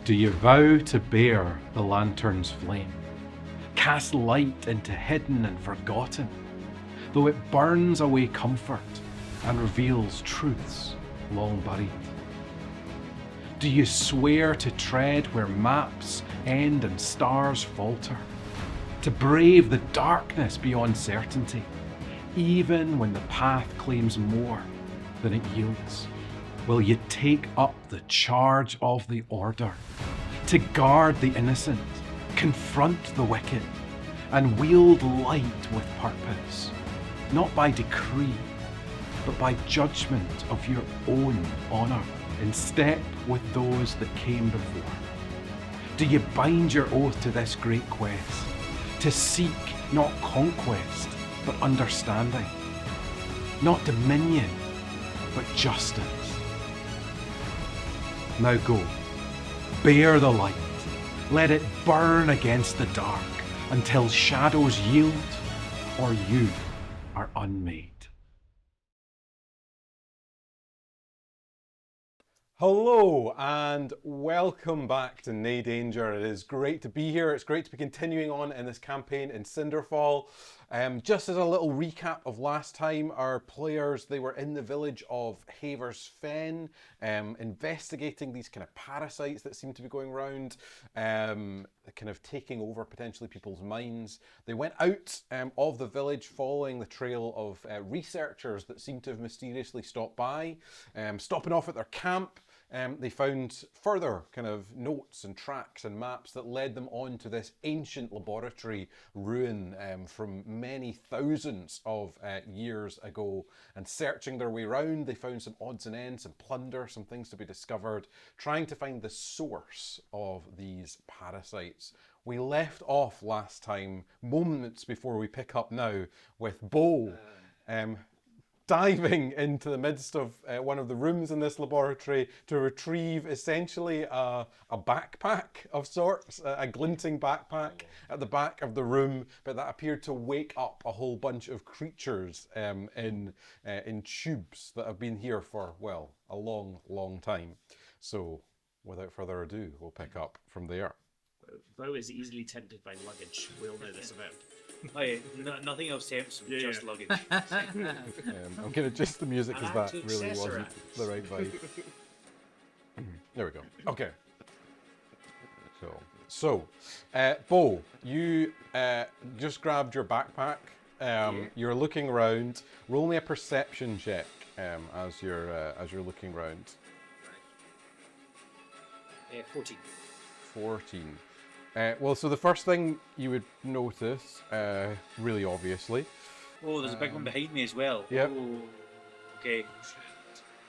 Do you vow to bear the lantern's flame? Cast light into hidden and forgotten, though it burns away comfort and reveals truths long buried. Do you swear to tread where maps end and stars falter? To brave the darkness beyond certainty, even when the path claims more than it yields? Will you take up the charge of the order, to guard the innocent, confront the wicked, and wield light with purpose, not by decree, but by judgment of your own honour, in step with those that came before? Do you bind your oath to this great quest, to seek not conquest, but understanding, not dominion, but justice? Now go, bear the light, let it burn against the dark until shadows yield or you are unmade. Hello and welcome back to Nae Danger. It is great to be here. It's great to be continuing on in this campaign in Cinderfall. Just as a little recap of last time, our players, they were in the village of Haver's Fen, investigating these kind of parasites that seem to be going around, kind of taking over potentially people's minds. They went out of the village following the trail of researchers that seem to have mysteriously stopped by, stopping off at their camp. They found further kind of notes and tracks and maps that led them on to this ancient laboratory ruin from many thousands of years ago. And searching their way around, they found some odds and ends, some plunder, some things to be discovered, trying to find the source of these parasites. We left off last time, moments before we pick up now, with Bo diving into the midst of one of the rooms in this laboratory to retrieve essentially a backpack of sorts, a glinting backpack at the back of the room, but that appeared to wake up a whole bunch of creatures in tubes that have been here for, well, a long time. So without further ado, we'll pick up from there. Bo is easily tempted by luggage. We all know this about. Oh yeah, nothing else tempts me, just luggage. I'm going to adjust the music because that really wasn't the right vibe. There we go. Okay. So, Bo, you just grabbed your backpack. You're looking around. Roll me a perception check as you're looking around. 14. 14. Well, so the first thing you would notice, really obviously. Oh, there's a big one behind me as well. Yep. Oh, okay.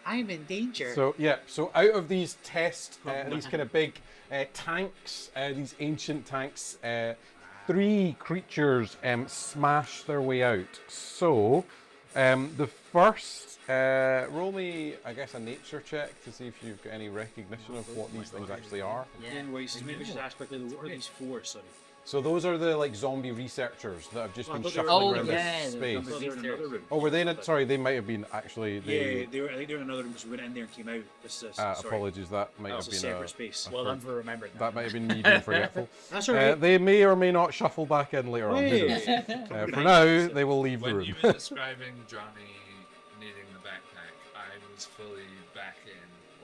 I'm in danger. So out of these these kind of big tanks, these ancient tanks, 3 creatures smash their way out. So the first, roll me, I guess, a nature check to see if you've got any recognition of what these things actually are. Yeah, maybe we should ask quickly, what are these for, sorry? So those are the zombie researchers that have just been shuffling around this space. They were in another room. Oh, were they? Sorry, they might have been actually. I think they were in another room because we went in there and came out. Apologies, that might have been a separate space. Well done for remembering that. Might have been me being forgetful. That's all right. They may or may not shuffle back in later on. For now, they will leave the room. When you were describing Jonny needing the backpack, I was fully back in.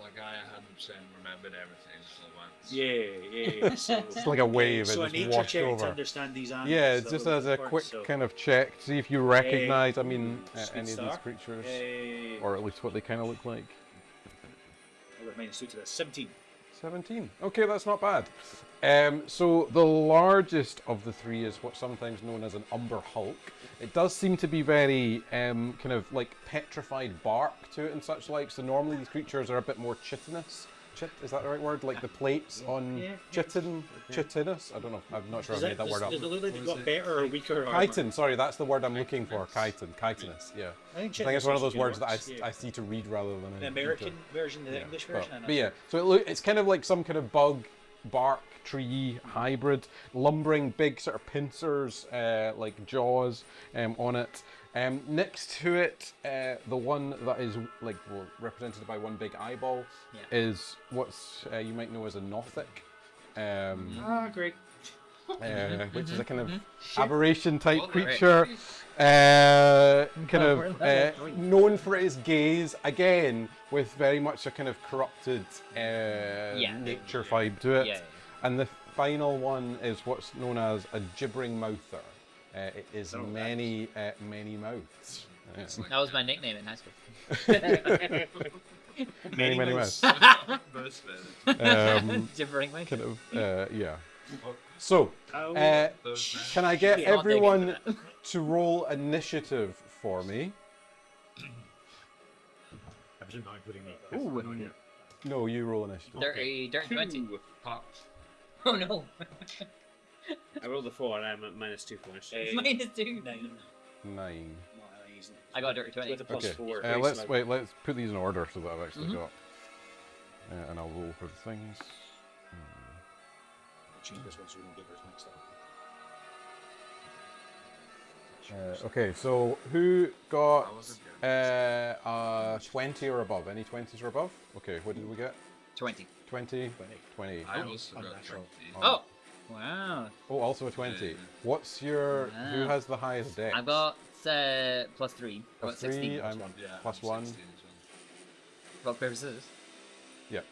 Like, I 100% remembered everything just at once. Yeah. So, it's like a wave, so it just nature washed check over. to understand these animals. Yeah, it's just as a quick kind of check to see if you recognise, any of these creatures, or at least what they kind of look like. I got minus 2 to that. 17. 17. Okay, that's not bad. So the largest of the 3 is what's sometimes known as an umber hulk. It does seem to be very kind of like petrified bark to it and such like. So normally these creatures are a bit more chitinous. Is that the right word? Like the plates on chitinous? I don't know. I'm not sure I made that word up. Does it look like they got better or weaker? Chitin, sorry, that's the word I'm looking for. Chitinous, yeah. I think it's one of those words that I see to read rather than the American version, the English version. But yeah, so it's kind of like some kind of bug, bark, tree hybrid, lumbering big sort of pincers, like jaws on it. Next to it, the one that is like represented by one big eyeball is what's you might know as a Nothic. Great. Which is a kind of aberration type creature, known for its gaze, again with very much a kind of corrupted nature vibe to it. And the final one is what's known as a gibbering mouther. It is many mouths. That was my nickname in high school. many mouths. Gibbering mouth. Kind of, yeah. So, can I get everyone to roll initiative for me? I presume I'm putting me. Ooh. No, you roll initiative. Dirty 20. Pops. Oh no. I rolled a 4 and I'm at -2 for initiative. -2. 9. I got a dirty 20. With a plus Okay. 4. Let's put these in order so that I've actually got. And I'll roll for the things. Change this one so we don't get ours mixed up. Okay, so who got 20 or above? Any 20s or above? Okay, what did we get? 20. 20? 20. I also got 20. Oh! Wow. Oh, also a 20. What's your... Who has the highest dex? I've got +3. Plus Got 3, 16. I'm plus 1. 16 as well. Rock, paper, scissors. Yeah.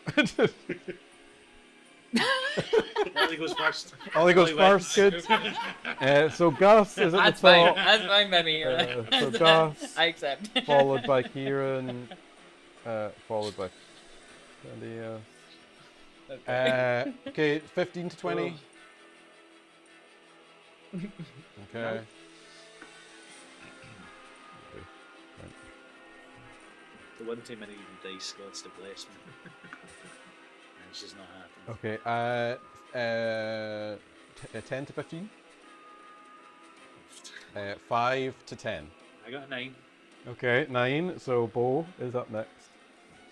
Ollie goes first. Ollie goes first, good. So Gus is at That's the fine. top. That's fine by me. So Gus, I accept. followed by Kieran, followed by Sandy. Okay, 15 to 20. Okay. The one time I need the dice gods to bless me. And it's just not happening. Okay, 10 to 15. 5 to 10. I got a 9. Okay, 9. So Bo is up next.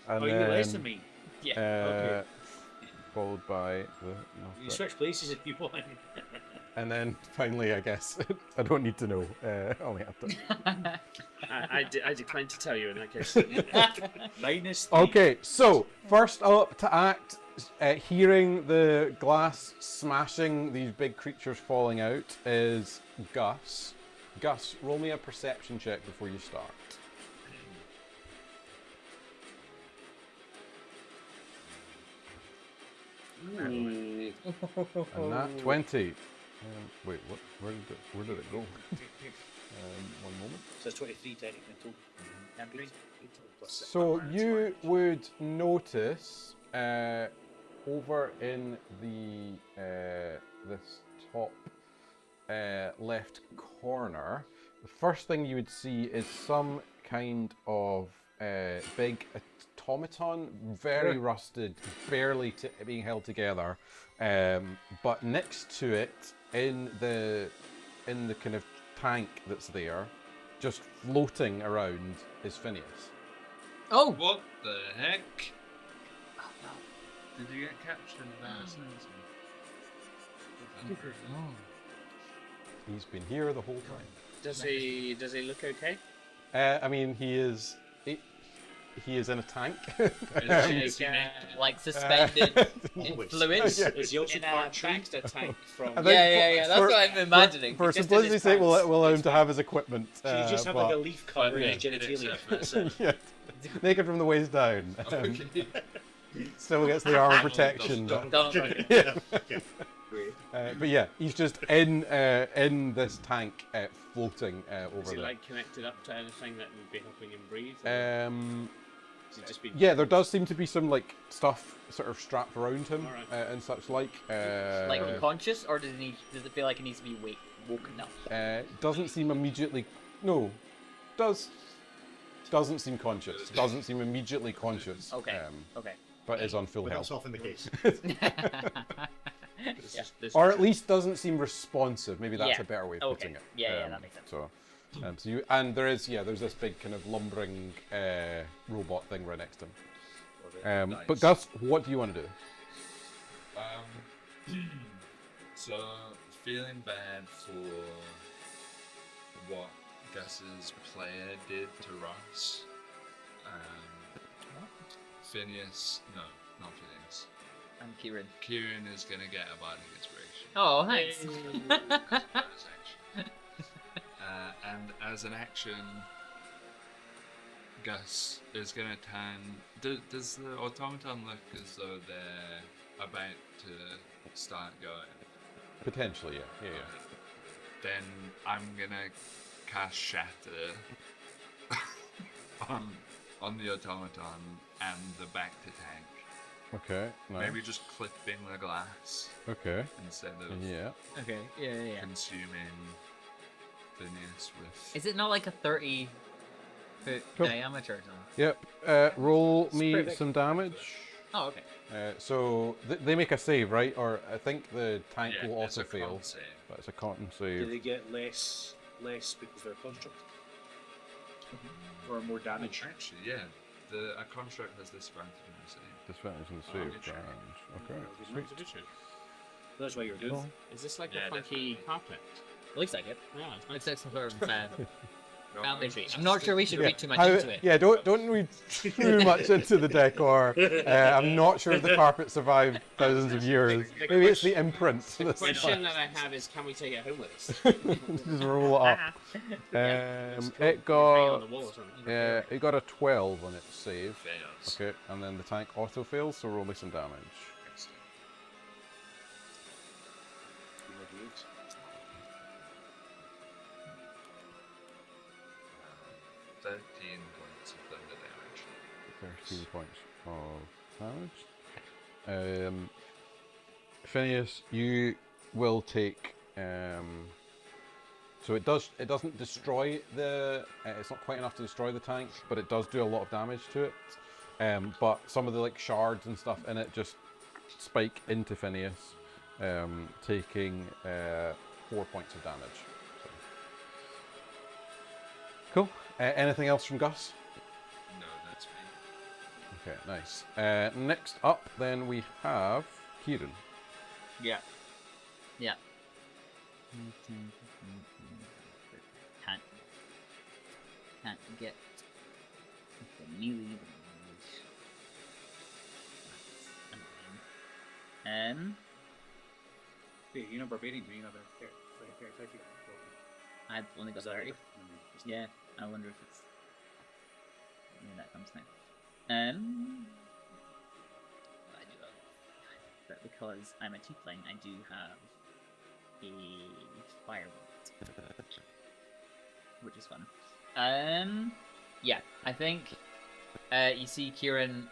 And Oh, you're less than me. Yeah. Okay. Followed by the. You switch places if you want. And then finally, I guess I don't need to know. I only have to. I decline to tell you in that case. -3. Okay, so first up to act, hearing the glass smashing, these big creatures falling out, is Gus. Gus, roll me a perception check before you start. And that 20. Wait, what? Where did it go? One moment. So it's 23 technically total. And So you would notice over in the this top left corner, the first thing you would see is some kind of big automaton, very rusted, barely being held together. But next to it, in the kind of tank that's there, just floating around, is Phineas. Oh! What the heck? Oh, no. Did you get captured in that? He's been here the whole time. Does he look okay? I mean, he is in a tank. Like suspended in fluids. Yeah. Is he also In a tracked a tank from? I think Yeah. That's what I'm imagining. For Just in simplicity's his sake, we'll pants. allow him to have his equipment. Should you just have like a leaf cover in his genitalia? That's it. yeah, naked from the waist down. Still gets the armor protection. Yeah. But yeah, he's just in this tank floating over Is he there. like connected up to anything that would be helping him breathe? Has he just been? Yeah, there does seem to be some like stuff sort of strapped around him Alright. and such like. Like unconscious, or does it feel like it needs to be woken up? Doesn't seem immediately. No, doesn't seem conscious. Doesn't seem immediately conscious. Okay. Okay. But is on full Without health. soften the case. Or at least doesn't seem responsive. Maybe that's Yeah. a better way of Okay. putting it. Yeah, that makes sense. So you there's this big kind of lumbering robot thing right next to him. Nice. But Gus, what do you want to do? So feeling bad for what Gus's player did to Ross. Phineas, no, not Phineas. And Kieran. Kieran is gonna get a bardic inspiration. Oh, thanks. As action. And as an action, Gus is gonna turn. Does the automaton look as though they're about to start going? Potentially, yeah. Then I'm gonna cast Shatter on the automaton and the back to tank. Okay, nice. Maybe just clipping the glass Okay, instead of yeah. Okay, yeah. consuming Phineas with. Is it not like a 30-foot Cool. diameter or something? Yep, roll me pretty big. some damage. Oh, okay. So they make a save, right? Or I think the tank Yeah, will it's also a con fail, save. but it's a cotton Do save. they get less because they're a construct? Or more damage? Actually, yeah. A construct has disadvantage on the save. Disadvantage on the Oh, save. interesting. Okay, sweet. That's why you're doing it. Is this like Yeah, a funky carpet? Looks like it. Yeah, It's like some sort of No, foundation. it's I'm not just- sure we should read too much How- into it. Yeah, don't read too much into the decor. I'm not sure the carpet survived thousands of years. The Maybe it's the imprint. The that's question that I have is, can we take it home with us? Just roll it up. It's cool. It Hang on the got wall or something. it got a 12 on its save. Fails. Okay, and then the tank auto fails, so roll me some damage. Excellent. 13 points of thunder damage. 13 points of damage. Phineas, you will take. So it doesn't destroy the. It's not quite enough to destroy the tank, but it does do a lot of damage to it. But some of the like shards and stuff in it just spike into Phineas, taking 4 points of damage. So. Cool. Anything else from Gus? No, that's me. Okay, nice. Next up, then we have Kieran. Yeah. Can't get the melee damage. Wait, you're not barbarian, you're not there. I've only got Is that 30. right? Yeah, I wonder if it's. Yeah, that comes next. I do have. But because I'm a tiefling, I do have a firebolt, which is fun. Yeah, I think you see Kieran.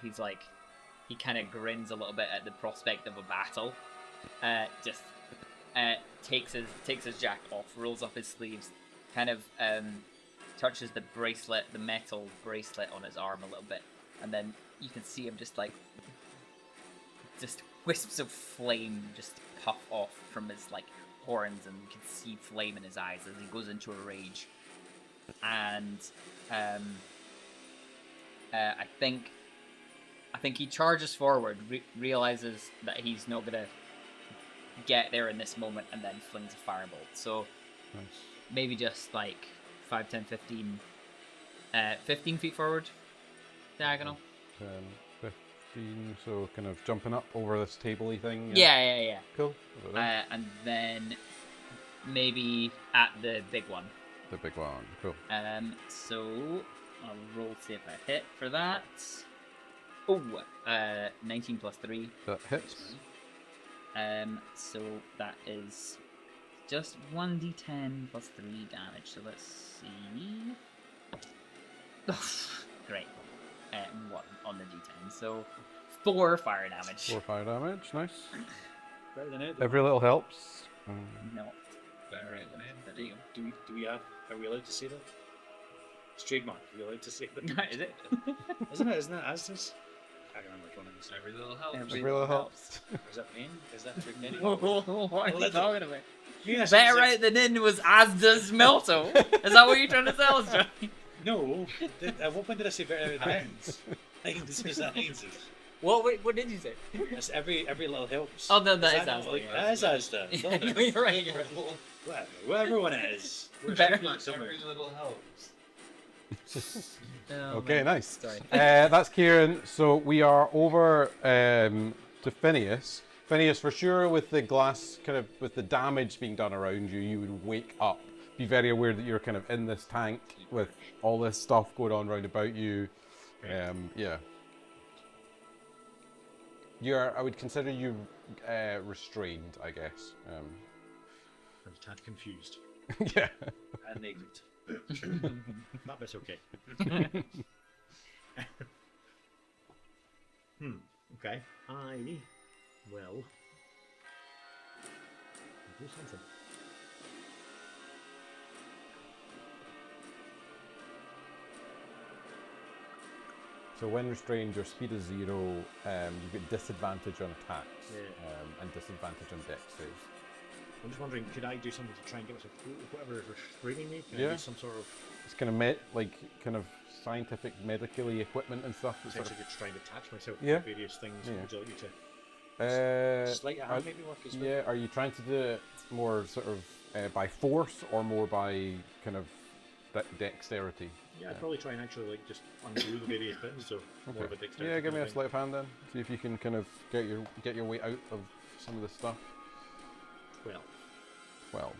He's like, he kind of grins a little bit at the prospect of a battle. Just takes his jacket off, rolls up his sleeves, kind of touches the bracelet, the metal bracelet on his arm a little bit, and then you can see him just wisps of flame just puff off from his like horns, and you can see flame in his eyes as he goes into a rage. And I think he charges forward, realizes that he's not gonna get there in this moment, and then flings a firebolt. So Nice. maybe just like 5, 10, 15, 15 feet forward, diagonal. 10, 15, so kind of jumping up over this table-y thing. Yeah. Cool. Over there. And then maybe at the big one. The big one. Cool. So I'll roll see if I hit for that. Oh, 19 plus 3. That hits. So that is just 1d10 plus 3 damage. So let's see. Great. 1 on the d10. So 4 fire damage. 4 fire damage. Nice. Better than it. Every little helps. No. Very There you Do we have? Are we allowed to say that? It's trademark. Are we allowed to say that? go. Is it? Isn't it as this? I can't remember which one it is. Every little help. Every Every little helps. Is that pain? Is that trick penny? What are you talking about? Yes, Better right than in was as does Melto. Is that what you're trying to tell us, Johnny? No. At what point did I say better than hands? This is that hands. What did you say? That's every little helps. Oh, no, that is not as. like- That is as that. Yeah, you're right. Whatever one it is. We're Better. shooting it somewhere. Every little helps. Oh, Okay, man. nice. Sorry. That's Kieran. So we are over to Phineas. Phineas, for sure, with the glass, kind of with the damage being done around you, you would wake up. Be very aware that you're kind of in this tank with all this stuff going on round about you. Yeah. I would consider you restrained, I guess. I'm a tad confused. Yeah. And ignorant. That bit's okay. Okay. I will do something. So when restrained, your speed is 0. You get disadvantage on attacks and disadvantage on dex saves. I'm just wondering, could I do something to try and get myself through whatever is restraining me? Can I Yeah. do some sort of It's kind of kind of scientific, medically equipment and stuff. That's essentially just trying to attach myself Yeah. to various things? Yeah. Would you like me to? Sleight Sleight of hand maybe work as well. Yeah, are you trying to do it more sort of by force or more by kind of dexterity? Yeah, I'd probably try and actually like just undo the various bits, so more of a dexterity. Yeah, give me kind a of thing. sleight of hand then. See if you can kind of get your way out of some of the stuff. 12. 12.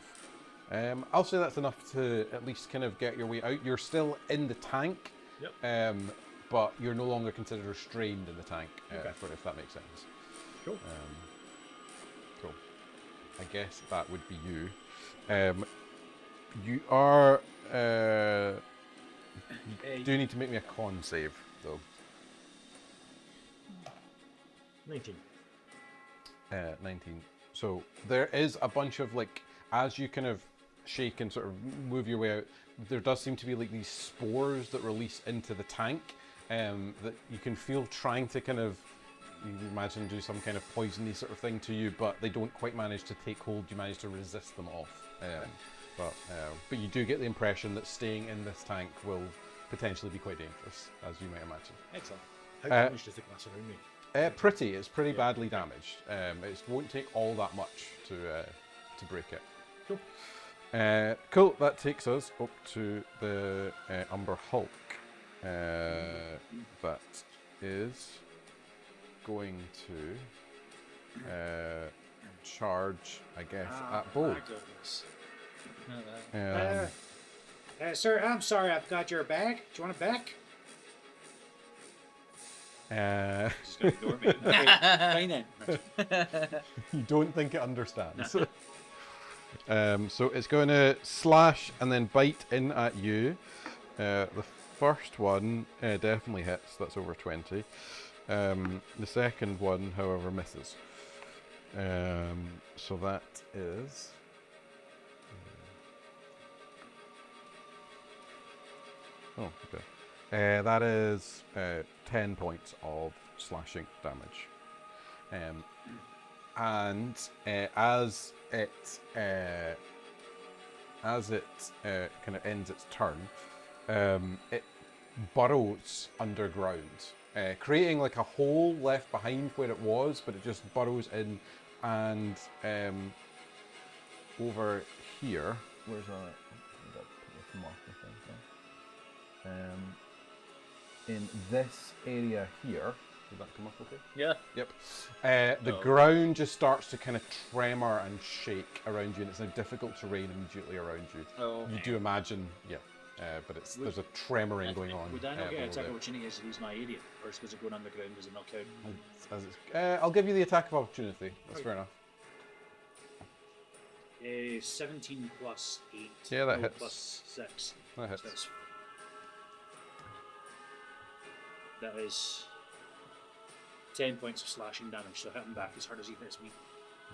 I'll say that's enough to at least kind of get your way out. You're still in the tank, Yep. but you're no longer considered restrained in the tank, Okay. if that makes sense. Cool. Cool. I guess that would be you. You are. You do need to make me a con save, though. 19. 19. So there is a bunch of as you kind of shake and sort of move your way out, there does seem to be these spores that release into the tank that you can feel trying to kind of, you imagine, do some kind of poisony sort of thing to you, but they don't quite manage to take hold. You manage to resist them off. But you do get the impression that staying in this tank will potentially be quite dangerous, as you might imagine. Excellent. How damaged is the glass around me? It's pretty badly damaged. It won't take all that much to break it. Cool. Cool. That takes us up to the Umber Hulk. That is going to charge, I guess, at Bold. My goodness. Sir, I'm sorry, I've got your bag. Do you want it back? Just gonna ignore me. Fine then. You don't think it understands. So it's going to slash and then bite in at you. The first one definitely hits. That's over 20. The second one, however, misses. So that is... Oh, okay. That is 10 points of slashing damage. And as it kind of ends its turn, it burrows underground, creating a hole left behind where it was, but it just burrows in, and over here. Where's that? Marker thing. In this area here, did that come up okay? Yeah. Yep. The ground just starts to kind of tremor and shake around you, and it's now difficult terrain immediately around you. Oh. You do imagine, but there's a tremoring going on. Would I not get an below attack there. opportunity as use my area? Or is it going underground? Does it not count? I'll give you the attack of opportunity. That's fair enough. 17 plus 8. Yeah, that hits. Plus 6. That hits. So that is 10 points of slashing damage, so hit him back as hard as he hits me.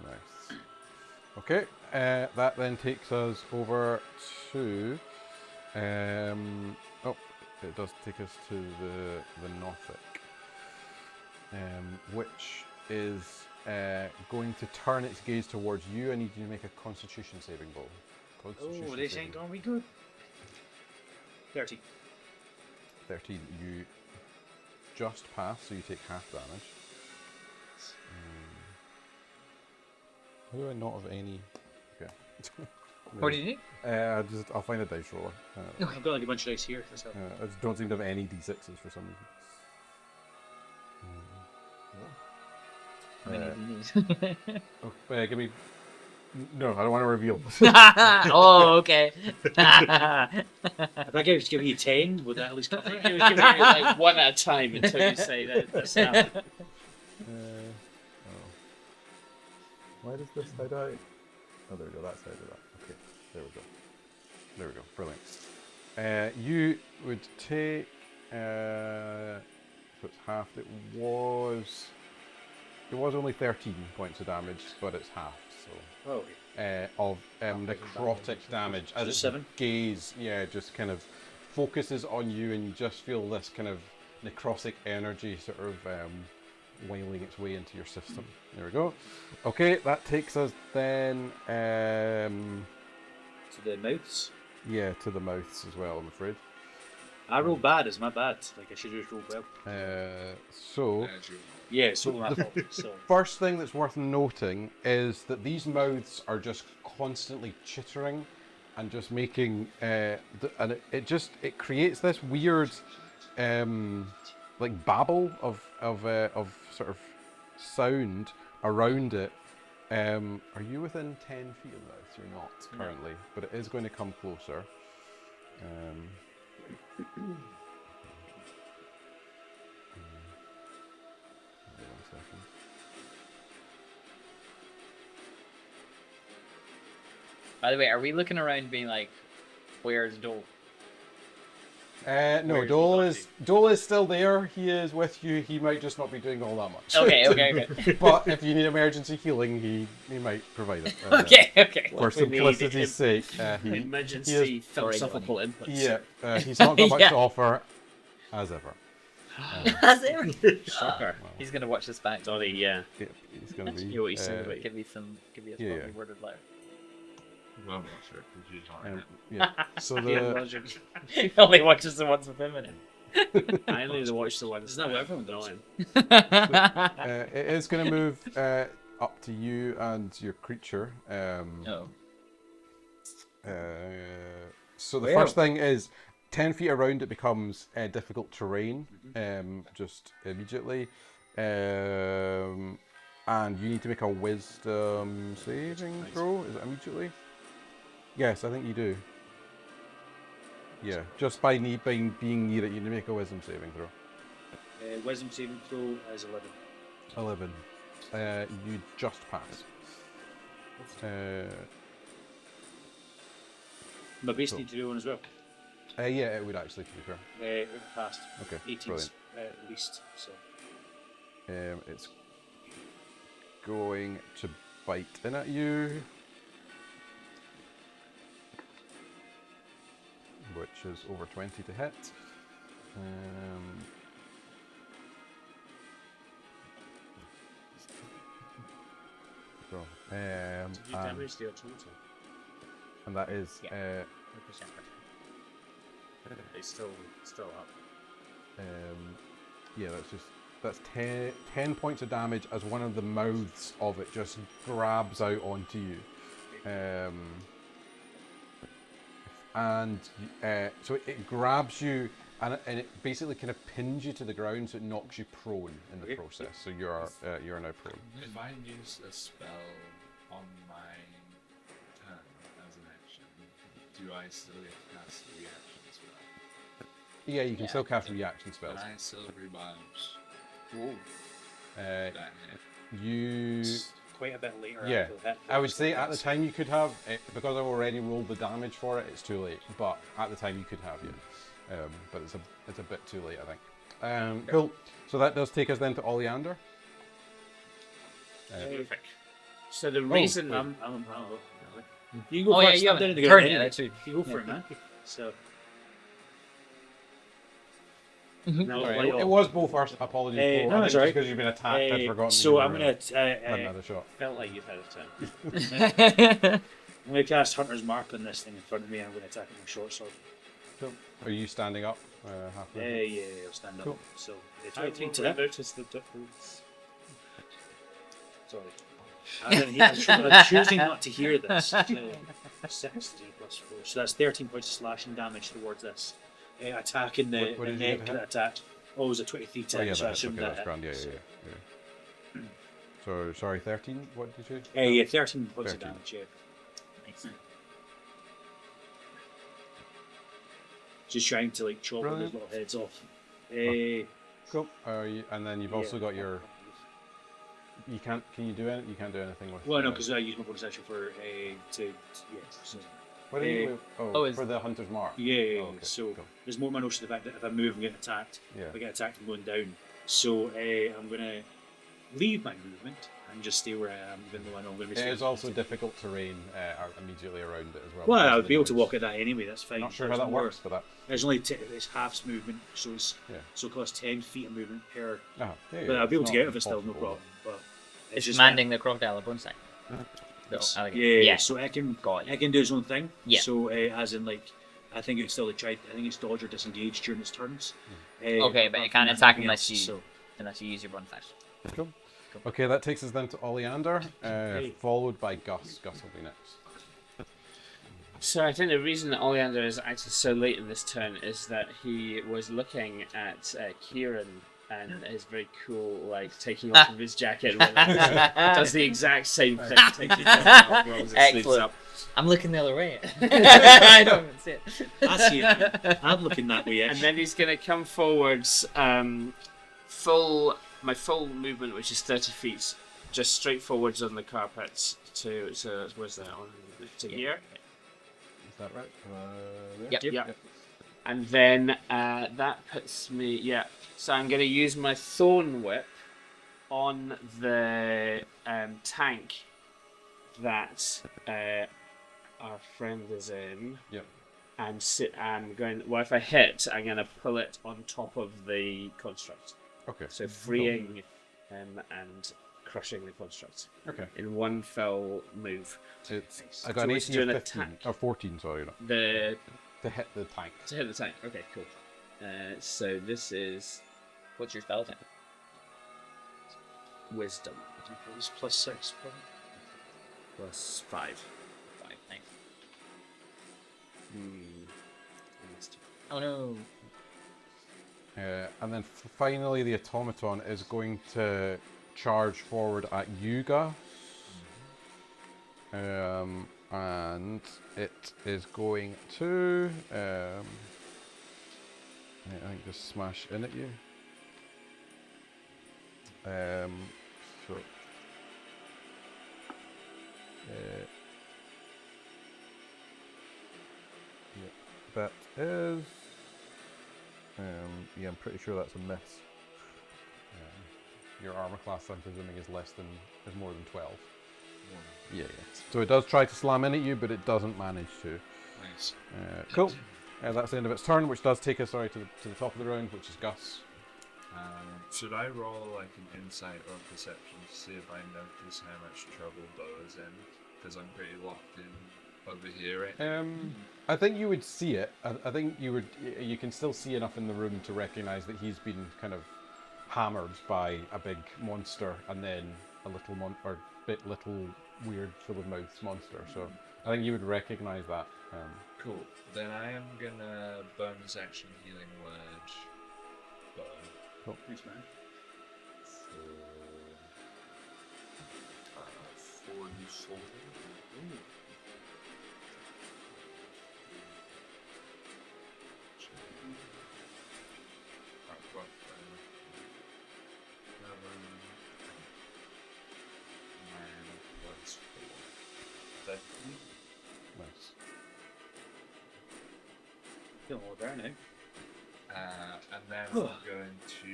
Nice. Okay, that then takes us over to... it does take us to the Nothic, which is going to turn its gaze towards you. I need you to make a Constitution saving roll. Oh, this ain't gonna be good. 30. 13. You just pass, so you take half damage. How do I not have any? Okay. What do you need? I'll find a dice roller. I've got like a bunch of dice here. That's how. I just don't seem to have any d6s for some reason. How many do you need? Give me. No, I don't want to reveal. Oh, okay. If I give you 10, would that at least cover it? Give it like one at a time until you say that. That's enough. Why does this side out? Oh, there we go. That side of that. Okay, there we go. There we go. Brilliant. You would take. So it's halved. It was only 13 points of damage, but it's halved. So. Oh, okay. Of necrotic damage as its 7? gaze, just kind of focuses on you, and you just feel this kind of necrotic energy sort of wailing its way into your system. There we go. Okay, that takes us then To the mouths. to the mouths as well, I'm afraid. I rolled bad. It's my bad. Like I should have just rolled well. So Yeah, it's totally my fault. So first thing that's worth noting is that these mouths are just constantly chittering and just making and it creates this weird like babble of sort of sound around it. Are you within 10 feet of this? You're not currently, but it is going to come closer. Wait 1 second. By the way, are we looking around being like, where's Dole? No, Dole is still there. He is with you. He might just not be doing all that much. Okay. But if you need emergency healing, he might provide it. Okay. For simplicity's sake, Emergency philosophical inputs. he's not got much to offer, as ever. That's it. Shocker. He's gonna watch this back. Donnie, yeah. He's going to be. Hear what he said about you. Give me a Yeah. strongly worded letter. Well, I'm not sure, because you don't have So Yeah, the Roger. He only watches the ones with him in it. I only watch the ones. Isn't that what everyone does? it is going to move up to you and your creature. Oh. So the first thing is 10 feet around it becomes difficult terrain just immediately. And you need to make a wisdom saving throw. Is it immediately? Yes, I think you do. Yeah, just by being near it, you need to make a wisdom saving throw. Wisdom saving throw is 11. 11. You just pass. My base need to do one as well. Yeah, it would actually, to be fair. It passed. Okay, 18 brilliant. at least. So It's going to bite in at you, which is over 20 to hit. Did you damage the automaton? And that is It's still up. that's 10 points of damage as one of the mouths of it just grabs out onto you. So it grabs you and it basically kind of pins you to the ground, so it knocks you prone in the process. So you're now prone. If I use a spell on my turn as an action, do I still get to cast a reaction spell? Yeah, you can still cast reaction spells. And I silvery bulbs. Ooh. That hit. You quite a bit later. Yeah, after that, I would say at the time you could have it, because I've already rolled the damage for it. It's too late, but at the time you could have, but it's a bit too late, I think. Cool. So that does take us then to Oleander. Perfect. So the reason you can go Oh yeah, first. you I'm have down it. to the Turn ground it. anyway. Actually. You go for it, man. So no, Sorry, it was both first. Apologies. Bo. no, I it's think alright. because you've been attacked, I'd forgotten. so you I'm were, gonna hadn't had a shot. felt like you've had a turn. I'm gonna cast Hunter's Mark on this thing in front of me. And I'm gonna attack it with a short sword. Cool. Are you standing up? Halfway? Yeah, I'll stand Cool. up. So I 23 to will that. notice the difference. Sorry. I'm choosing not to hear this. 16 plus 4. So that's 13 points of slashing damage towards this. Attacking the What did you neck get to hit? attack. Oh, it was a 23 Oh, yeah, so I that's assumed okay, that's that grand. hit. Yeah. So, sorry, 13? What did you? Yeah, 13 points 13. of damage, yeah. Nice. Just trying to like chop those Brilliant. little heads off. Cool. And then you've also got your. You can't. Can you do it? You can't do anything with. Well, no, because I use my bonus action for So, What do you? For the hunter's mark. yeah. Oh, okay, So cool. there's more my notion of the fact that if I move and get attacked, Yeah. if I get attacked, I'm going down. So I'm gonna leave my movement and just stay where I am, even though I know I'm going to be. It is also difficult terrain immediately around it as well. Well, because I of would the be able to noise. walk at that anyway. That's fine. Not sure how There's that more- works, but that. There's only it's half movement, so it's Yeah. so it costs 10 feet of movement per. Ah, yeah, But I'll be able it's to get not out of it still, no impossible. problem. But It's just commanding the crocodile a bonus action. Yes. I like it. Yeah, Yeah. so I can Got it. I can do his own thing. Yeah. So as in like, I think it's still I think it's dodge or disengage during its turns. Okay, but it can't attack unless you use your bonus action. Cool. Okay, that takes us then to Oleander, followed by Gus. Gus will be next. So I think the reason that Oleander is acting so late in this turn is that he was looking at Kieran and is very cool, like taking off of his jacket. When does the exact same thing. Takes his jacket off, rolls his sleeves Excellent. up. I'm looking the other way. I don't even see it. I see it. I'm looking that way. And then he's going to come forwards, my full movement, which is 30 feet, just straight forwards on the carpets to where's that on to here. Is that right? Yep. Yeah. And then that puts me, yeah. So I'm going to use my Thorn Whip on the tank that our friend is in. Yep. And I'm going, well, if I hit, I'm going to pull it on top of the construct. Okay. So freeing him and crushing the construct Okay. in one fell move. It's I So got an it's AC doing of a 15 attack. or 14. Sorry, not The to hit the tank. to hit the tank. Okay, cool. So this is What's your spell attack? wisdom It's +6. plus 5. 5. Nice. Missed. Oh no. And then finally, the automaton is going to charge forward at Yuga. And it is going to, I think, just smash in at you. So, yeah, that is. Yeah, I'm pretty sure that's a miss. Your armor class, I'm presuming, is more than 12. Yeah. So it does try to slam in at you, but it doesn't manage to. Nice. Cool. That's the end of its turn, which does take us to the top of the round, which is Gus. Should I roll like an insight or perception to see if I notice how much trouble Bo is in? Because I'm pretty locked in over here right now. I think you would see it. I think you can still see enough in the room to recognise that he's been kind of hammered by a big monster and then a little little weird full of mouths monster. So I think you would recognise that. Cool. Then I am gonna bonus action healing word Bo. Cool. Thanks, man. For 44. I've got 11, 9 plus 4. 13. Nice. Feeling all better now. And then I'm going to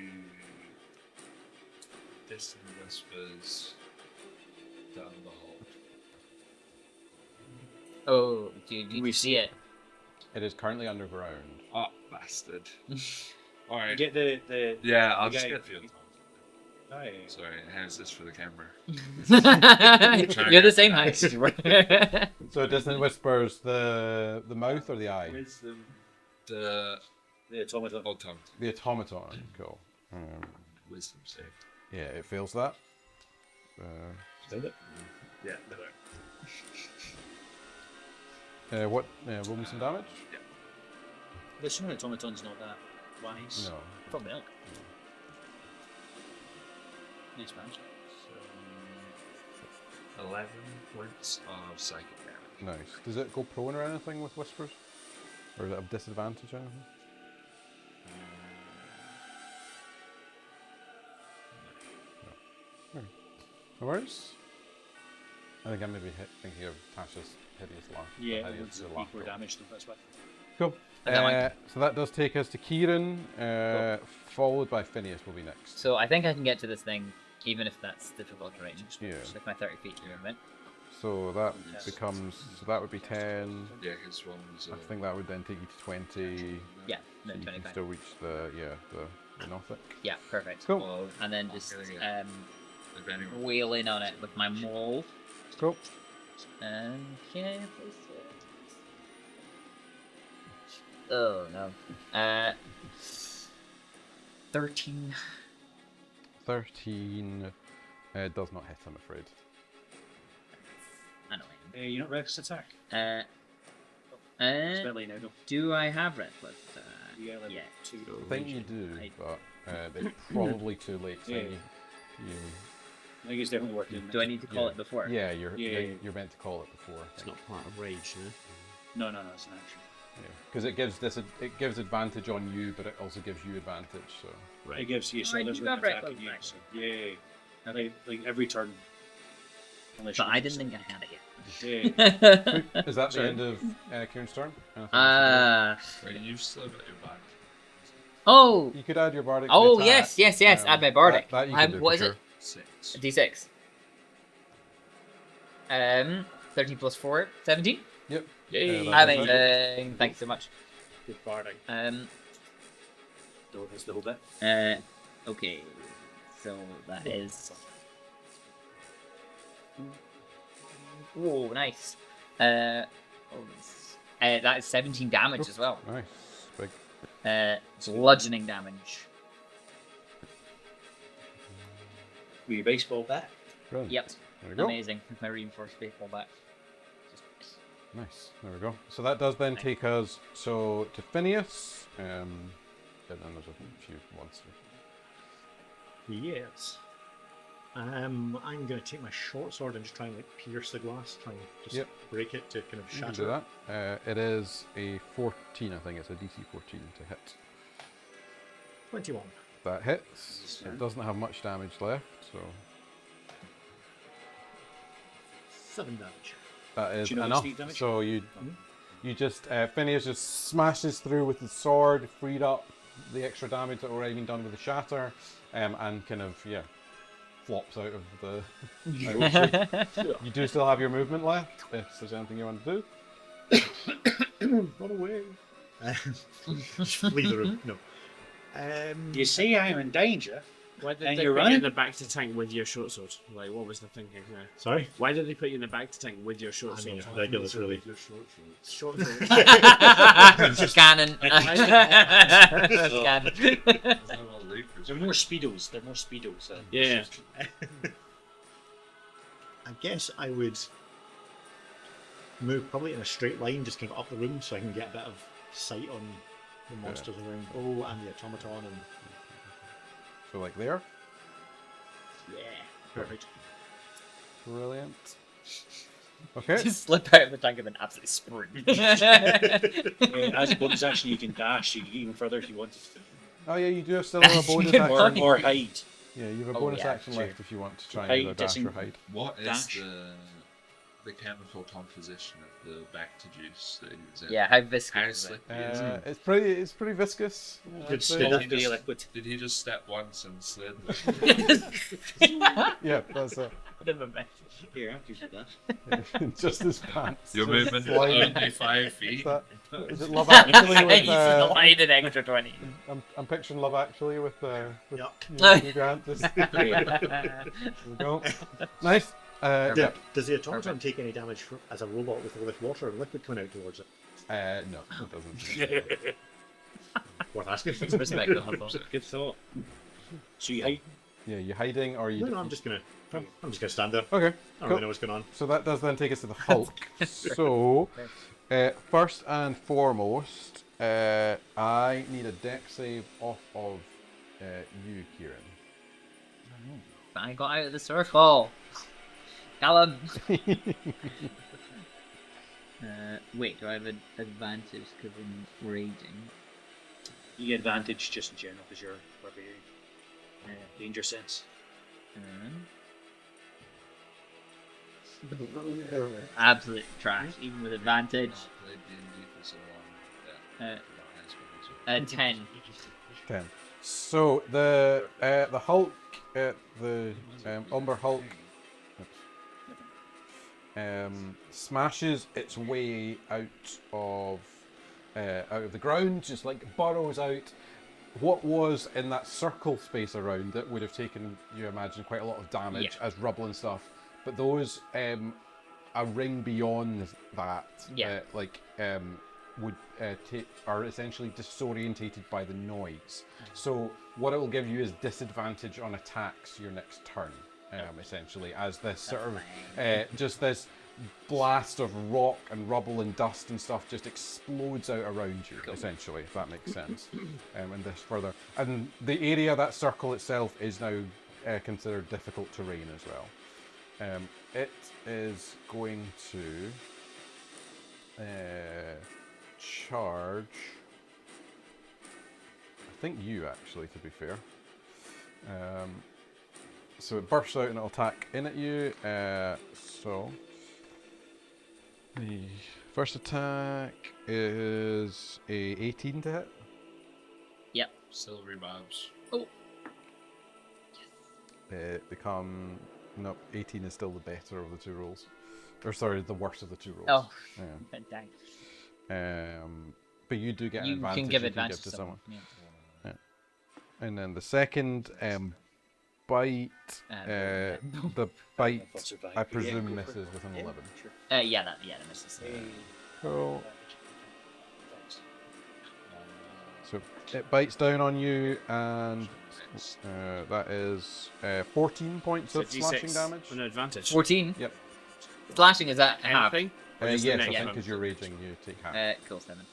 distant whispers down the hall. Oh, do we see it? It is currently underground. Oh, bastard. Alright. Get the Yeah, I'll the just guy- get the automaton. Aye. Sorry, how's this for the camera? You're the same height. So distant whispers the mouth or the eye? Wisdom. The The automaton. automaton. The automaton. Cool. Wisdom save. Yeah, it fails that. Send it. Yeah, better. What? Roll me some damage? The some automaton's not that wise. No. For milk. Nice man. So, 11 points of psychic damage. Nice. Does it go prone or anything with whispers? Or is it a disadvantage or anything? No. No worries. I think I'm maybe thinking of Tasha's hideous laugh. Yeah, hideous it's laugh equal roll. damage, so that's why. Cool. So that does take us to Kieran, followed by Phineas will be next. So I think I can get to this thing, even if that's difficult range. Yeah. With my 30 feet movement. So that becomes, so that would be 10. Yeah, because one was. I think that would then take you to 20. Yeah, no, So you can 25. still reach the Nothic. Yeah, perfect. Cool. Well, And then just if anyone- wheel in on it with my maul. Cool. And can I place it? Oh no. 13. 13 does not hit, I'm afraid. Annoying. You're not reckless attack. It's It's a bit late now, though. do I have reckless? Yeah, like yeah. 2. I think you do, I- but they're probably too late. So Yeah. I think it's definitely worth doing. Do I need to call Yeah. it before? Yeah, you're Yeah. you're meant to call it before. I It's think. not part of rage, no? No, it's an action. Because it gives advantage on you, but it also gives you advantage. So Right. It gives you I so there's do an have attack reckless on you. attack. So, yeah. Like every turn. Unless But you I just- didn't think I had it yet. Yeah. is that Sorry. the end of Kieran's turn? Anything else Right, you've still got your back. Oh! you could add your bardic. Oh, attack. yes, add my bardic. That you can do What for is sure. 6. it? D6. 13 plus 4, 17? Yep. Yay! Yeah, that's Amazing. Thank you so much. Good bardic. So that's the whole bit. Okay. So that is. Whoa, nice. That is 17 damage as well. Nice. Big. Bludgeoning damage. With your baseball bat. Brilliant. Yep. There we go. Amazing. With my reinforced baseball bat. Nice. There we go. So that does then take us to Phineas. And then there's a few ones. Yes. I'm going to take my short sword and just try and like pierce the glass, try and just Yep. break it to kind of You can shatter do it. that. It is a 14, I think. It's a DC 14 to hit. 21. That hits. It doesn't have much damage left, so 7 damage. that is Do you know enough. the speed damage? So you just Phineas just smashes through with the sword, freed up the extra damage that already been done with the shatter, and kind of flops out of the. You do still have your movement left. If there's anything you want to do. Run away. Just flee the room. No. You see I'm in danger. Why did And they you're put you running? in the back to tank with your short sword? Like, what was the thinking there? Sorry? Why did they put you in the back to tank with your short I sword? mean, regulars really. Short sword. Cannon. Cannon. They're more speedos. Yeah. I guess I would move probably in a straight line, just kind of up the room so I can get a bit of sight on the monsters around. Oh, and the automaton and. So like there. Yeah. Perfect. Brilliant. Okay. Just slip out of the tank and then absolutely sprint. As a bonus action, you can dash. You can get even further if you wanted to. Oh yeah, you do have still a bonus Or, action. or hide. Yeah, you have a Oh, bonus yeah, action true. left if you want to try Hide, and either dash or dissing- hide. What is Dash. the chemical composition of the Bacta juice that is in? Yeah, how viscous How is it? slippy is it? It's pretty viscous. Good I'd say. spin. Don't feel liquid. Did he just step once and slid? Yeah, that's it. Here, I'll give you that. Just his pants. Your just movement sliding. only 5 feet. Is it Love Actually with? Slide an extra 20. I'm picturing Love Actually with Yep. Hugh Grant. Just, there we go. Nice. Yeah. Does the automaton take any damage as a robot with all this water and liquid coming out towards it? No, it doesn't. Worth asking. Respect the hustle. Good thought. So you hide. Yeah, you hiding or you? No, I'm just gonna stand there. Okay. I don't Cool. really know what's going on. So that does then take us to the Hulk. So, first and foremost, I need a deck save off of you, Kieran. I got out of the circle. Callum. Wait, do I have an advantage because I'm raging? You get advantage just in general because you're barbarian. Danger sense. Absolute trash, even with advantage. Played D&D for so long. Yeah. 10. 10. So the Hulk, the Umber Hulk, smashes its way out of the ground, just like burrows out. What was in that circle space around it would have taken, you imagine, quite a lot of damage as rubble and stuff. But those a ring beyond that, would are essentially disorientated by the noise. So what it will give you is disadvantage on attacks your next turn, essentially, as this sort of just this blast of rock and rubble and dust and stuff just explodes out around you, essentially, if that makes sense. And this further, and the area, that circle itself, is now considered difficult terrain as well. It is going to charge, I think you actually, to be fair. So it bursts out and it'll attack in at you. So the first attack is a 18 to hit. Yep. Still rebobs. Oh. Become, no, 18 is still the better of the two rolls. Or sorry, the worst of the two rolls. Oh. Yeah. Dang. But you do get an You advantage. can give advantage to someone. Yeah. And then the second bite, the bite, I presume misses with an 11. That misses. Cool. So it bites down on you, and that is 14 points of slashing damage. An advantage. 14? Yep. Slashing is that half? Anything? Or Yes, just the I next think one? because you're raging, you take half. Cool, 7.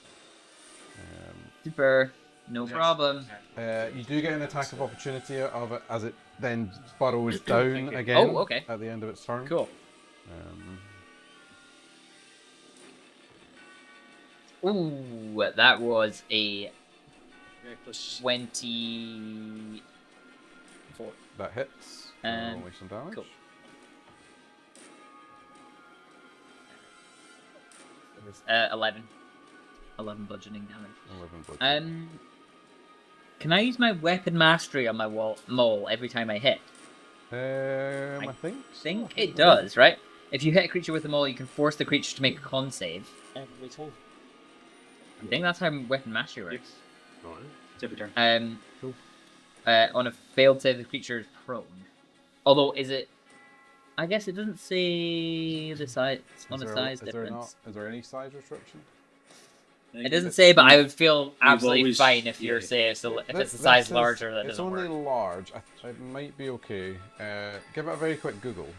Super. No problem. You do get an attack of opportunity of it as it then burrows down again. Oh, okay. At the end of its turn. Cool. Ooh, that was a 24. That hits. Only some damage. Cool. 11. 11 bludgeoning damage. 11 bludgeoning. Can I use my weapon mastery on my mole every time I hit? I think so. Think it does, right? If you hit a creature with a mole, you can force the creature to make a con save. Every time. I think that's how weapon mastery works. Yes. It's every turn. Cool. On a failed save, the creature is prone. Although, is it? I guess it doesn't say the size on a size difference. Is there any size restriction? It doesn't say, but I would feel absolutely always- fine if you're if it's a size larger. That It's doesn't only work. large. It might be okay. Give it a very quick Google.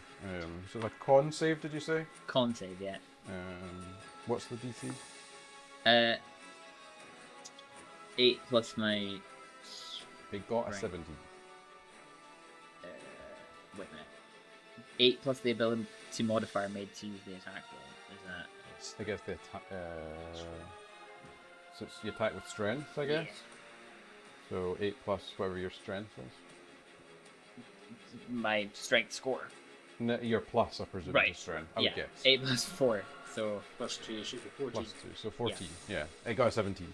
So like con save, did you say? Con save, yeah. What's the DC? 8 plus my. They got a Right. 17. Wait a minute. 8 plus the ability modifier made to use the attack roll. Is that? I guess the attack. So it's the attack with strength, I guess. So 8 plus whatever your strength is. My strength score. Your plus, I presume, Right. is strength. I would guess. 8 plus 4. So. Plus 2, you shoot for 14. Plus 2, so 14. Yeah, it got a 17.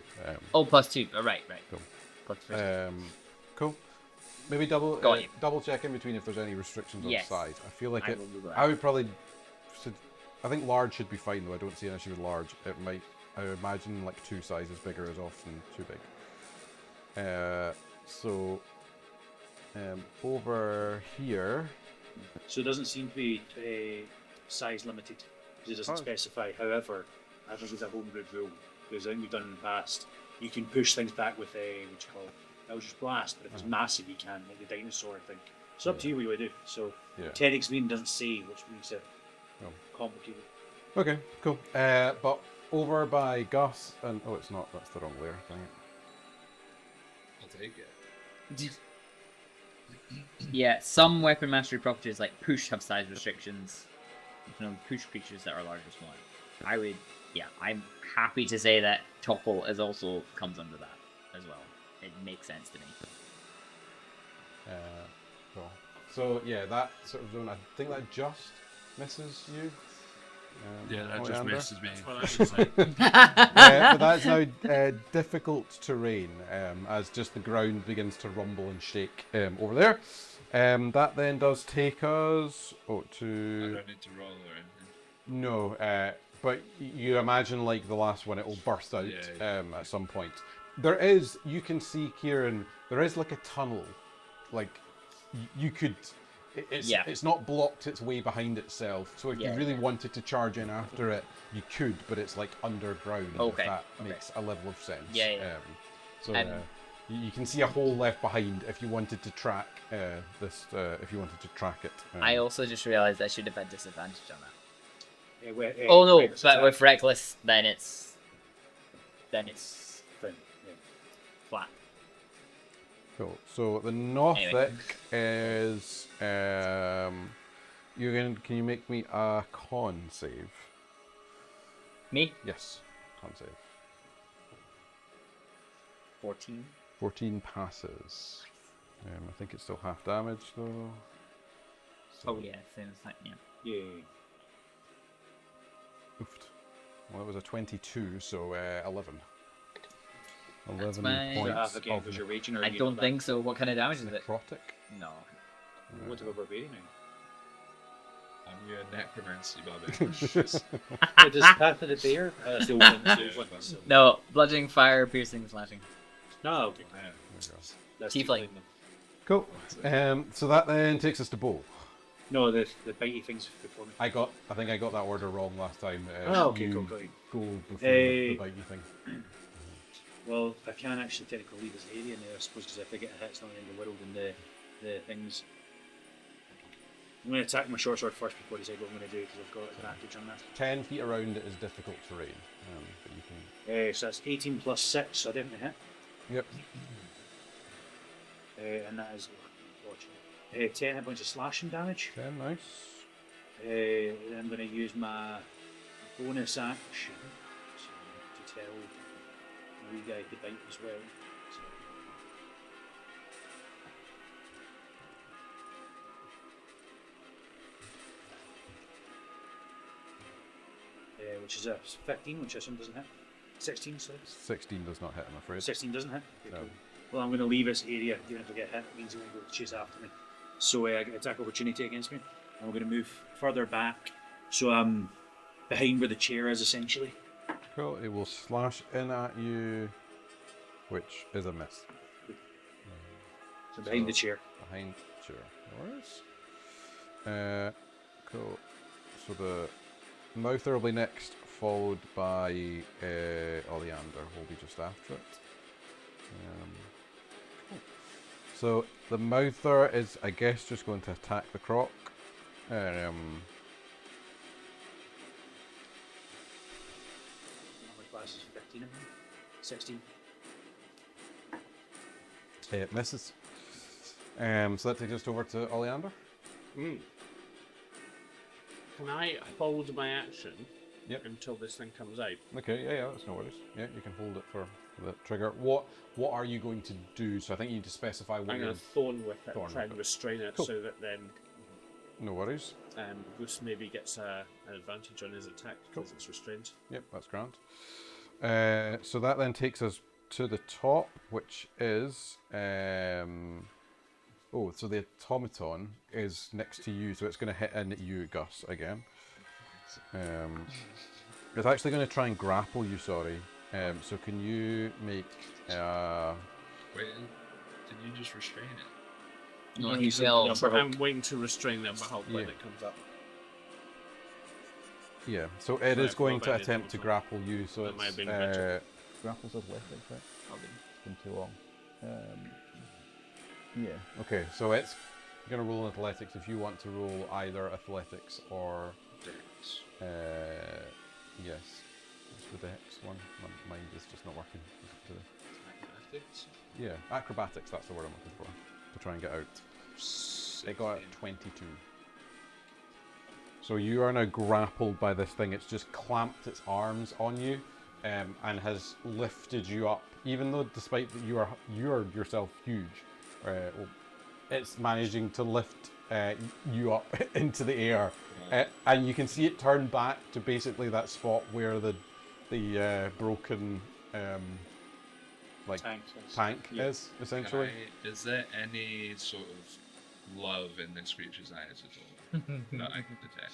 Oh, plus 2. Oh, right. Cool. Plus 3. Cool. Maybe double Got you. double check in between if there's any restrictions on Yes. size. I feel like I it. will do that. I would probably. I think large should be fine though. I don't see an issue with large. It might. I would imagine like 2 sizes bigger is often too big. So over here. So it doesn't seem to be size limited because it doesn't specify. However, I think it's a homebrew rule because I think we've done in the past. You can push things back with a what you call Eldritch Blast, but if it's massive, you can, like the dinosaur, I think. It's up to you what you want to do. So, Yeah. 10 XP doesn't say, which makes it Oh. complicated. Okay, cool. But over by Gus and it's not. That's the wrong layer. Dang it. I'll take it. Yeah, some weapon mastery properties like push have size restrictions. You can only push creatures that are large or smaller. I'm happy to say that topple is also comes under that as well. It makes sense to me. Cool. So yeah, that sort of zone. I think that just misses you. Yeah, that just Oleander. misses me. Well, that's just like, But that's now difficult terrain as just the ground begins to rumble and shake over there. That then does take us I to don't need to roll or anything. no, but you imagine like the last one, it will burst out Yeah. at some point. There is, you can see, Kieran, there is like a tunnel, like you could. It's not blocked its way behind itself, so if you really wanted to charge in after it, you could, but it's like underground. Okay, If that okay. makes a level of sense. Yeah. So you can see a hole left behind if you wanted to track this. If you wanted to track it. I also just realised I should have had disadvantage on that. Oh No, but with reckless, then it's Fine. Yeah. flat. Cool. So the Nothic is can you make me a con save? Me? Yes, con save. 14. 14 passes. I think it's still half damage though. So, Oh yeah, same as that. Yeah. Yeah. oofed. Well, it was a 22, so 11. That's 11 fine. So points half again of because you're raging, or I you don't know think so. What kind of damage is it? necrotic. No. that? What about barbarian? I'm your necromancy, Bobby. It does Path of the Bear. That's the old one. That's the old one. So. No, bludgeoning, fire, piercing, slashing. No, okay. Yeah. That's Tiefling. Tiefling. Cool. So that then takes us to Bo. No, the bitey things before me. I think I got that order wrong last time. Okay, you cool. go before the Hey. bitey thing. Well, I can actually technically leave this area now, I suppose, because if I get a hit, it's not the end of the world and the things. I'm going to attack my short sword first before I decide what I'm going to do, because I've got advantage on that. 10 feet around it is difficult terrain, but you can. So that's 18 plus 6, so I definitely hit. Yep. And that is 10 hit points of slashing damage. 10, nice. Then I'm going to use my bonus action to tell the wee guy to bite as well. So, which is a 15, which I assume doesn't hit. 16, sorry. 16 does not hit, I'm afraid. 16 doesn't hit? Okay, No. cool. Well, I'm going to leave this area, even if I get hit, it means he won't go to chase after me. So I get attack opportunity against me. And we're going to move further back, so I'm behind where the chair is, essentially. Cool, it will slash in at you, which is a miss. So behind the chair. Behind the chair. No worries. Cool. So the Mouther will be next, followed by Oleander will be just after it. Cool. So the Mouther is, I guess, just going to attack the croc. My class is 15, 16. It misses. So that takes us over to Oleander. Can I hold my action Yep. until this thing comes out? Okay, yeah, that's no worries. Yeah, you can hold it for the trigger. What are you going to do? So I think you need to specify what I'm you're... going to thorn with it, Thorn try with and it. restrain it Cool. so that then No worries. Goose maybe gets an advantage on his attack because it's restrained. Yep, that's grand. So that then takes us to the top, which is... so the automaton is next to you, so it's going to hit in at you, Gus, again. It's actually going to try and grapple you, sorry. So can you make... Wait, did you just restrain it? No, No, he he's will. the upper I'm waiting to restrain them behold when Yeah. it comes up. Yeah, so it Right, is going well, to then attempt to it's- grapple you, so that might have it's... been better. Grapples of athletics, right? I'll be- It's been too long. Yeah, okay, so it's You're going to roll athletics if you want to roll either athletics or... Dex. Yes. What's the dex one? Mine is just not working. Athletics. Yeah, acrobatics, that's the word I'm looking for. To try and get out. It got 22. So you are now grappled by this thing. It's just clamped its arms on you and has lifted you up. Even though, despite that you are yourself huge, it's managing to lift you up into the air. And you can see it turn back to basically that spot where the broken tank is, essentially. Is there any sort of love in this creature's eyes at all that I can detect?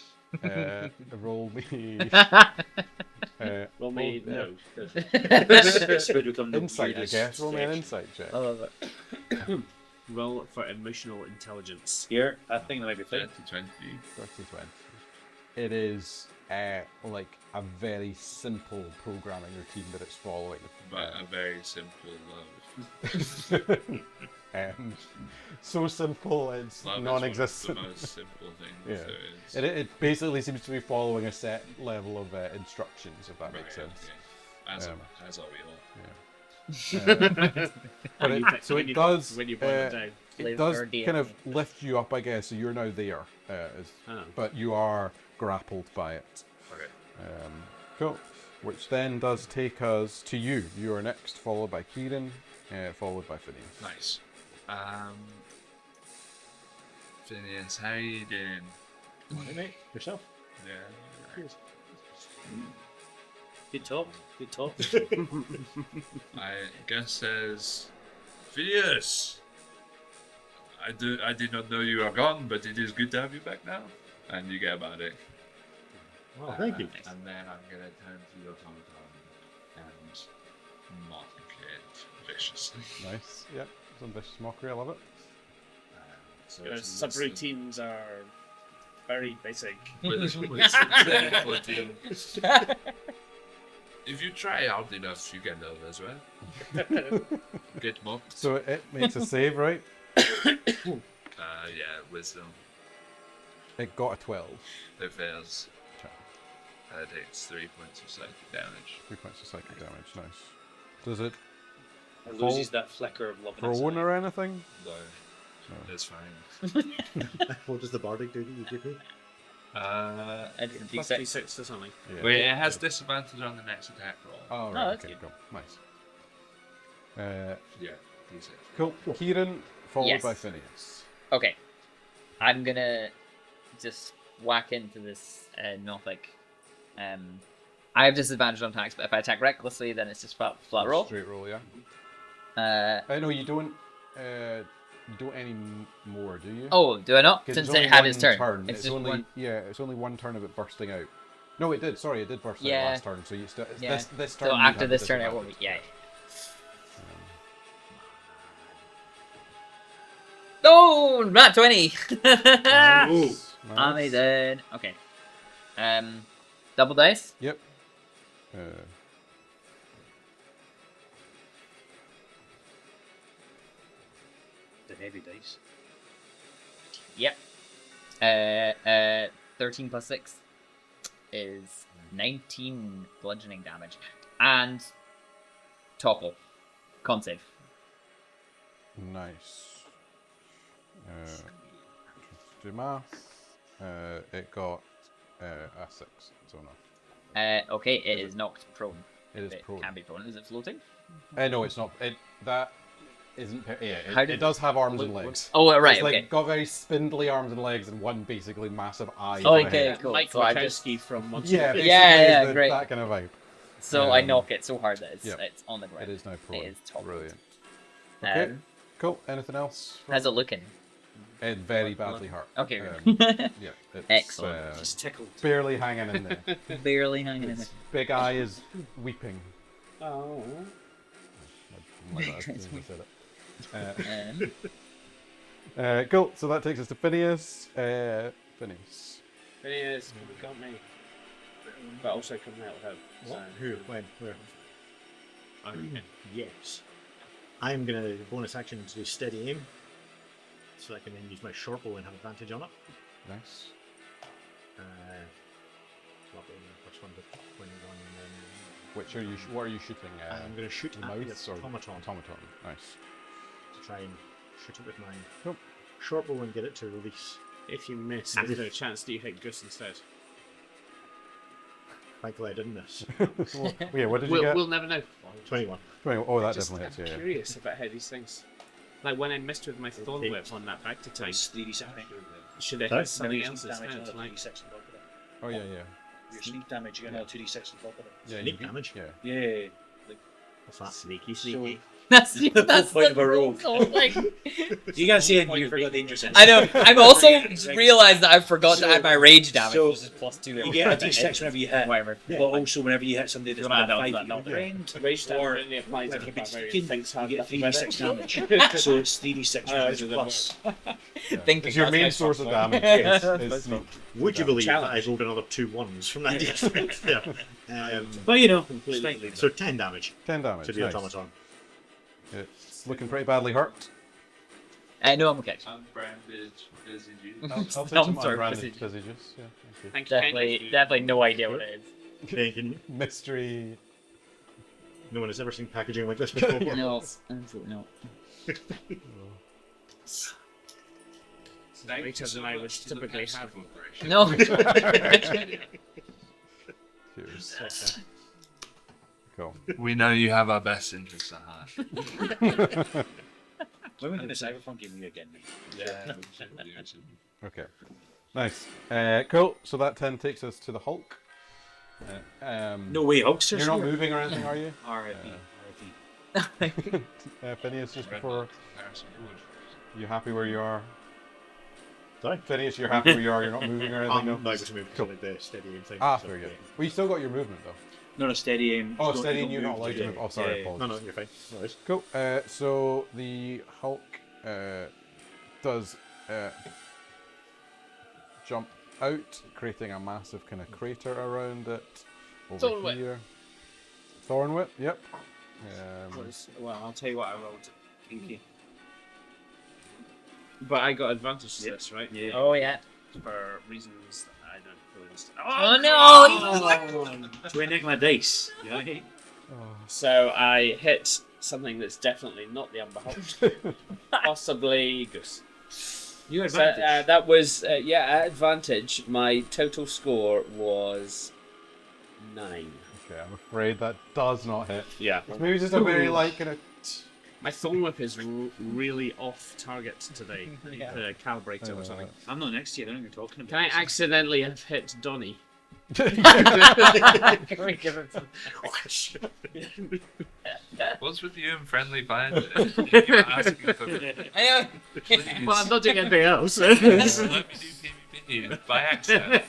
Roll me. Roll me no. Insight, I guess. Roll me an insight check. I love it. Roll for emotional intelligence. Here, I think that might be fine. 20. 30-20. It is like a very simple programming routine that it's following. But a very simple love. So simple it's Love non-existent. is one of the most simple things Yeah. there is. It basically seems to be following a set level of instructions, if that makes sense. Okay. As are we all. But it does. when you point it down. It does Live kind or of lift you up, I guess. So you're now there, but you are grappled by it. Okay. Cool. Which then does take us to you. You are next, followed by Kieran, followed by Phineas. Nice. Phineas, how you doing? Morning, mate. Yourself? Yeah. Good talk. Good talk. I guess as Phineas, I did not know you are gone, but it is good to have you back now. And you get about it. Oh, thank you. And then I'm gonna turn to your automaton and mock it viciously. Nice. Yep. Some vicious mockery. I love it. So Your it's subroutines are very basic. with some 14. If you try hard enough, you get over as well. Get mocked. So it makes a save, right? Yeah, wisdom. It got a 12. It fails. Okay. It takes 3 points of psychic damage. 3 points of psychic damage. Nice. Does it It loses that flicker of love. prone or anything? No, No. it's fine. What does the bardic do that you give me? I didn't Plus D6. D6 to something. Yeah. Wait, it has disadvantage on the next attack roll. Oh, Oh, right. that's Okay, good. cool. Nice. Yeah, D6. Cool. Kieran, followed Yes. by Phineas. Okay. I'm gonna just whack into this Nothic. I have disadvantage on attacks, but if I attack recklessly, then it's just flat roll. Straight roll, yeah. No, you don't any more, do you? Oh, do I not? 'Cause Since it's it only had one its turn. turn. It's It's just only one. it's only one turn of it bursting out. No, it did. Sorry, it did burst out Yeah. last turn. So you still Yeah. this turn. So you'd after have this turn, it won't be. disadvantage. Yeah. Oh, not 20. Nice. Amazing. Okay. Double dice. Yep. The heavy dice. Yep. 13 plus 6 is 19 bludgeoning damage. And topple. Con save. Nice. Do math. It got a 6. So no. Okay, it is knocked prone. It is It prone. can be prone. Is it floating? No, it's not. That isn't. Yeah, How it did- does have arms and legs. Oh, right, It's like okay. got very spindly arms and legs and one basically massive eye. Oh, for a okay, head. cool. Mike So I just Wachowski from Monster. Yeah, basically Yeah, is great. that kind of vibe. so I Um, knock it so hard that it's yep. it's on the ground. It is now prone. It is toppled. Brilliant. Okay, Um, cool. Anything else? how's it looking? It's very badly hurt. Okay. Yeah. It's, Excellent. Just tickled. barely hanging in there. Barely hanging in there. Big eye is weeping. Oh. Like that, as soon as I said it. Um, Cool. So that takes us to Phineas. Phineas. Phineas, got me. But also coming out without. What? Who? When? Where? Okay. Yes. I'm gonna bonus action to do steady aim. so I can then use my short bow and have advantage on it. Nice. So I'll be in the first one with 21, and then Which are you? What are you shooting? I'm going to shoot the at mouth the or automaton automaton? Nice. to try and shoot it with my Cool. short bow and get it to release. If you miss, is there a chance that you hit Gus instead? Thankfully, I didn't miss. Well, yeah. What did you get? We'll never know. 21. Oh, that Just, definitely I'm hits. Yeah. curious about how these things. Like when I missed with my thorn Okay. whip on that back to time, It's 3d6 damage. should I Sorry? hit something Remember, your else sneak damage, instead? another Like, 2d6 on top of it. Oh yeah. Your sneak damage, you get another 2d6 on top of it. Yeah. Sneak damage? Yeah. Yeah. What's that? Sneaky, sneaky. That's the whole point of a rogue. Like, You can't see anything, you forgot dangerous. I know. I've also realized that I forgot to add my rage damage, so which is +2. You get a d6 whenever you hit. Whatever. But also whenever you hit somebody that's You wanna within add 5 that, feet no, of your friend, rage damage or only applies if if you've the been barbarian sneaking, thinks you hard get enough 3d6 about it. damage. So it's 3d6 damage plus. Thinking It's your that's main my source of fault. damage. Is sneak. Would you believe that I Challenge. rolled another 2 1s from that district? Yeah. But you know, Completely. strength. So 10 damage 10 damage. to the Nice. automaton. It's looking pretty badly hurt. No, I'm okay. Unbranded busy juice. I'll take some Sorry, unbranded fizzy. fizzy juice. Yeah. Thank Thank you. Definitely no idea what it is. Thinking you. Mystery. no one has ever seen packaging like this before. No, absolutely no. Later than I would typically have. No. Cheers. Cool. We know you have our best interests at heart. When we do the Cyberpunk game again. Yeah. Okay. Nice. Cool. So that 10 takes us to the Hulk. No way, Hulkster's You're not here. moving or anything, are you? RIP. Phineas, just before. You happy where you are? Sorry? Phineas, you're happy where you are? You're not moving or anything? I'm no? not able to move because of the steady aim thing. Ah, so, very good. yeah. Well, you still got your movement though. No, steady aim. Oh, Don't- steady, don't you're not move, allowed to yeah. move. Oh, sorry, Yeah. apologies. No, you're fine. No worries. Cool. So the Hulk does jump out, creating a massive kind of crater around it. Over Thorn whip. here. Thorn whip. Yep. Well, I'll tell you what I rolled. Kinky. But I got advantage to this, right? Yeah. Oh yeah. For reasons that I don't fully understand. Oh no! To Enigma dice. Yeah. So I hit something that's definitely not the Umber Hulk. Possibly Goose. You had So advantage. that was, at advantage. My total score was 9. Okay, I'm afraid that does not hit. Yeah. It's maybe just a very light kind of. My thorn whip is really off target today. I need to calibrate it or something. I'm not next to you. I don't know what you're talking about. Can I accidentally have hit Donnie? Can we give it some... What's with you and friendly fire? You're asking for I know. Well, I'm not doing anything else. let me do PvP by accident.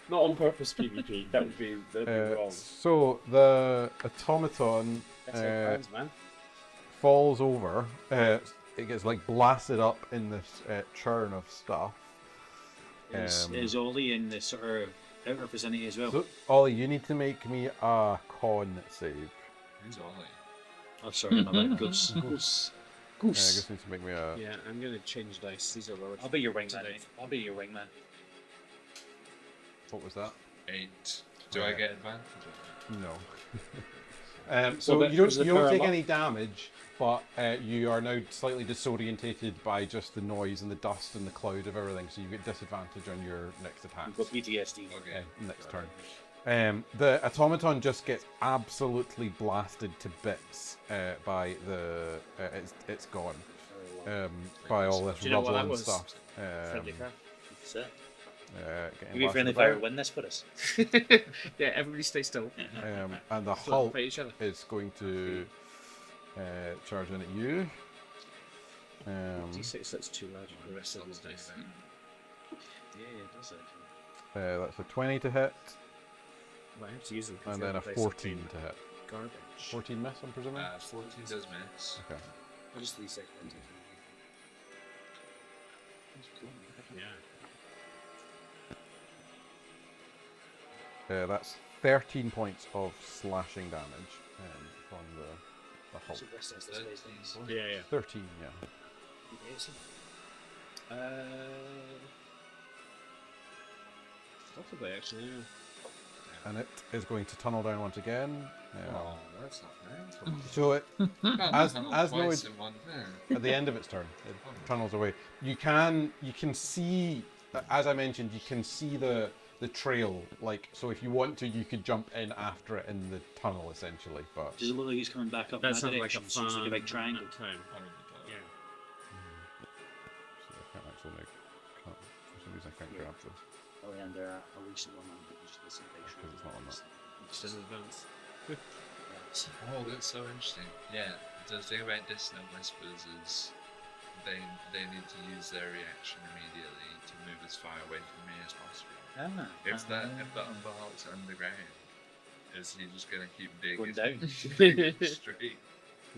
Not on purpose, PvP. That would be wrong. So the automaton That's how it runs, man. falls over. It gets like blasted up in this churn of stuff. Is Ollie in the sort of outer vicinity as well? So, Ollie, you need to make me a con save. Who's Ollie? Oh, sorry, my bad. Goose. Goose. I just need to make me a. Yeah, I'm gonna change dice. These are lower. I'll be your wingman. today. mate. I'll be your wingman. What was that? 8. Do I get advantage? No. So Well, you don't is the you don't power take up? any damage, but you are now slightly disorientated by just the noise and the dust and the cloud of everything. So you get disadvantage on your next attack. You've got PTSD. Okay. Next turn. The automaton just gets absolutely blasted to bits by the. It's gone. By all this Do you know what rubble that and was? stuff. Friendly fire. That's it. Getting Maybe blasted friendly by fire it. win this for us. Yeah, everybody stay still. And the So Hulk fight each other. is going to charge in at you. D6, that's too large for the rest of these dice. Yeah, it does actually. That's a 20 to hit, Well, I have to use them. 'cause and the then a other dice have 14 been to hit. Garbage. 14 miss, I'm presuming? 14 does miss. Okay. I'll just 3 seconds. Yeah. That's 13 points of slashing damage from the Hulk. So this is the space things. Yeah, yeah. 13, yeah. Possibly, actually, yeah. And it is going to tunnel down once again. Oh, that's not nice. So it, as Twice Noid, in one turn. at the end of its turn, it tunnels away. You can see, as I mentioned, you can see the trail. Like, so if you want to, you could jump in after it in the tunnel, essentially. But Does it look like he's coming back up That in that sounds like a direction? So it's like a big triangle. Time. Yeah. so I can't actually make. For some reason, I can't grab this Oh, yeah, and a recent one, just listen to because it's not on that. Just in advance. Oh, that's so interesting. Yeah, the thing about dissonant whispers is they need to use their reaction immediately to move as far away from me as possible. If that unveiled underground, is he just gonna keep digging Going down. straight?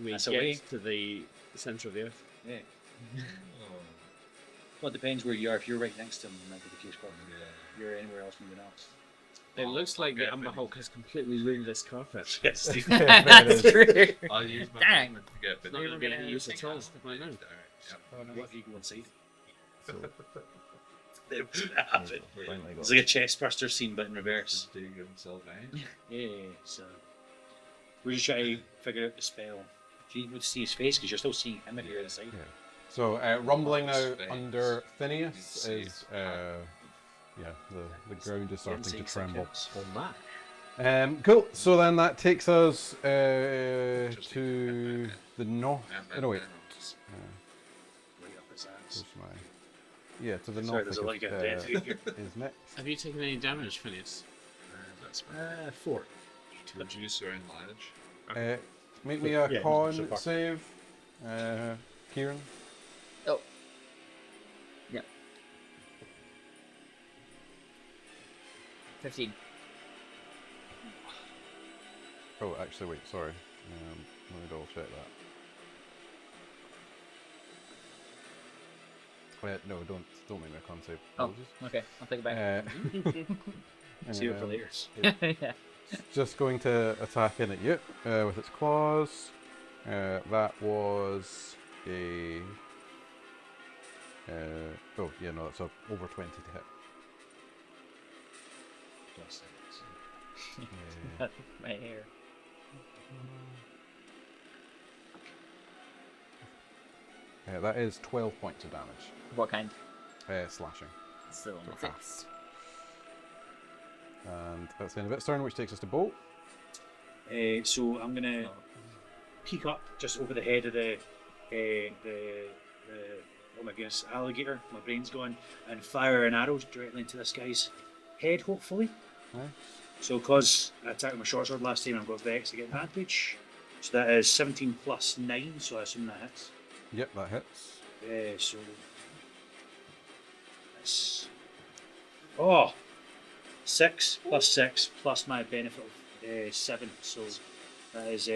We That's get away. to the centre of the earth. Yeah. Oh, Well, it depends where you are. If you're right next to him, that might be the case. But yeah. if you're anywhere else moving else. It Oh, looks like the okay, Amber but- Hulk has completely ruined this carpet. Yes. That's true. I'll use my Dang. movement to get It's not even getting used at all. Alright, I know. yep. Oh, no, what if you go inside? So What's gonna happen? finally It's got. like a chest burster scene, but in reverse. Just dig himself out. Yeah. So we're just trying to figure out the spell. Do you want to see his face? Because you're still seeing him if you're inside. Yeah. So rumbling now Space. under You Phineas see is the ground is starting to tremble. On that. Cool. So then that takes us Just to the north. No wait. Right up his ass. Where's my? Yeah, to the Sorry, north. there's a I link think out there here. is next. Have you taken any damage, Phineas? That's my 4. to reduce your enlarge. Make me a Yeah, con so far. save, Kieran. Oh. Yeah. 15. Oh, actually, wait. Sorry. Let me double check that. No, don't make me a con save. Oh, Apologies. okay. I'll take it back. See you for later. Yeah. Just going to attack in at you with its claws. That was a. Oh yeah, no, that's over 20 to hit. My hair. That is 12 points of damage. What kind? Slashing. Still So on half. 6. And that's the end of its turn, which takes us to Bolt. So I'm gonna peek up just over the head of the oh my goodness, alligator. My brain's going, and fire an arrow directly into this guy's head, hopefully. Nice. So, because I attacked with my short sword last time, I've got Vex to get advantage. So that is 17 plus 9, so I assume that hits. Yep, that hits. So that's 6 plus 6 plus my benefit of 7, so that is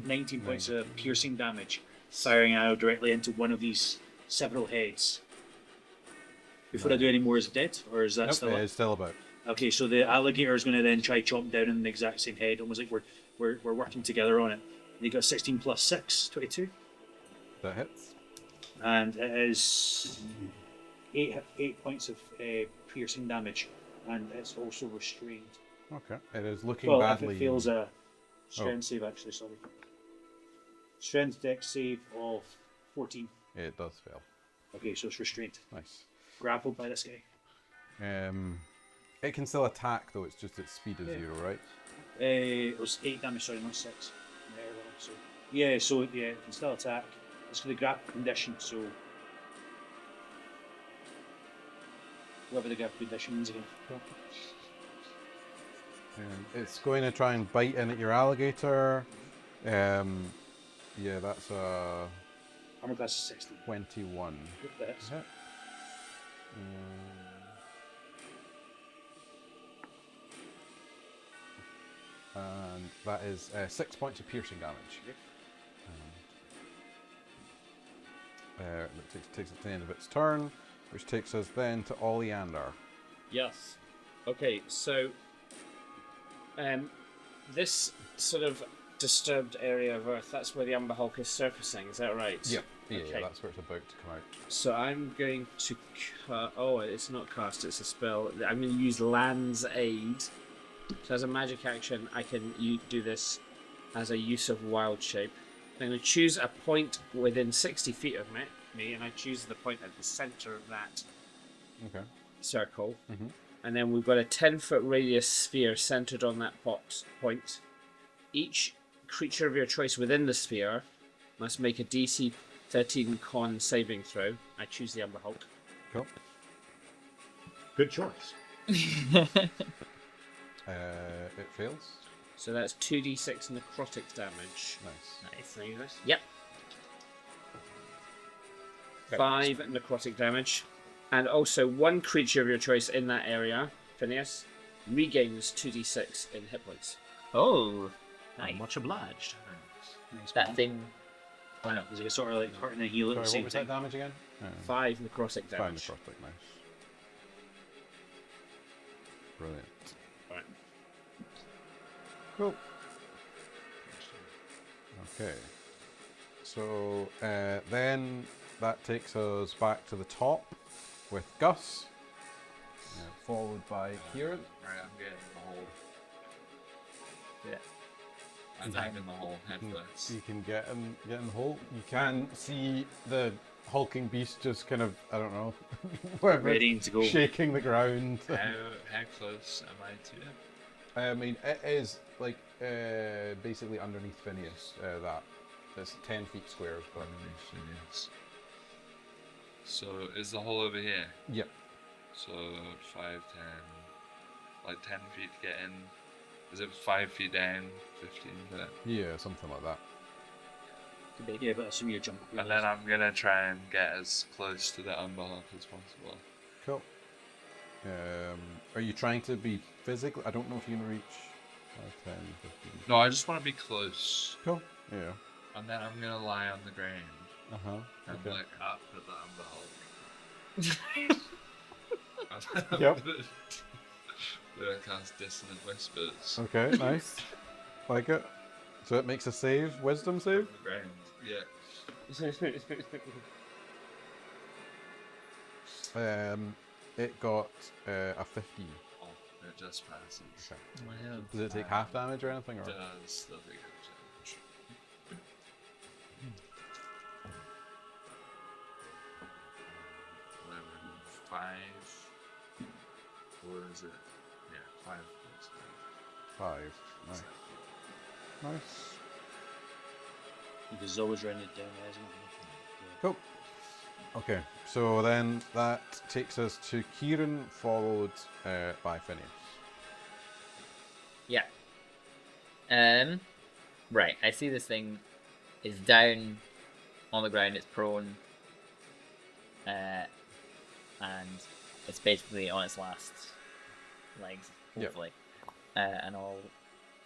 19 points of piercing damage, firing an arrow directly into one of these several heads. Before I do any more, is it dead, or is that Nope, still it up? is still about. Okay, so the alligator is going to then try chomp down in the exact same head, almost like we're working together on it. And you got 16 plus 6, 22. That hits. And it is 8 points of piercing damage, and it's also restrained. Okay. It is looking Well, badly. if it fails a strength save, actually, sorry. Strength dex save of 14. It does fail. Okay, so it's restrained. Nice. Grappled by this guy. It can still attack though. It's just its speed is 0, right? It was 8 damage, sorry, not 6. So it can still attack. It's for the grapple condition, so whatever the grapple condition is again. It's going to try and bite in at your alligator. Yeah, that's a Armor class is 16. 21. Yep, that hits. Hit. And that is 6 points of piercing damage. That takes it to the end of its turn, which takes us then to Oleander. Yes. Okay, so this sort of disturbed area of Earth, that's where the Amber Hulk is surfacing, is that right? Yep. Yeah, Okay. that's where it's about to come out. So I'm going to oh, it's not cast, it's a spell. I'm going to use Land's Aid. So as a magic action, I can do this as a use of wild shape. I'm going to choose a point within 60 feet of me, and I choose the point at the center of that Okay. circle. Mhm. And then we've got a 10-foot radius sphere centered on that point. Each creature of your choice within the sphere must make a DC 13 con saving throw. I choose the Umber Hulk. Cool. Good choice. It fails. So that's 2d6 necrotic damage. Nice. Nice. Can I use this? Yep. 5 necrotic damage. And also, one creature of your choice in that area, Phineas, regains 2d6 in hit points. Oh, nice. I'm much obliged. Nice That one. thing. I know, is it sort of like hurting and healing at the Sorry, same what was that time? damage again? 5 necrotic 5 damage. necrotic, nice. Brilliant. Right. Cool. Okay. So then that takes us back to the top with Gus, followed by Kieran. Right, I'm getting the hole. Yeah. I'm diving in the hole head first. You can get in the hole. You can see the hulking beast just kind of, I don't know, whatever, Ready to go. shaking the ground. How close am I to it? I mean, it is like basically underneath Phineas. That it's 10 feet squares, but Yes. So is the hole over here? yep. So 5, 10, like 10 feet to get in. Is it 5 feet down, 15 foot? Yeah, something like that. Yeah, but assume you jump. And then I'm gonna try and get as close to the Umber Hulk as possible. Cool. Are you trying to be physical? I don't know if you can reach 5, 10, 15. No, I just want to be close. Cool. Yeah. And then I'm gonna lie on the ground Uh huh. and Okay. look up at the Umber Hulk. Yep. Gonna cast Dissonant Whispers Okay. Nice. Like it. So it makes a save, wisdom save. on the ground. Yeah. It got a 15. Oh, it just passes. Okay. Wow. Does it take half damage or anything? Or? It does still take damage. 5. Or is it? Yeah, 5. 5. Nice. Nice. There's always running it down, isn't it? Cool. Okay, so then that takes us to Kieran, followed by Phineas. Yeah. Right. I see this thing is down on the ground. It's prone. And it's basically on its last legs, Yep. hopefully. And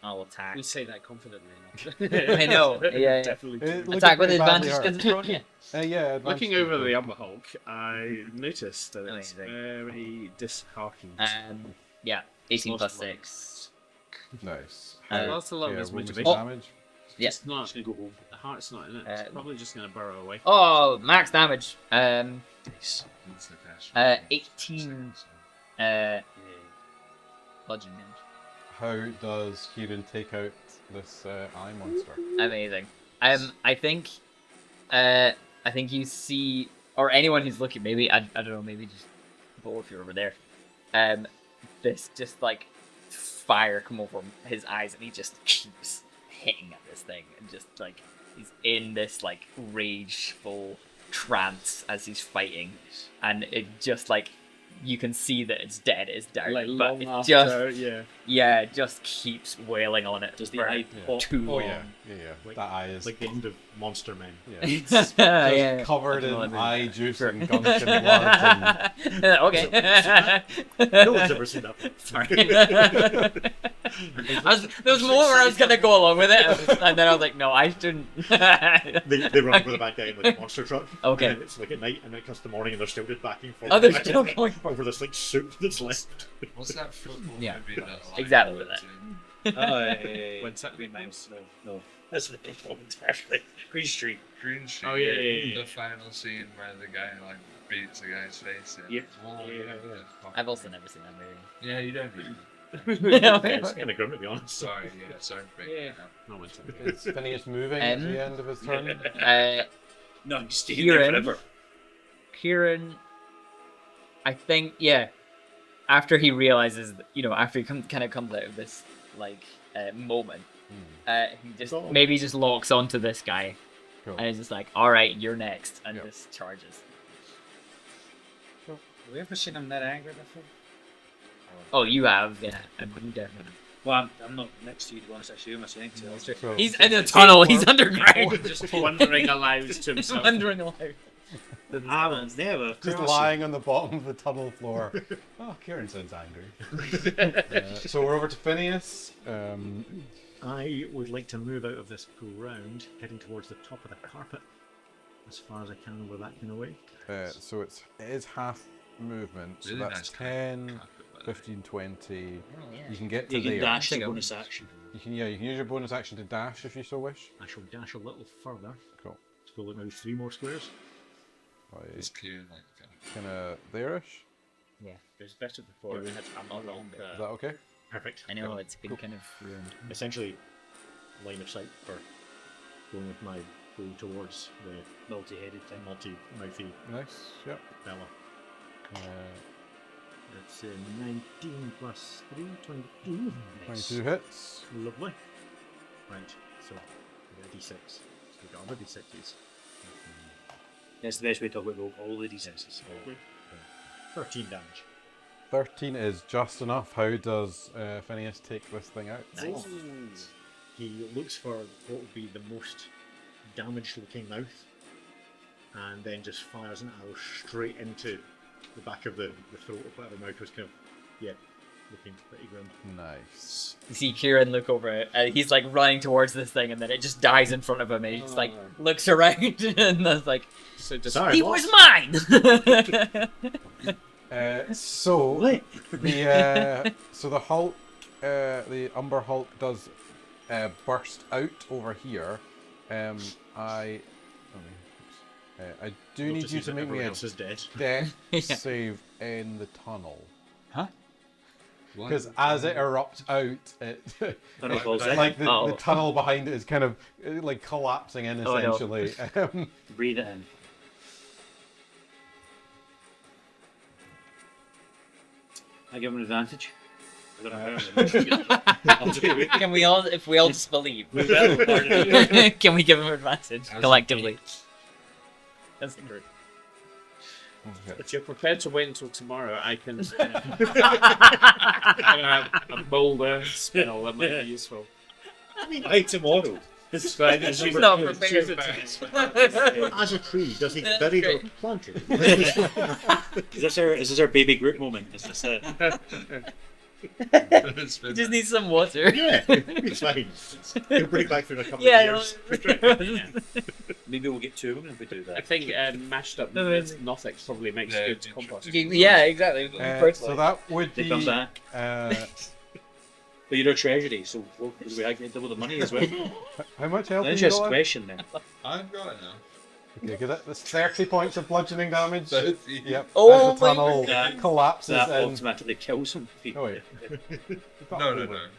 I'll attack. We say that confidently enough. I know. Yeah. Definitely. Looking Attack with pretty badly advantage hurt. because it's prone. Yeah. Yeah. Looking advantage over is the good. Umber Hulk, I noticed that it's Amazing. very disheartened. Yeah. 18 plus Most 6. Nice. That's a lot of Yeah, his roll me some motivation. damage. Yeah. It's not. Just gonna go home. The heart's not in it. It's probably just going to burrow away. Oh, max damage. Nice. What's the dash? 18 Yeah. bludgeoning damage. How does Kieran take out this eye monster? Amazing. I think you see, or anyone who's looking, maybe I don't know, maybe just Bo if you're over there. This just like fire come over his eyes, and he just keeps hitting at this thing, and just like he's in this like rageful trance as he's fighting, and it just like you can see that it's dead, it's dark, Like but long it after, just yeah. it just keeps wailing on it. Does the for eye pop? too Oh long. yeah. Like- That eye is Like the end of Monster Men. just Yeah. covered in I don't know, eye juice Sure. and gunk and blood. And Okay. No one's ever seen that. Sorry. There was a moment where I was gonna go along with it, and then I was like, no, I shouldn't. They run over the back guy in like a monster truck. Okay. And then it's like at night, and then it comes to morning, and they're still just backing forward. Oh, they're still going for over this like soup that's left. What's that football Yeah. movie that? Exactly with that. When Green Miles. No. That's the big moment, actually. Green Street. Green Street. Oh, yeah. The final scene where the guy like beats the guy's face in. Yep. Oh, Yeah. I've also never seen that movie. Yeah, you don't need It's kind of grim, to be honest. Sorry, sorry for breaking it up. No, it's Is Phineas moving at the end of his turn? No, he's staying there Kieran. forever. Kieran, I think, yeah. After he realizes, after he kind of comes out of this moment, he just maybe just locks onto this guy, Cool. and he's just like, "All right, you're next," and Yep. just charges. Have we ever seen him that angry before? Oh, you have, yeah. I mean, definitely. Well, I'm not next to you, to be honest, actually. Who am I saying to? So, He's in a tunnel. He's underground. Just wondering aloud to himself. Wondering aloud. I will never. just lying on the bottom of the tunnel floor. Oh, Kieran sounds angry. So we're over to Phineas. I would like to move out of this pool round, heading towards the top of the carpet, as far as I can over that kind of way. So it is half movement. So Really that's nice 10, carpet, by the way. 15, 20. Oh, yeah. You can get to You can there. dash Take the a- bonus action. You can use your bonus action to dash if you so wish. I shall dash a little further. Cool. So we'll maybe 3 more squares. It's clear, like, Kind of there-ish. Yeah, It was better before. We had a long. Is that okay? Perfect. I know it's been kind of ruined. Essentially, line of sight for going with my bow towards the Multi-headed thing. multi-mouthy Nice. Yep. fella. Uh, That's 19 plus 3, 22. 22 hits. Lovely. Right, so we got a d6. So we got another d6s. That's the best way to talk about all the D6s. 13 damage. 13 is just enough. How does Phineas take this thing out? Nice. He looks for what would be the most damaged looking mouth and then just fires an arrow straight into the back of the throat of whatever mouth was kind of, looking pretty grim. Nice. You see Kieran look over, he's like running towards this thing, and then it just dies in front of him, and he just like looks around, and that's like, So just Sorry, he boss. was mine! So the Hulk, the Umber Hulk does burst out over here. I do We'll need just you use to it, make me everyone a else is dead. death Yeah. save in the tunnel. What? Because as it erupts out, Tunnel falls in. like the Oh. tunnel behind it is kind of like collapsing in Oh, no. essentially. Breathe it in. I give him an advantage. I don't know how. I'll do it. Can we all, if we all just believe, We will, pardon. can we give him advantage As a collectively? That's true. if you're prepared to wait until tomorrow, I can. I have a boulder spell that might be useful. Why tomorrow? So I just He's use not it- prepared. use it As a tree, does he That's bury or great. plant it? Is this our baby group moment? Is this it? It's He been- just needs some water. Yeah, it's fine. He'll break back through in a couple Yeah. of years. Maybe we'll get two of them if we do I that. think mashed up No, with Nothics probably makes Yeah, good it's compost. Yeah, exactly. So that would They be. come back. But you're a treasury, so do we get double the money as well? How much health? That's have you just a got left? question then. I've got enough. Okay, because that's 30 points of bludgeoning damage. 30. Yep. Oh as the tunnel God. collapses That in. automatically kills him. Oh wait. No.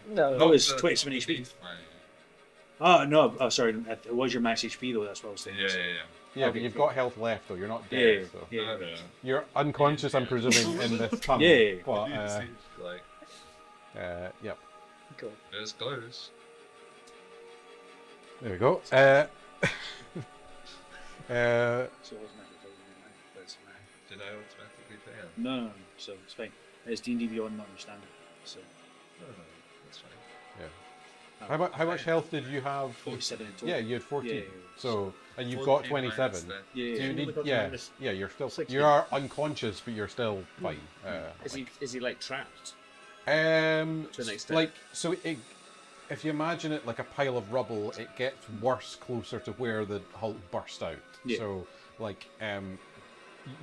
No. Oh, it's The- 27 HP. it's fine. Oh, no. Oh, sorry. It was your max HP, though. That's what I was saying. Yeah. Yeah, Okay, but you've cool. got health left though. You're not Yeah, dead. So. yeah. No. You're unconscious, I'm presuming, in this tunnel. Yeah. But, It seems like yep. Cool. it's close. There we go. So it wasn't actually that's fine. Did I automatically fail? No. So it's fine. It's D&D Beyond, not understanding. So No, that's fine. How much health did you have? 47 in total. Yeah, you had 14. Yeah. So and you've got 14 minus 27. that. Yeah. So you need, yeah, you're still 16. you are unconscious, but you're still fine. Is he like trapped? To an extent. like so if you imagine it like a pile of rubble, it gets worse closer to where the Hulk burst out. Yeah. So like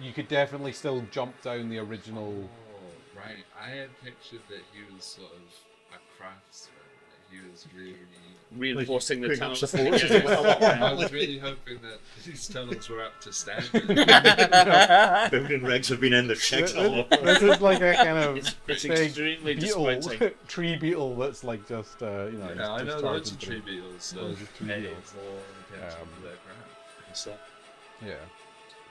you could definitely still jump down the original. Oh, right. I had pictured that he was sort of a craftsman. That he was really. Reinforcing the Putting up tunnels. supports as well. I was really hoping that these tunnels were up to standard. Building regs have been in the checks all over. This is like a kind of It's big extremely beetle, disappointing. tree beetle that's like just Yeah, I know just loads of charging tree beetles, so Loads of tree pay beetles. more attention to their crap. That's it. through.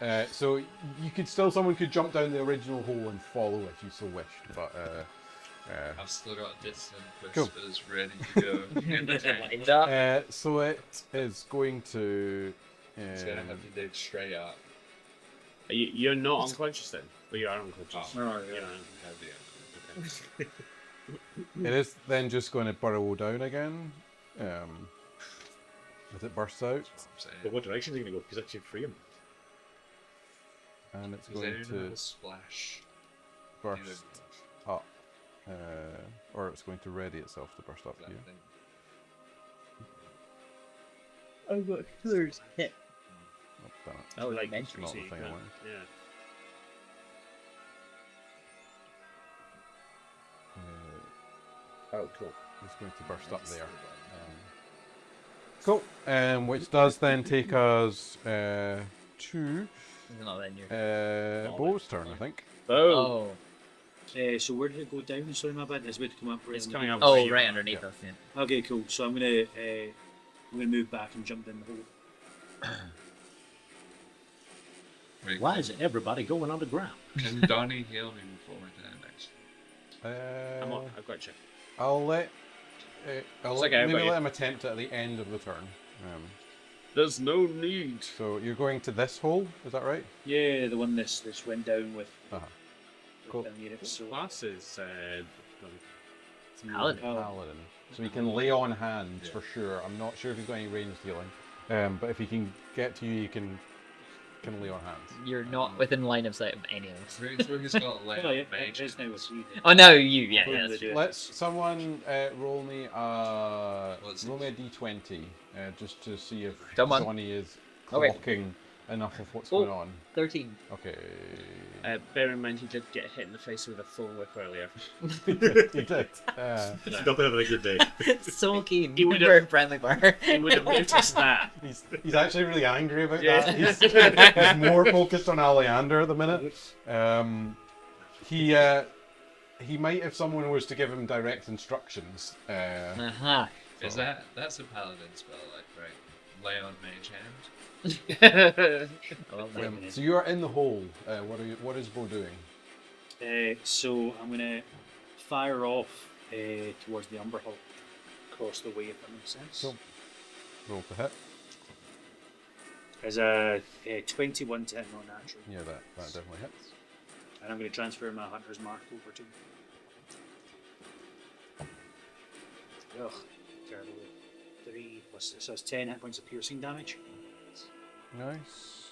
Yeah. So you could still, someone could jump down the original hole and follow if you so wished, but I've still got distant Cool. whispers ready to go in the tank. so it is going to. It's gonna have to dig straight up. You're not unconscious then? Well, you are unconscious. Oh, Alright, You yeah. know. It is then just going to burrow down again. As it bursts out, But what direction is he going to go? Because I should free him. and it's Does going anyone to have a splash? burst Either up, or it's going to ready itself to burst up that here. thing. Oh, look, there's hit. Oh, damn it. Oh, Like, mental. Not the see, thing I yeah. wanted. Yeah. Oh, cool. It's going to burst up there. Cool. Which does then take us to It's not in your. Bo's turn, I think. Oh. So where did it go down? Sorry, my bad. It's about to come up. It's right coming up. underneath. Oh, Right. right underneath us. Yeah. Okay, cool. So I'm gonna move back and jump in the hole. Wait, Why is everybody going underground? Can Donnie heal me before we turn next? I've got you. I'll let. It's like maybe everybody. let him attempt it at the end of the turn. There's no need. So you're going to this hole, is that right? Yeah, the one this went down with. Uh-huh. Cool. down here, so Class is Paladin. Paladin. So he can lay on hands Yeah. for sure. I'm not sure if he's got any ranged healing, but if he can get to you, he can lay on hands. You're not within line of sight of any of us. Pretty sure he's got like Oh, yeah, mage. it is now with you. Oh no, you. Yeah, Cool. yeah. That's true. Let's someone roll me What's roll it? me a d20 just to see if Come on. Johnny is Okay. clocking enough of what's Oh. going on. 13. Okay. bear in mind he did get hit in the face with a full whip earlier. He did. He's not been having a good day. So keen. He would Very friendly bar. He would have noticed that. He's actually really angry about Yeah. that. He's more focused on Oleander at the minute. He might, if someone was to give him direct instructions. Aha. Is that's a paladin spell, like right? Lay on mage hand. Well done. So you are in the hole. What is Bo doing? So I'm gonna fire off towards the Umber Hall, across the way, if that makes sense. Cool. Roll to hit. As a 21 to hit, not natural. Yeah, that definitely hits. And I'm going to transfer my Hunter's Mark over to him. Ugh, terrible. 3 plus, so it's 10 hit points of piercing damage. Nice.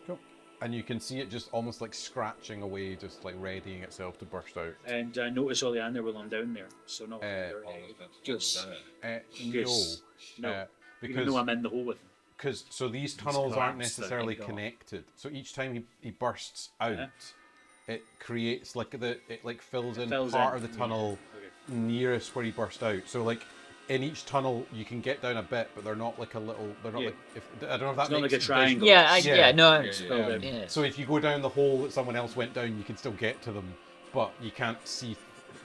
Cool. And you can see it just almost like scratching away, just like readying itself to burst out. And notice Oleander while I'm down there, so not All of them. Goose. No. No, Uh, even though I'm in the hole with him. so these tunnels aren't collapsed, necessarily thank God. connected. So each time he bursts out, Yeah. it creates like it like fills in fills part in, of the tunnel Okay. nearest where he burst out. So like in each tunnel you can get down a bit, but they're not like a little. They're not Yeah. like. I don't know if that It's not makes like a it triangle. visual. Yeah, Yeah. no, Yeah, it's yeah. filled Um, in, yeah. So if you go down the hole that someone else went down, you can still get to them, but you can't see.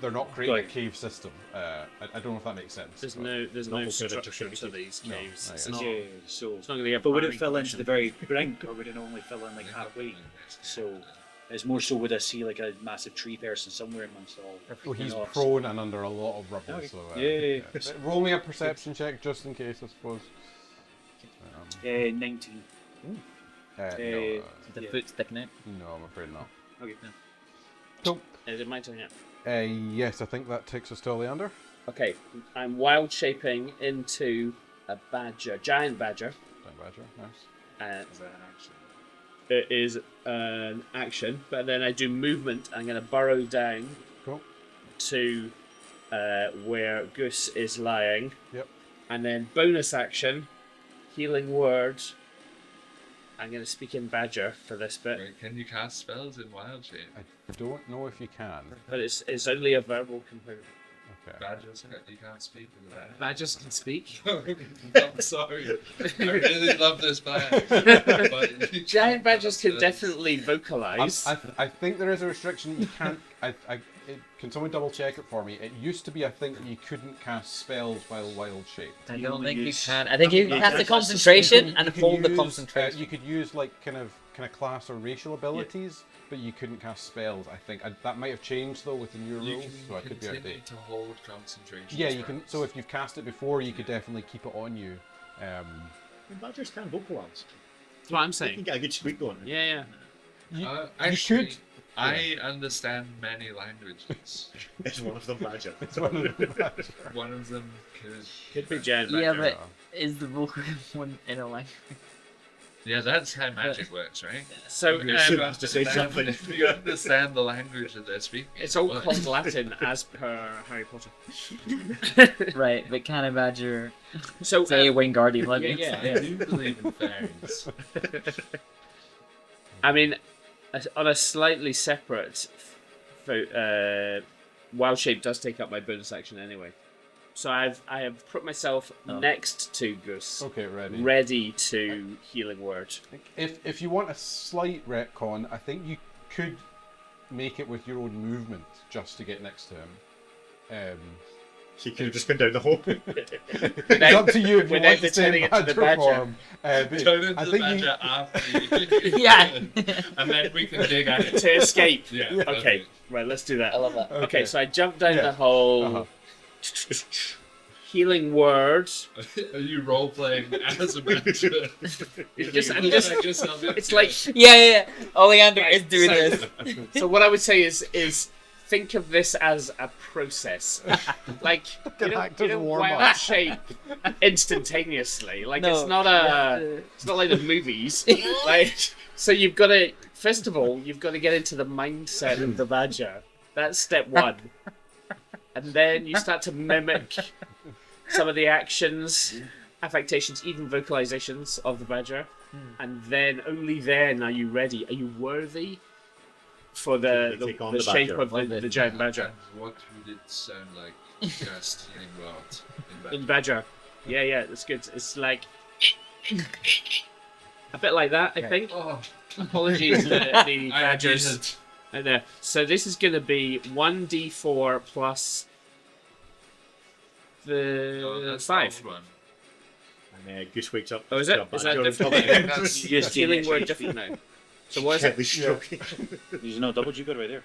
They're not creating Right. a cave system. I don't know if that makes sense. There's but- no Not structure integrated. to these No, caves. not It's yet. not. Yeah, so. It's not going to But would it fill into the very brink, or would it only fill in like halfway? So it's more so would I see like a massive tree person somewhere amongst all? Well, he's chaos? prone and under a lot of rubble, Okay. so Yeah. roll me a perception check just in case, I suppose. 19. No, The Yeah. foot sticking out. no, I'm afraid not. Okay. Cool. Is it my turn yet? Yes, I think that takes us to Oleander. Okay, I'm wild shaping into a badger, giant badger. Giant badger, nice. Is that an action? It is an action, but then I do movement. I'm going to burrow down Cool. to where Goose is lying. Yep. And then bonus action, healing word, I'm going to speak in Badger for this bit, Right, can you cast spells in wild shape? I don't know if you can. but it's only a verbal component. Okay. Badgers, you can't speak with that. Badgers can speak. I'm sorry. I really love this band. But you Giant can't badgers cast can spells. definitely vocalize. I think there is a restriction. You can't. Can someone double check it for me? It used to be, I think, you couldn't cast spells while wild shaped. I You don't only think you use- can. I think you Yeah, cast the that's concentration and You could hold the use, concentration. you could use like kind of class or racial abilities, but you couldn't cast spells. I think that might have changed though within your You rules, can so I could be continue outdated. to hold concentration. Yeah, you can. spells. So if you've cast it before, you could definitely keep it on you. And badgers can vocalise. That's what I'm They can saying. get a good squeak going. Yeah. You, Actually, could. I understand many languages. It's one of them, badger. It's one of the One of them could. Could be giant Yeah, badger. but is the vocal one in a language? Yeah, that's how magic works, right? So You has to say understand- something. You understand the language that they're speaking. it's all But- called Latin as per Harry Potter. Right, but can a badger So say Wingardium Leviosa? yeah. I do believe in fairies. I mean, on a slightly separate, wild shape does take up my bonus action anyway. So I have put myself next to Goose, Okay, ready. ready to healing word. If you want a slight retcon, I think you could make it with your own movement just to get next to him. She could have just been down the hole. It's up to you if you Without want to stay turning in into the badger badger. form. But Turn into I the think badger after you. Yeah. And then we can dig out. To escape. Yeah. Okay, right, let's do that. I love that. Okay, so I jump down Yeah. the hole. Uh-huh. Healing word. Are you role playing as a badger? I'm just- It's like Yeah. Oleander is doing this. so. What I would say is think of this as a process. Like you act don't, as you a don't warm-up. wild shape instantaneously. Like No. it's not it's not like the movies. Like so you've got to first of all you've got to get into the mindset of the badger. That's step one. And then you start to mimic some of the actions, affectations, even vocalizations of the badger. And then, only then, are you ready? Are you worthy for the take on the the shape badger. of the giant badger? And what would it sound like? Just healing word In badger. Yeah, that's good. It's like a bit like that, I think. Oh, Apologies to the I badgers. admitted. And there. So this is going to be 1d4 plus Oh, the that's 5. the old one. And Goose wakes up. Oh, is it? got a Is that badger on different? top of him. That's- You just Healing do word an extra different HP. now. So what is it? Gently stroking. There's no double, you got it right there.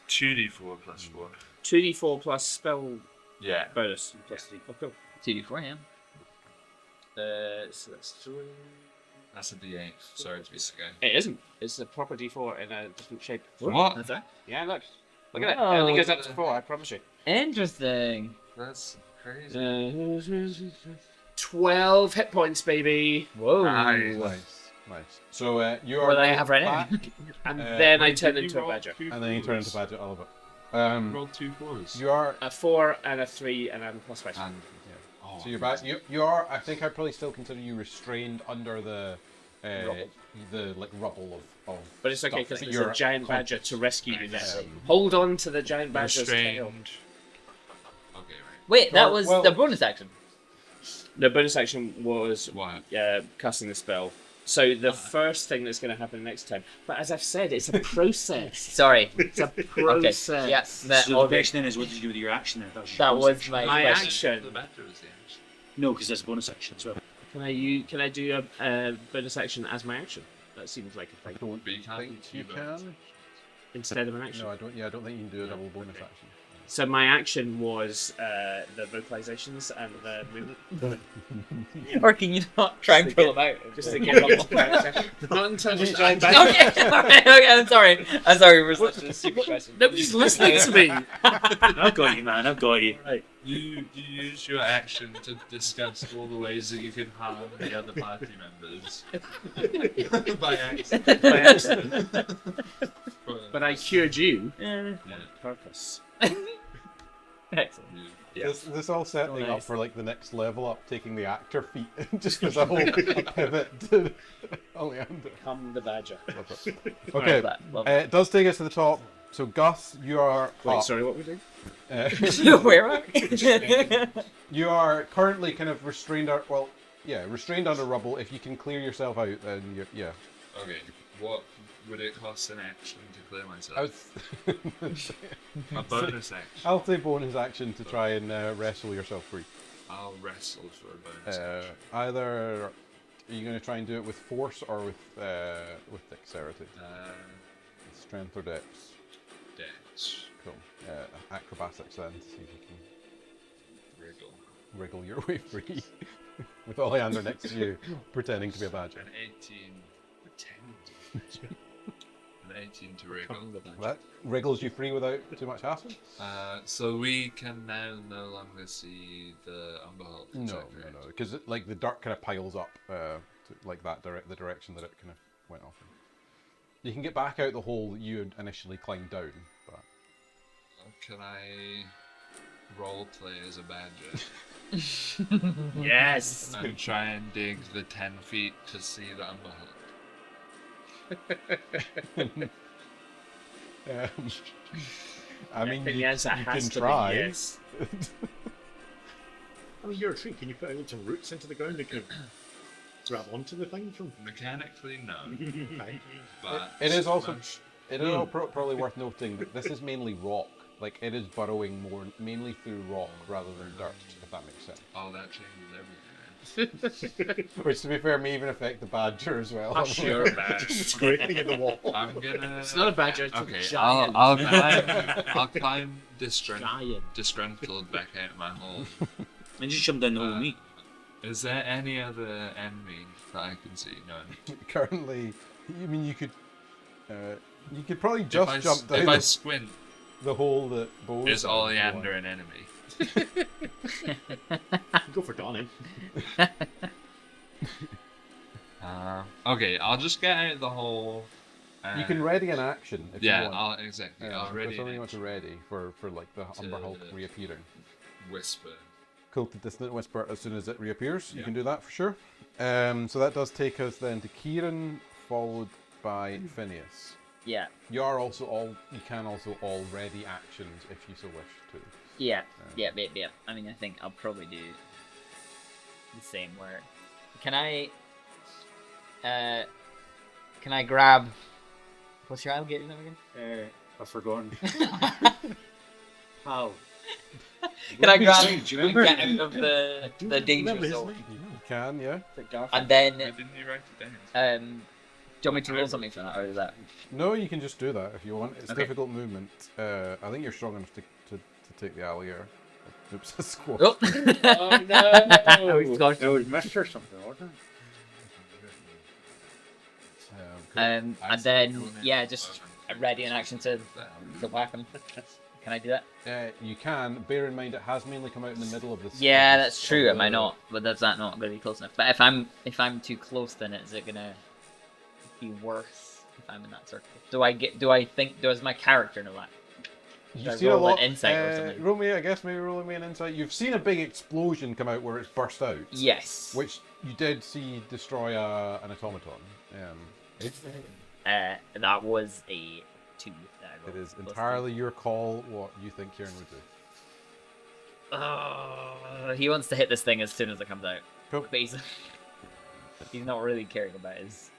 2d4 plus 4. 2d4 plus spell Yeah. bonus. Plus 3. Oh, cool. 2d4, yeah. So that's 3. That's a d8. Sorry to be so gay. It isn't. It's a proper d4 in a different shape. What? That's right. Yeah, look. Look at it. It Oh. only goes up to 4, I promise you. Interesting. That's crazy. 12 hit points, baby. Whoa. Nice. So you are What do I have right now? back, And then I Wait, turn did you into a roll badger. two and then you turn into fours? badger. I love it. Rolled 2 4s. You are. A 4 and a 3 and I'm plus 5. And Yeah. So you're back. You are. I think I probably still consider you restrained under the like rubble of. But it's okay stuff because that there's you're a giant conscious. badger to rescue you now. Yeah. Hold on to the giant badger's tail. restrained. Okay, right. Wait, that Or- was well- the bonus action. The bonus action was What? casting the spell. So the first thing that's going to happen next time. But as I've said, it's a process. Sorry. It's a Okay. process. Yes. So That, the okay. question then is, what did you do with your action then? That was my My question. action. The better is the action. No, because that's a bonus action as well. Can I do a bonus action as my action? That seems like a I thing. don't But you can't think do you two bonus can. Instead of an action. No, I don't. Yeah, I don't think you can do a double bonus action. So my action was the vocalizations and the movement. Or can you not try and pull them out? Just to get on the character. Not until the giant badger. Okay, alright, okay, I'm sorry for such a stupid question. Nobody's listening to me. I've got you, man. I've got you. Right. You use your action to discuss all the ways that you can harm the other party members. By accident. By accident. But, But I cured you Yeah. on purpose. Excellent. Yeah. This all setting Oh, up nice. for like the next level up, taking the actor feat, just as a whole a pivot to Oleander. Come the badger. Okay, that, love it does take us to the top. So Gus, you are Wait, up. sorry, what were we doing? Where are we? You are currently kind of restrained. Restrained under rubble. If you can clear yourself out, then yeah. Okay, what would it cost an action to clear myself? I was- A bonus action. I'll say bonus action to try and wrestle yourself free. I'll wrestle for a bonus action. Either are you going to try and do it with force or with dexterity, strength or dex? Dex. Cool. Acrobatics then, to see if you can Wriggle. wriggle your way free with Oleander next to you, pretending to be a badger. An 18. Pretend. An 18 to wriggle. That wriggles you free without too much hassle. So we can now no longer see the unbehold. No, because like the dirt kind of piles up, like that the direction that it kind of went off in. You can get back out the hole that you had initially climbed down, but Can I role play as a badger Yes! and try and dig the 10 feet to see the unbehold? I mean, think you the answer can has to be try. yes. I mean, you're a tree. Can you put out some roots into the ground that can grab onto the thing from? Mechanically, no. Right. But It is also I'm it is all probably worth noting that this is mainly rock. Like it is burrowing mainly through rock rather than dirt, if that makes sense. Oh, that changes everything. Which, to be fair, may even affect the badger as well. Sure, man. Scraping at the wall. I'm gonna. It's not a badger, it's Okay, a giant. I'll climb Giant. disgruntled back out of my hole. And just jump down the hole with me. Is there any other enemy that I can see? No. Currently, you mean you could probably just jump down If I squint, the hole that Bo is Oleander an enemy? Go for Donnie. Okay, I'll just get out of the hole. You can ready an action if you want. I'll ready something you an want to ready for like the Umber Hulk reappearing. whisper. Cool, the dissonant whisper as soon as it reappears. You Yeah. can do that for sure. So that does take us then to Kieran, followed by Phineas. Yeah, You can also already actions if you so wish to. yeah. I mean, I think I'll probably do the same. Where can I grab? What's your alligator name again? I've forgotten. How? Can I grab Do you and remember? get out of the danger Remember his zone? name? You can, yeah. And then, Why didn't you write it down? do you want me to roll something for that, or is that? No, you can just do that if you want. It's Okay. difficult movement. I think you're strong enough to take the alligator. Oops, a squash. Oh, Oh no! We've got- It was Mr. something, wasn't it? Cool. and then just ready an action to go back and. Can I do that? You can. Bear in mind, it has mainly come out in the middle of this. Yeah, that's true. Am I not? But that's that not going to be close enough. But if I'm too close, then is it gonna be worse if I'm in that circle? Does my character know that? You've I seen a roll an lot. insight or something? Roll me, I guess, maybe rolling me an insight. You've seen a big explosion come out where it's burst out. Yes. Which you did see destroy an automaton. That was a 2 that I It rolled. is Plus entirely your call what you think Kieran would do. 2. Oh, he wants to hit this thing as soon as it comes out. Cool. But he's not really caring about his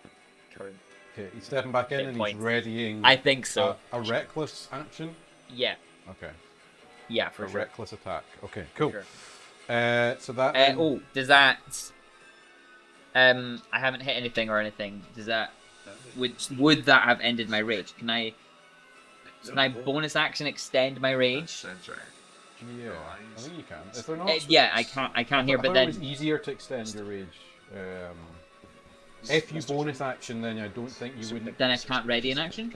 current. Okay, he's stepping back in Hit and points. he's readying I think so. a reckless action. Yeah. Okay. Yeah, for a sure. reckless attack. Okay, cool. Sure. So that. then- Does that? I haven't hit anything or anything. Does that? Would that have ended my rage? Can I bonus action extend my rage? Sounds right. Yeah, I think you can. If they're not. Yeah, I can't hear. I But thought it was then, easier to extend your rage. If you bonus action, then I don't think you wouldn't. I can't ready an action.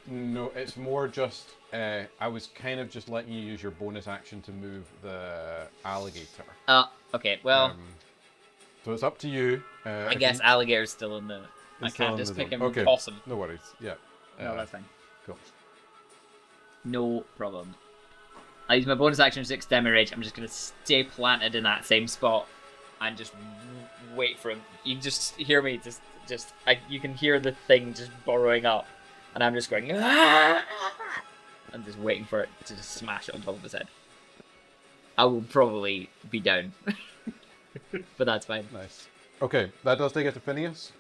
No, it's more just. I was kind of just letting you use your bonus action to move the alligator. Okay. Well, So it's up to you. I guess alligator's still in the. I can't just pick him and toss him. No worries. Yeah. No, that's fine. Cool. No problem. I use my bonus action for 6 demi rage. I'm just gonna stay planted in that same spot and just wait for him. You can just hear me. You can hear the thing just burrowing up, and I'm just going. I'm just waiting for it to just smash it on top of his head. I will probably be down, but that's fine. Nice. Okay, that does take it to Phineas.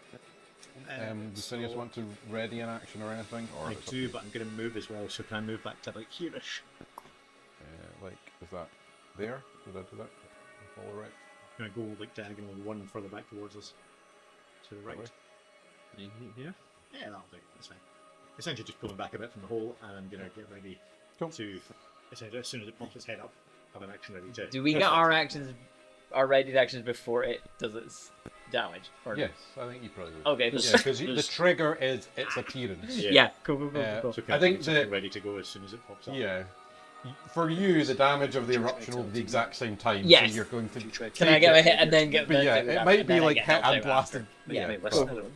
Does Phineas want to ready an action or anything? Or I it's up to do, you? but I'm going to move as well, so can I move back to like here-ish? Like, is that there? Did I do that? Follow right? I'm going to go like diagonally one further back towards us. To the right. way. Here? Yeah, that'll do. That's fine. Essentially just pulling back a bit from the hole, and I'm going to get ready to... Essentially, as soon as it pops its head up, have an action ready to... Do we get our readied actions before it does its damage? Or... Yes, I think you probably would. Okay. Yeah, because the trigger is its appearance. Yeah. Cool. So So I think the ready to go as soon as it pops up. Yeah. For you, the damage of the eruption will be the exact same time. Yes. So you're going to. Can I get my hit and then get? But yeah, it might be like hit and blasted. Yeah.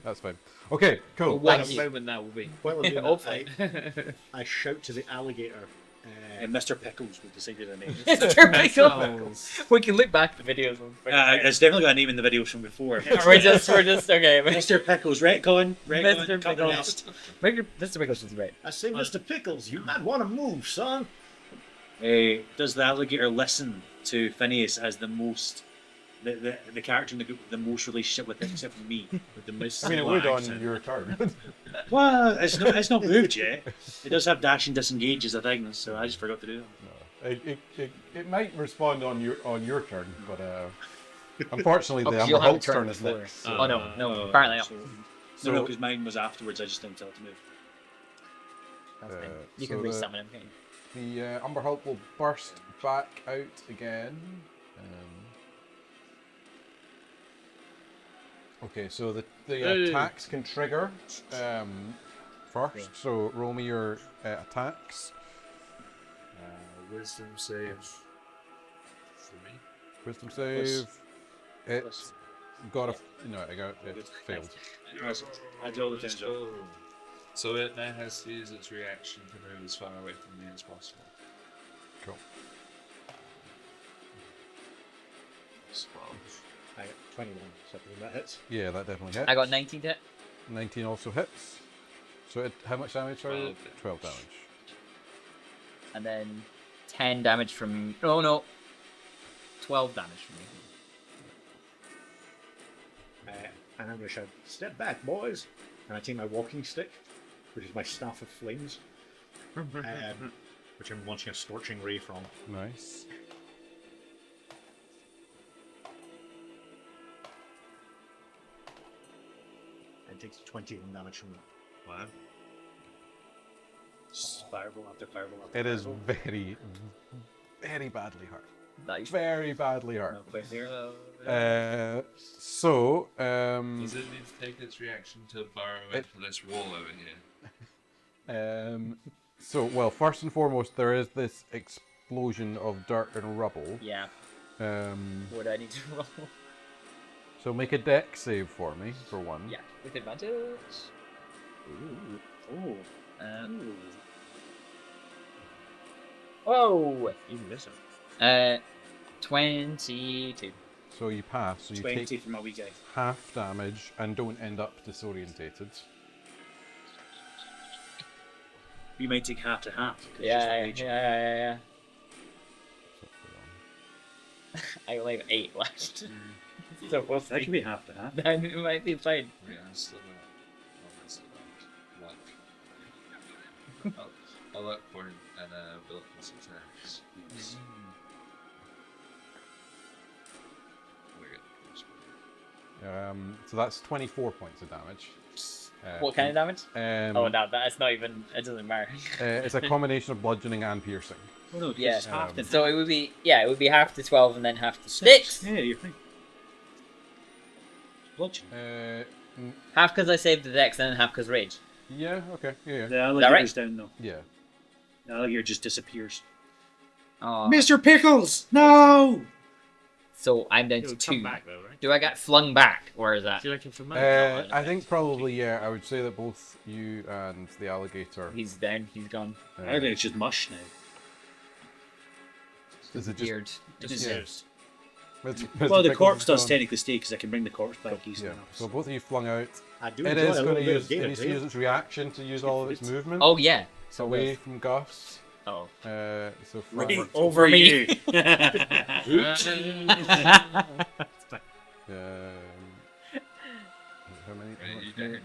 That's fine. Okay, cool. What a moment that will be. While I'm doing Hopefully. that, I shout to the alligator. And Mr. Pickles, we decided a name. Mr. Pickles. We can look back at the videos. It's definitely got a name in the videos from before. we're just okay. Mr. Pickles, retcon, Mr. cut the Pickles. rest. Mr. Pickles is right. I say, Mr. Pickles, you might want to move, son. Does the alligator listen to Phineas as the most, the character in the group with the most relationship with him, except for me? With the most I mean, it would similar on accent. your turn. Well, it's not moved yet. It does have dash and disengage as a thing, so I just forgot to do that. It might respond on your turn, but unfortunately the you'll Amber have a Hulk's turn turn is before. next. Oh no, apparently not. No, because mine was afterwards. I just didn't tell it to move. That's fine. You so can the- resummon him. Can't you? The Amber Hulk will burst back out again. Okay, so the attacks can trigger first. So roll me your attacks. Wisdom save for me. Wisdom save. It's got it failed. I do all the things. Oh. So it now has to use its reaction to move as far away from me as possible. Cool. I got 21, so I think that hits. Yeah, that definitely hits. I got 19 to hit. 19 also hits. So how much damage? Sorry, 12 damage. And then 10 damage from. Oh no. 12 damage from me. And I'm going to shout, "Step back, boys!" And I take my walking stick, which is my staff of flames, which I'm launching a scorching ray from. Nice. It takes 21 damage from that. Wow. Fireball after fireball after It is fireball. very, very badly hurt. Nice. Very badly hurt. No, quite there. So, Does it need to take its reaction to burrow into this wall over here? so well, first and foremost, there is this explosion of dirt and rubble. Yeah. What do I need to roll? So make a deck save for me, for one. Yeah, with advantage. Ooh. Oh. You miss it. 22. So you pass, so you 20 take from my wee guy. half damage and don't end up disorientated. You might take half to half. 'cause it's just Yeah. rage. I only have 8 left. So we'll That see. could be half to half. Then it might be fine. Yeah, I'm still not. I'll look for an abilities attacks. So that's 24 points of damage. What kind of damage? Oh, Oh no, that's not even. It doesn't matter. it's a combination of bludgeoning and piercing. Oh no, 'cause Yeah. it's half the So it would be it would be half to 12 and then half to 6. Yeah, you're fine. Bludgeon. Half because I saved the dex and then half because rage. Yeah, okay, yeah. The alligator's down though. Yeah. The alligator just disappears. Oh. Mr. Pickles! No! So I'm down to It'll 2. come back though, right? Do I get flung back or is that? Do you reckon for money? I think probably, yeah, I would say that both you and the alligator. He's down. He's gone. I think it's just mush now. Is it just Weird. It Just- deserves. Mr. Well, the Pickles corpse is does gone? technically stay because I can bring the corpse back easily Yeah. enough. So both of you flung out. I do It enjoy is a going little to bit use. of game It needs to use its reaction to use all of its movement Oh yeah. So away from Gus. Oh. So Right far. over me. How many? Right, you doing?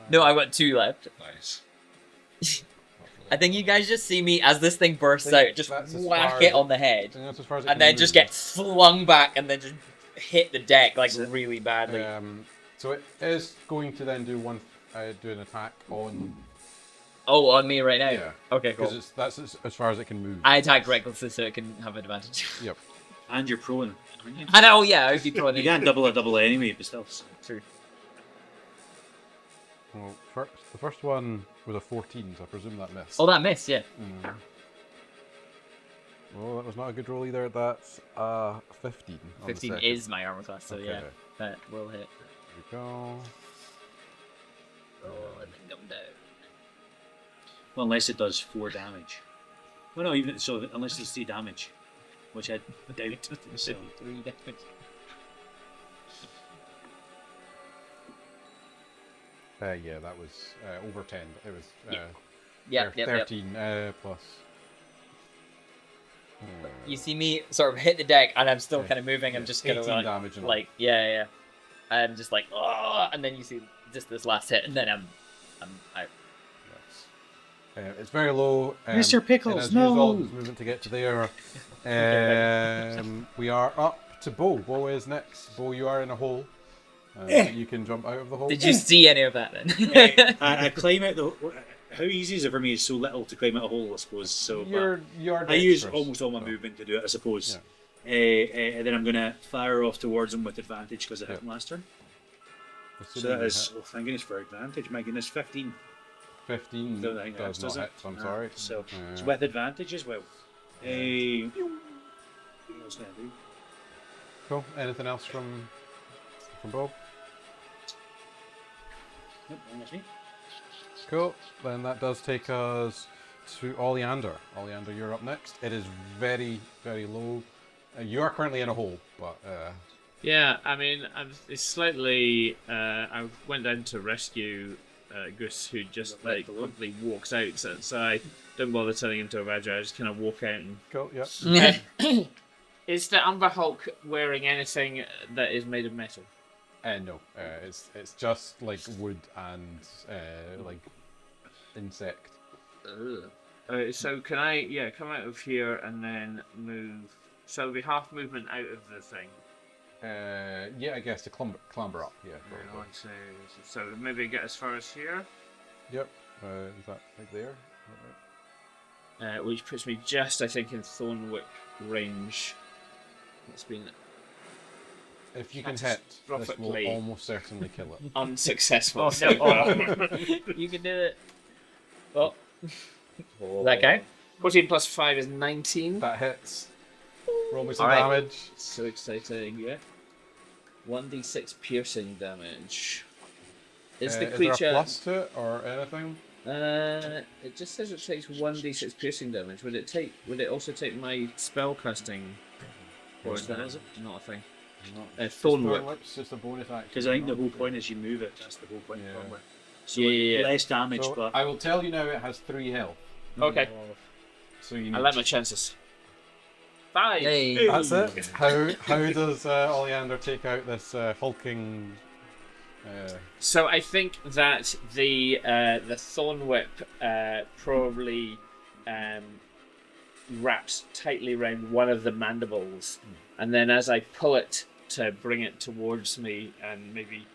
No, I got 2 left. Nice. I think you guys just see me as this thing bursts think out, just that's as whack far it as on the head, I think that's as far as it and can then move. just get flung back, and then just hit the deck like That's it. really badly. So it is going to then do do an attack on. Oh, on me right now. Yeah. Okay, cool. Because that's as far as it can move. I attacked recklessly so it can have advantage. Yep. And you're prone. aren't you? I know, yeah, I would be throwing You it. can't double a double anyway, but still. True. Well, the first one was a 14, so I presume that missed. Oh, that missed, yeah. Well, that was not a good roll either. That's 15. on the 15 second. is my armor class, so Okay. yeah, that will hit. There we go. Oh, and then come down. Well, unless it does 4 damage. Well, no, even so, unless it's 3 damage, which I doubt. So. 3 damage. Yeah, that was over 10. It was Yeah, 13 plus. You see me sort of hit the deck, and I'm still Yeah. kind of moving. I'm Yeah, just kind of 18 damage. like, yeah. I'm just like, oh, and then you see just this last hit, and then I'm out. It's very low. Mr. Pickles, it has used all of no! its movement to get to there. We are up to Bo. Bo is next. Bo, you are in a hole. You can jump out of the hole. Did you see any of that then? I climb out the. How easy is it for me? It's so little to climb out a hole, I suppose. So but You're I use dexterous. almost all my So, movement to do it, I suppose. Yeah. And then I'm gonna fire off towards him with advantage because I hit him last turn. So assuming that you is, hit. oh, thank goodness for advantage. My goodness, 15. 15 Don't think does that does not it. hit, so I'm sorry. So it's with advantage as well. What else can I do? Cool. Anything else from Bo? Nope, that's me. Cool. Then that does take us to Oleander. Oleander, you're up next. It is very, very low. You are currently in a hole, but Yeah, I mean, it's slightly. I went down to rescue Gus, who just Left like alone. quickly walks out. So I don't bother telling him to badger. I just kind of walk out. And cool. Yeah. is the Umber Hulk wearing anything that is made of metal? No. It's just like wood and like insect. So can I, come out of here and then move? So it'll be half movement out of the thing. Yeah, I guess to clamber up. Yeah. probably. One, two, so maybe get as far as here, Yep. Is that like there? Is that right? which puts me just, I think, in Thornwick range. It's been If you can hit, this will Catastrophically. almost certainly kill it. unsuccessful. Oh, so far. You can do it. Oh, Oh. that guy? 14 plus 5 is 19. That hits. Roll me some Alright. damage. So exciting, yeah. 1d6 piercing damage. Is the Is there a creature. plus to it or anything? It just says it takes 1d6 piercing damage. Would it also take my spell casting? Or is that not a thing? Thorn Whip. Whip's just a bonus action. Because I think the whole point is you move it. That's the whole point Yeah. of Thornwick. So Yeah. less damage, So but I will tell you now it has 3 health. Okay, So you need I like my chances. 5! Hey. That's it. How does Oleander take out this hulking? So I think that the Thorn Whip probably wraps tightly around one of the mandibles, and then as I pull it to bring it towards me, and maybe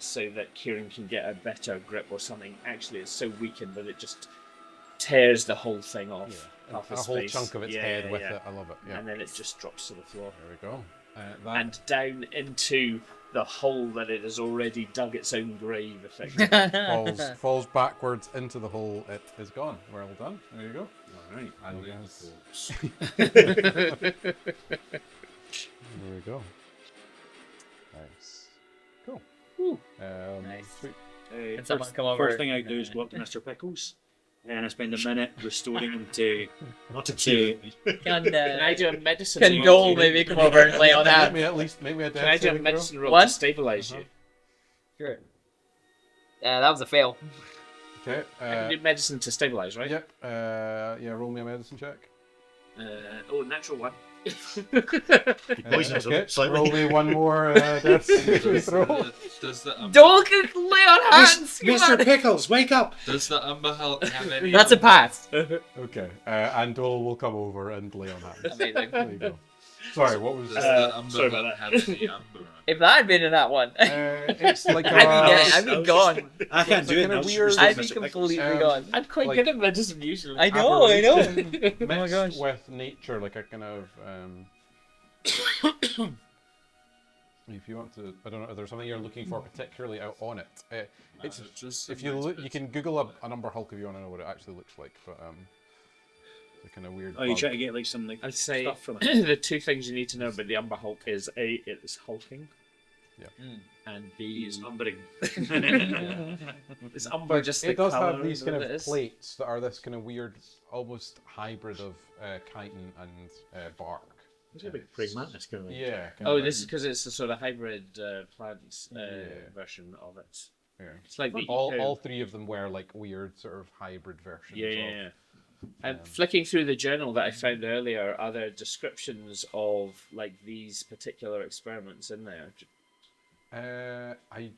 so that Kieran can get a better grip or something. Actually, it's so weakened that it just tears the whole thing off. Off a his whole face. chunk of its Yeah, head yeah, with yeah. it. I love it. Yeah. And then it just drops to the floor. There we go. And down into the hole that it has already dug its own grave, effectively. falls backwards into the hole. It is gone. Well done. There you go. all right. And yes. There we go. Nice. Cool. Nice. Sweet. Can someone come over? First thing I do is go up to Mr. Pickles. and I spend a minute restoring them to. Not to To- cure. Can I do a medicine? Can roll? Dole maybe come over and lay on Make hands? me at least make me a Can I death do a saving throw. medicine roll What? to stabilize you? Sure. That was a fail. Okay. I can do medicine to stabilize, right? Yep. Yeah. Roll me a medicine check. Natural one. Poisons them Okay. slightly. Roll me one more death saving throw. Does the Dole can lay on hands! Come Mr. on. Pickles, wake up! Does the Umber Hulk have any? That's a pass. Okay. And Dole will come over and lay on hands. Amazing. There you go. Sorry, what was Does that? the Umber sorry Hulk about have that. any Umber on? If I had been in that one, It's like I'd be gone. I can't do it kinda now. weird- I'd be completely gone. I'm quite Like- good at medicine usually. I know. mixed Oh my gosh. with nature, like a kind of if you want to, I don't know, is there something you're looking for particularly out on it? It's Just if you look, you can Google a number Hulk if you want to know what it actually looks like, but it's a kind of weird. Oh, you bug. try to get like some like I'd say stuff from it. the two things you need to know about the Umber Hulk is A, it is hulking. Yeah. And B, He's umbering. is Umber just the It does colour have these kind that it of is? plates that are this kind of weird, almost hybrid of chitin and bark. It's a bit pragmatic kind of thing. Yeah. kind Oh, of this is like- because it's a sort of hybrid plants Yeah. version of it. yeah. It's like the All eco- three of them were like weird sort of hybrid versions. Yeah, of, yeah, yeah. And flicking through the journal that I found earlier, are there descriptions of like these particular experiments in there? I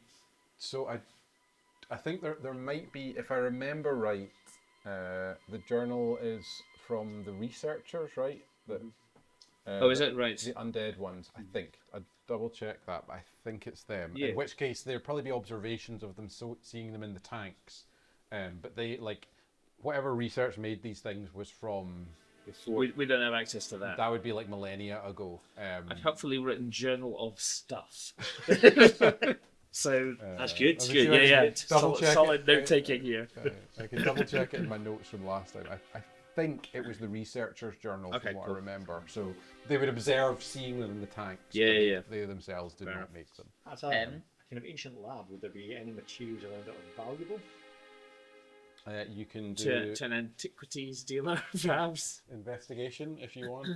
think there might be, if I remember right, the journal is from the researchers, right? That, Oh, is it right? The undead ones, I think. I'd double check that, but I think it's them. Yeah. In which case, there'd probably be observations of them seeing them in the tanks. But they, like, whatever research made these things was from before. We don't have access to that. That would be like millennia ago. I've helpfully written journal of stuff. So That's good. I was good. assuming Yeah, I yeah. could double check Solid it. note taking here. I can double check it in my notes from last time. I think it was the researchers' journal Okay, from what cool. I remember. So they would observe seeing them in the tanks. Yeah, but yeah. They themselves did Fair not enough. make them. As a kind of ancient lab, would there be any materials around that are valuable? You can do To an antiquities dealer, perhaps. investigation if you want.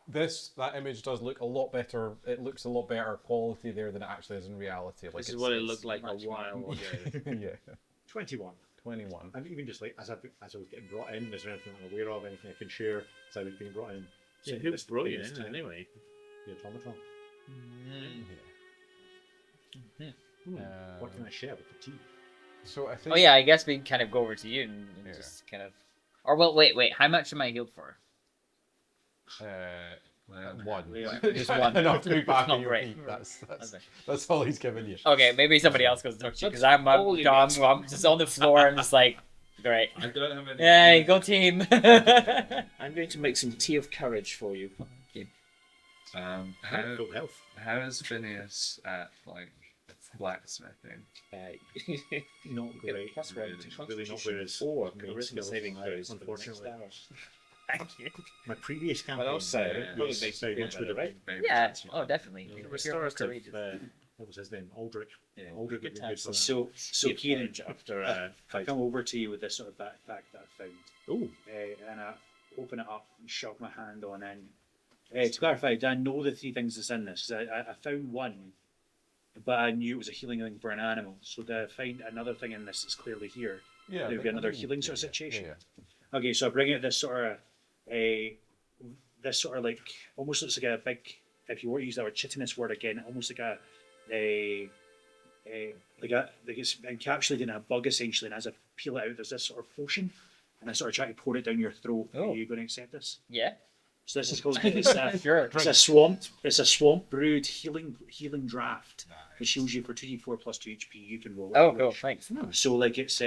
That image does look a lot better. It looks a lot better quality there than it actually is in reality. Like This is it's- what it it's looked like a much while more- ago. Yeah, 21. 21. And even just like as I was getting brought in, is there anything I'm aware of, anything I can share as I was being brought in? So Say, who this brought thing you is in time. anyway? The automaton. What can I share with the team? So I think. Oh yeah, I guess we can kind of go over to you and Yeah. just kind of. Or well, wait. How much am I healed for? One. Just one. Enough to be back Not on your great. feet. Okay. That's all he's given you. Okay, maybe somebody else goes to talk to you because That's I'm all you dumb. get. I'm just on the floor. I'm just like, great. I don't have any. Yay, go team. I'm going to make some tea of courage for you. How Full health. how is Phineas at like blacksmithing? Not great. Plus one Really, to really not Constitution where his 4 main charisma skills saving lie, throws for the next unfortunately. hour. Thank you. My previous campaign also, it probably was makes very you much feel would have better, been. Maybe Yeah. that's Oh, why. definitely. Yeah. You're Restorative. courageous. what was his name? Aldrich. Yeah. Aldrich Good would be to have good for some- that. So Kieran, after I come over to you with this sort of backpack that I found, Ooh. and I open it up and shove my hand on in. To clarify, do I know the three things that's in this? 'Cause I found one, but I knew it was a healing thing for an animal. So do I find another thing in this that's clearly here? Yeah. Maybe but- another yeah, healing sort of yeah, situation? Yeah. Okay, so I bring out this sort of like almost looks like a big. If you were to use that chitinous word again, almost like like it's encapsulated in a bug essentially, and as I peel it out, there's this sort of potion, and I sort of try to pour it down your throat. Oh. Are you going to accept this? Yeah. So this is called Sure. it's a swamp brewed healing draft, which heals you for 2d4 plus 2 HP. You can roll it. Oh, cool. Thanks. So like it's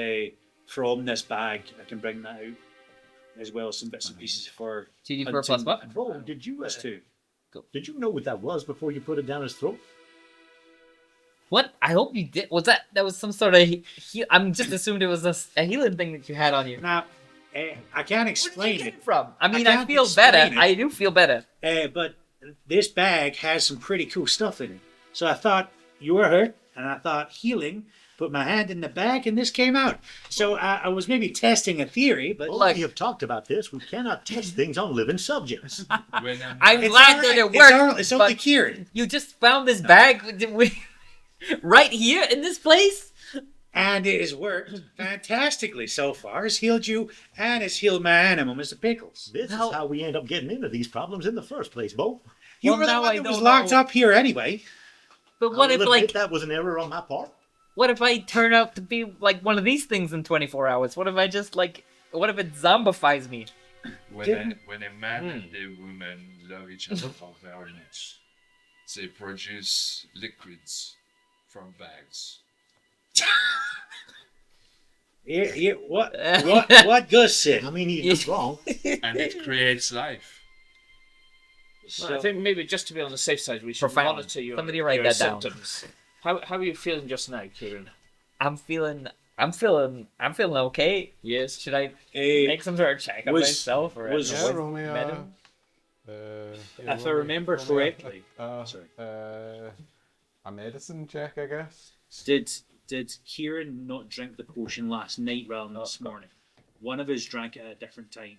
from this bag, I can bring that out, as well as some bits and pieces for 2d4 plus what? Oh, did you plus 2. did you know what that was before you put it down his throat? What? I hope you did. Was that was some sort of? I'm just assumed it was a healing thing that you had on you. Now, I can't Where explain did you it, get it from? I mean, I can't feel explain better. it. I do feel better. but this bag has some pretty cool stuff in it. So I thought you were hurt, and I thought healing put my hand in the bag, and this came out. So I was maybe testing a theory, but Well, we have talked about this. We cannot test things on living subjects. When I'm it's glad all that right. it worked. It's only but Kieran. you just found this bag right here in this place? And it has worked fantastically so far. It's healed you, and it's healed my animal, Mr. Pickles. This is how we end up getting into these problems in the first place, Bo. You Well, were the now one I that was don't locked know. up here anyway. But what if, I'll like, admit that was an error on my part. what if I turn out to be like one of these things in 24 hours? What if I just like, what if it zombifies me? when a man and a woman love each other very much, they produce liquids from bags. What Gus said. I mean, he's not wrong. And it creates life. Well, I think maybe just to be on the safe side, we should Profound. monitor your, Somebody write your that down. symptoms. How are you feeling just now, Kieran? I'm feeling okay. Yes. Should I Hey, make some sort of check on was- myself or was- Yeah, roll me medicine? if I remember correctly, sorry. A medicine check, I guess. Did Kieran not drink the potion last night rather than this morning? One of us drank it at a different time,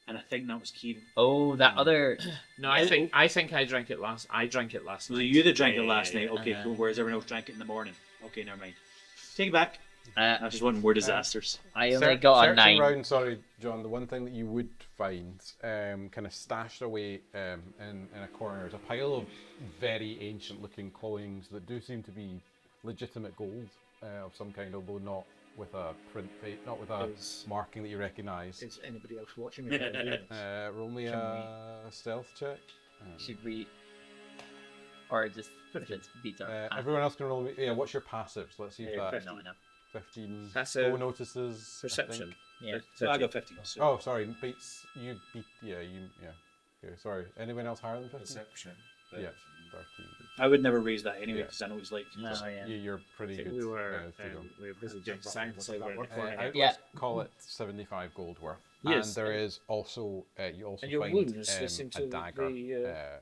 and I think that was Kieran. Oh, that other. No, I think I drank it last. I drank it last So night. you that drank it last night, okay, Uh-huh. cool. Whereas everyone else drank it in the morning. Okay, never mind. Take it back. I was just wanting more disasters. I only got a Searching 9. round, sorry, John, the one thing that you would find kind of stashed away in a corner is a pile of very ancient looking coins that do seem to be legitimate gold of some kind, although not with a print, not with a marking that you recognise. Is anybody else watching? Roll me a stealth check. Should we. Or just beat our. Everyone else can roll me. Yeah, what's your passives? Let's see if that. No, no. 15. Passive Bo notices. I Perception. think. Yeah. So I got 50. So. Oh, sorry. Beats. You beat. Yeah, you. Yeah. Okay, sorry. Anyone else higher than 15? Perception. Yeah, 13. I would never raise that anyway Yeah. because I know it's like. No, yeah. You're pretty good. We were to go. busy doing science over in Yeah. Let's call it 75 gold worth. Yes. And there is also you also And your find wounds, they seem a to dagger be, called a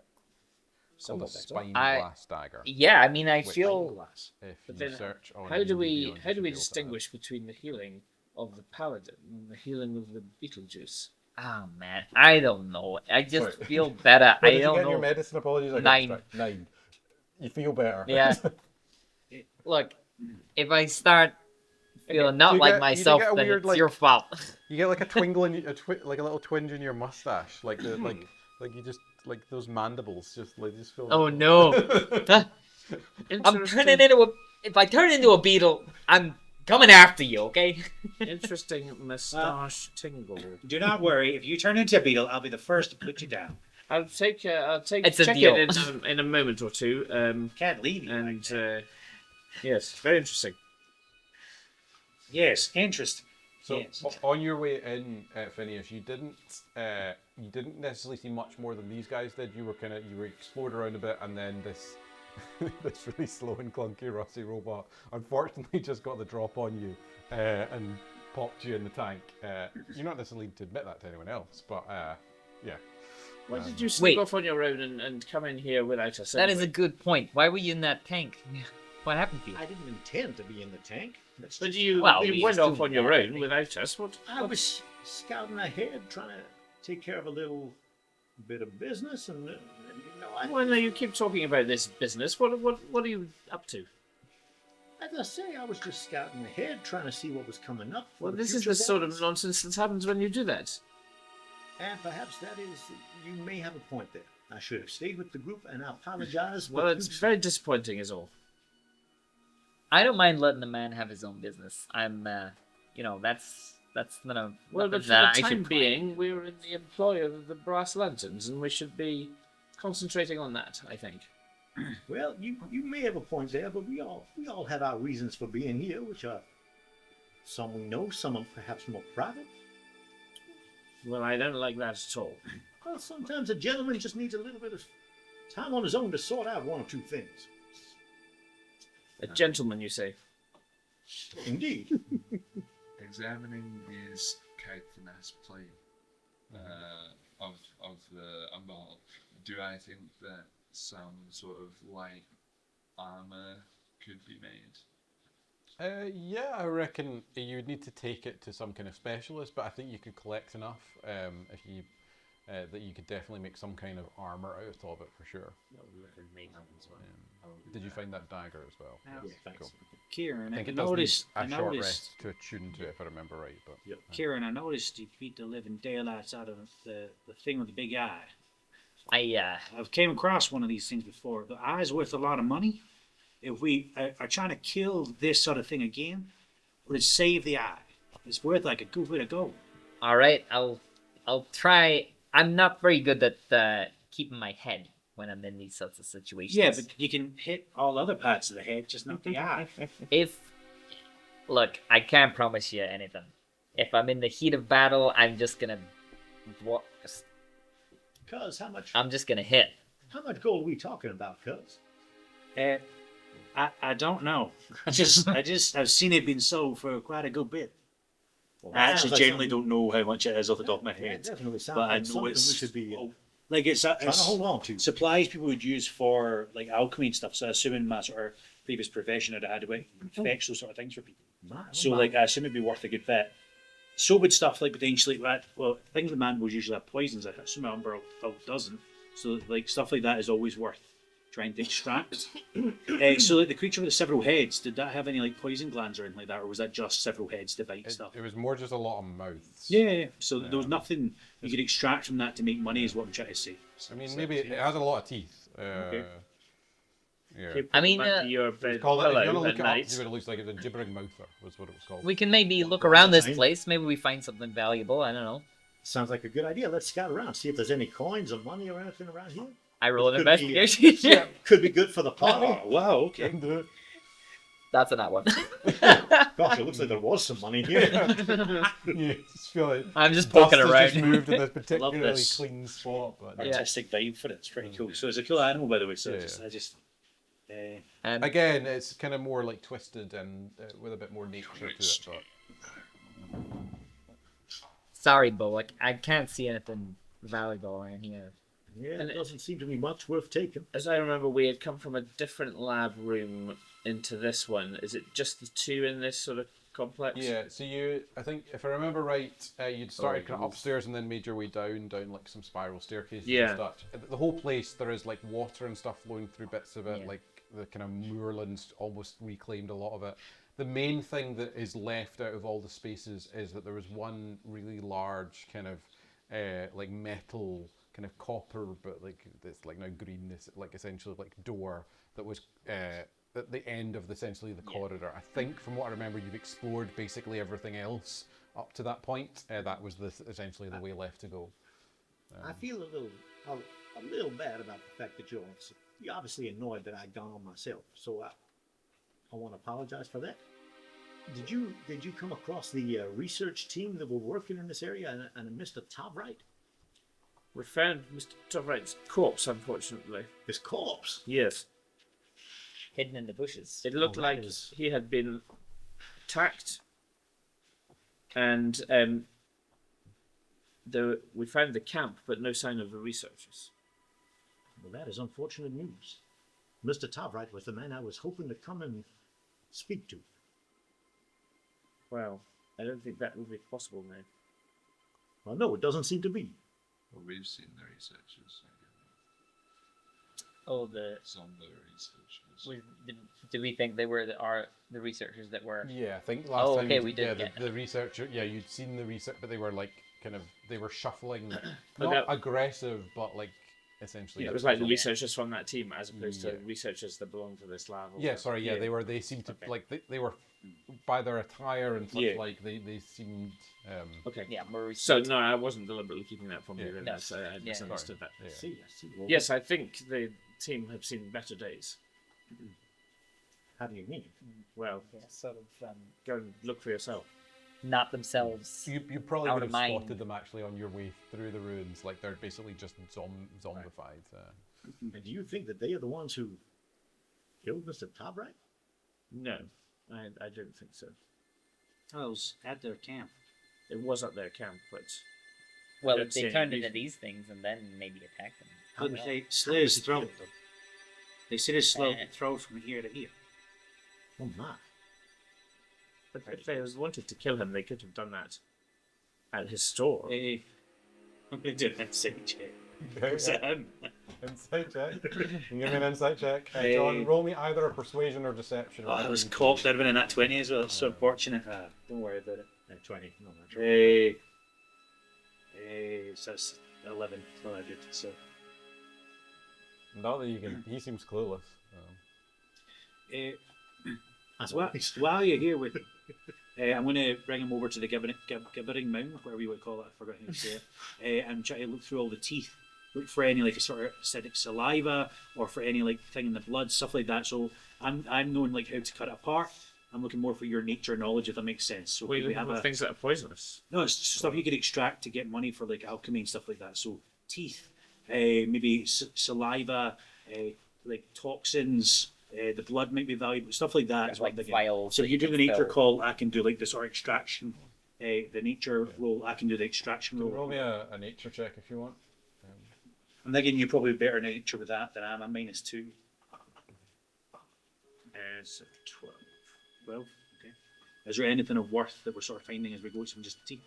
somewhat better. spine I- glass dagger. Yeah, I mean, I Which- feel. If But you then, search on how do UV, we you should be able to distinguish between the healing of the paladin and the healing of the Beetlejuice? Oh, man. I don't know. I just Sorry. feel better. What I did you don't get in your know. medicine? Apologies. I got 9. distracted. 9. You feel better. Yeah. Look, if I start feeling Do not you like get- you myself, get a then weird, it's like- your fault. You get like a twinkle in like a little twinge in your mustache, like the like you just like those mandibles just like just feel. Oh, no. I'm turning into a. If I turn into a beetle, I'm coming after you, okay? Interesting moustache tingle. Do not worry. If you turn into a beetle, I'll be the first to put you down. I'll take It's a check deal. it in a moment or two. Can't leave you. And yes, very interesting. Yes, interesting. So Yes. on your way in, Phineas, you didn't necessarily see much more than these guys did. You were explored around a bit, and then this this really slow and clunky rusty robot unfortunately just got the drop on you and popped you in the tank. You're not necessarily to admit that to anyone else, but yeah. Why did you sneak Wait. off on your own and come in here without us? That is a anyway? good point. Why were you in that tank? What happened to you? I didn't intend to be in the tank. That's But just- you, Well, you we went used off to- on your own without us. What? I was scouting ahead, trying to take care of a little bit of business, and you know, Well, no, you keep talking about this business. What are you up to? as I say, I was just scouting ahead, trying to see what was coming up. for Well, the this is future the sort of days. nonsense that happens when you do that. And perhaps that is, you may have a point there. I should have stayed with the group, and I apologize. Well, but it's very disappointing, is all. I don't mind letting the man have his own business. I'm, that's none Well, nothing but for that the I time should being, we're in the employ of the Brass Lanterns, and we should be concentrating on that, I think. Well, you may have a point there, but we all have our reasons for being here, which are some we know, some are perhaps more private. Well, I don't like that at all. Well, sometimes a gentleman just needs a little bit of time on his own to sort out one or two things. A gentleman, you say? Indeed. Examining these chitinous plate of the unveiled, do I think that some sort of light armor could be made? Yeah, I reckon you would need to take it to some kind of specialist, but I think you could collect enough if you that you could definitely make some kind of armor out of it for sure. Did you find that dagger as well? Yeah, thanks. Cool. Kieran, I think I it does noticed. need I a short noticed. rest to attune to it, if I remember right. But Yep. Kieran, I noticed you beat the living daylights out of the thing with the big eye. I've came across one of these things before. The eye's worth a lot of money. If we are trying to kill this sort of thing again, let's save the eye. It's worth like a good bit of gold. All right, I'll try. I'm not very good at keeping my head when I'm in these sorts of situations. Yeah, but you can hit all other parts of the head, just not the eye. Look, I can't promise you anything. If I'm in the heat of battle, I'm just gonna Cuz, how much hit. How much gold are we talking about, Cuz? I don't know. I've seen it being sold for quite a good bit. Well, I actually sounds like genuinely something- don't know how much it is off the top of my Yeah, head. it definitely sounds But I like know something it's we should be like it's trying to hold on to. supplies people would use for like alchemy and stuff. So I assume in my sort of previous profession I'd had to fetch those sort of things for people. So like I assume it'd be worth a good bit. So would stuff like potentially that. Well, things with mandibles usually have poisons. I assume my umbrella doesn't. So like stuff like that is always worth trying to extract. So like the creature with the several heads, did that have any like poison glands or anything like that, or was that just several heads to bite stuff? it was more just a lot of mouths. Yeah. So there was nothing you could extract from that to make money, is what I'm trying to say. I mean, maybe it has a lot of teeth. Okay. Yeah. I mean, Back to your It's bed called, if you want to pillow look at it up, night. see what it looks like. It's a gibbering mouther, was what it was called. We can maybe look around this Fine. place. Maybe we find something valuable. I don't know. Sounds like a good idea. Let's scout around, see if there's any coins or money or anything around here. I roll an Could be, investigation. Could be good for the party. Oh wow, okay. Do it. That's a that one. Gosh, it looks like there was some money here. Yeah, just feel like I'm just dust poking has just around. moved in this particularly this. clean spot. But Yeah. Artistic vibe for it. It's pretty cool. So it's a cool animal, by the way. So Yeah, I just again, it's kind of more like twisted and with a bit more nature to it. But Sorry, Bullock. I can't see anything valuable around here. Yeah, it doesn't seem to be much worth taking. As I remember, we had come from a different lab room into this one. Is it just the two in this sort of complex? yeah, so I think if I remember right, you'd started kind of upstairs and then made your way down like some spiral staircases Yeah. and such. The whole place, there is like water and stuff flowing through bits of it, Yeah. like the kind of moorlands almost reclaimed a lot of it. The main thing that is left out of all the spaces is that there was one really large kind of like metal, kind of copper, but like it's like now green, this like essentially like door that was at the end of essentially the corridor. I think from what I remember, you've explored basically everything else up to that point. That was essentially the way left to go. I feel a little bad about the fact that you're obviously annoyed that I'd gone on myself. So I want to apologize for that. Did you come across the research team that were working in this area and Mr. Tavright? We found Mr. Tovright's corpse, unfortunately. His corpse? Yes. Hidden in the bushes. It looked that like is- he had been attacked, and we found the camp, but no sign of the researchers. Well, that is unfortunate news. Mr. Tavright was the man I was hoping to come and speak to. Well, I don't think that would be possible now. Well, no, it doesn't seem to be. Well, we've seen the researchers. Oh, the Some of the researchers. did we think they were the researchers that were? Yeah, I think last Oh, time. okay, we did Yeah, get the researcher. Yeah, you'd seen the research, but they were like they were shuffling, But not that- aggressive, but like essentially. Yeah, it was like the shuffling. researchers from that team, as opposed to Yeah. researchers that belong to this lab. or Yeah, whatever. sorry. Yeah, they seemed to Okay. like they were by their attire and such Yeah. like they seemed. Okay. Yeah, Murray. So no, I wasn't deliberately keeping that from you. Yeah. Then No. so I Yeah. misunderstood that. Yeah. I see. Well, Yes, I think the team have seen better days. How do you mean? Well, Yeah, sort of go and look for yourself. not themselves. You probably Out would of have mind. spotted them actually on your way through the ruins. Like they're basically just zombified. And do you think that they are the ones who killed Mr. Tavright? No, I don't think so. I was at their camp. It was at their camp, but Well, don't if see they any turned into reason. these things and then maybe attack them. Couldn't they slit his throat? They slit his Eh. throat from here to here. Oh my. If they wanted to kill him, they could have done that at his store. I'm going to do an insight check. Okay, Is it him? Insight check. You can give me an insight check. John, roll me either a persuasion or deception. Oh, I was cocked. I'd been in that 20 as well. It's so unfortunate. Don't worry about it. 20. No, that's Hey, so that's 11. It's not that good. So, Not that you can. He seems clueless. while you're here with, I'm going to bring him over to the gibbering mound, whatever you would call it. I forgot how to say it. And try to look through all the teeth. Look for any like sort of acidic saliva or for any like thing in the blood, stuff like that. So I'm knowing like how to cut it apart. I'm looking more for your nature knowledge, if that makes sense. So We we have have things that are poisonous. no, it's stuff you could extract to get money for like alchemy and stuff like that. So teeth, maybe saliva, like toxins. The blood might be valuable, stuff like that. Got, is what like, I'm thinking. vials So if you do that the can nature fill. call, I can do like the sort of extraction. The nature roll, I can do the extraction You can roll roll. me a nature check if you want. I'm thinking you're probably better nature with that than I am. I'm -2. So 12. Okay. Is there anything of worth that we're sort of finding as we go? Some just teeth.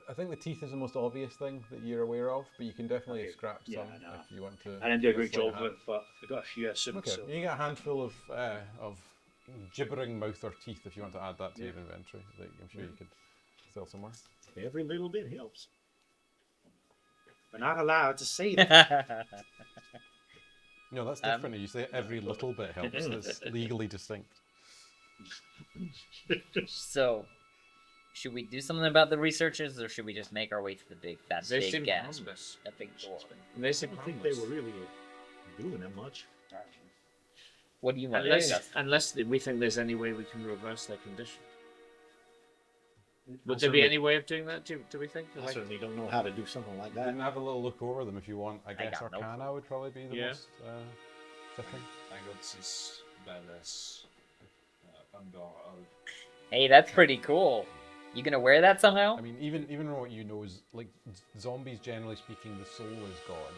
I think the teeth is the most obvious thing that you're aware of, but you can definitely Okay. extract Yeah, some no. if you want to. I didn't do a great sleight job of with hand. it, but I got a few, I assume. Okay, So. you get a handful of gibbering mouth or teeth if you want to add that to your inventory. That I'm sure you could sell somewhere. Every little bit helps. We're not allowed to say that. No, that's different. You say every little bit helps. It's legally distinct. So, should we do something about the researchers, or should we just make our way to the big that They big seem gas? harmless. That big door. They seem I don't think they harmless. were really doing that much. What do you want? to Unless, discuss? unless we think there's any way we can reverse their condition. Would I there be certainly- any way of doing that? Do we think? I Like, certainly don't know how to do something like You that. can have a little look over them if you want. I guess got no Arcana would probably be the Yeah. most fitting. I got this badass unveiled. Hey, that's pretty cool. You gonna wear that somehow? I mean, even what you know is like zombies. Generally speaking, the soul is gone.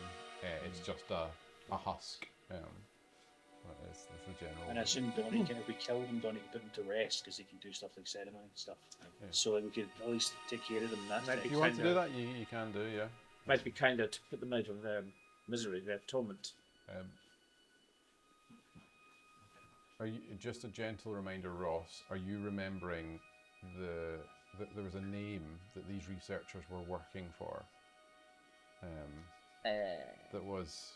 It's just a husk. That's the general. And I assume Donnie, if we killed him, Donnie could put him to rest because he can do stuff like sediment and stuff. Yeah. So like, we could at least take care of them. That's Might it. be If you want to do kinda- that, you can do, yeah. might be kinder to put them out of their misery, their torment. Are you just a gentle reminder, Ross? Are you remembering that there was a name that these researchers were working for? That was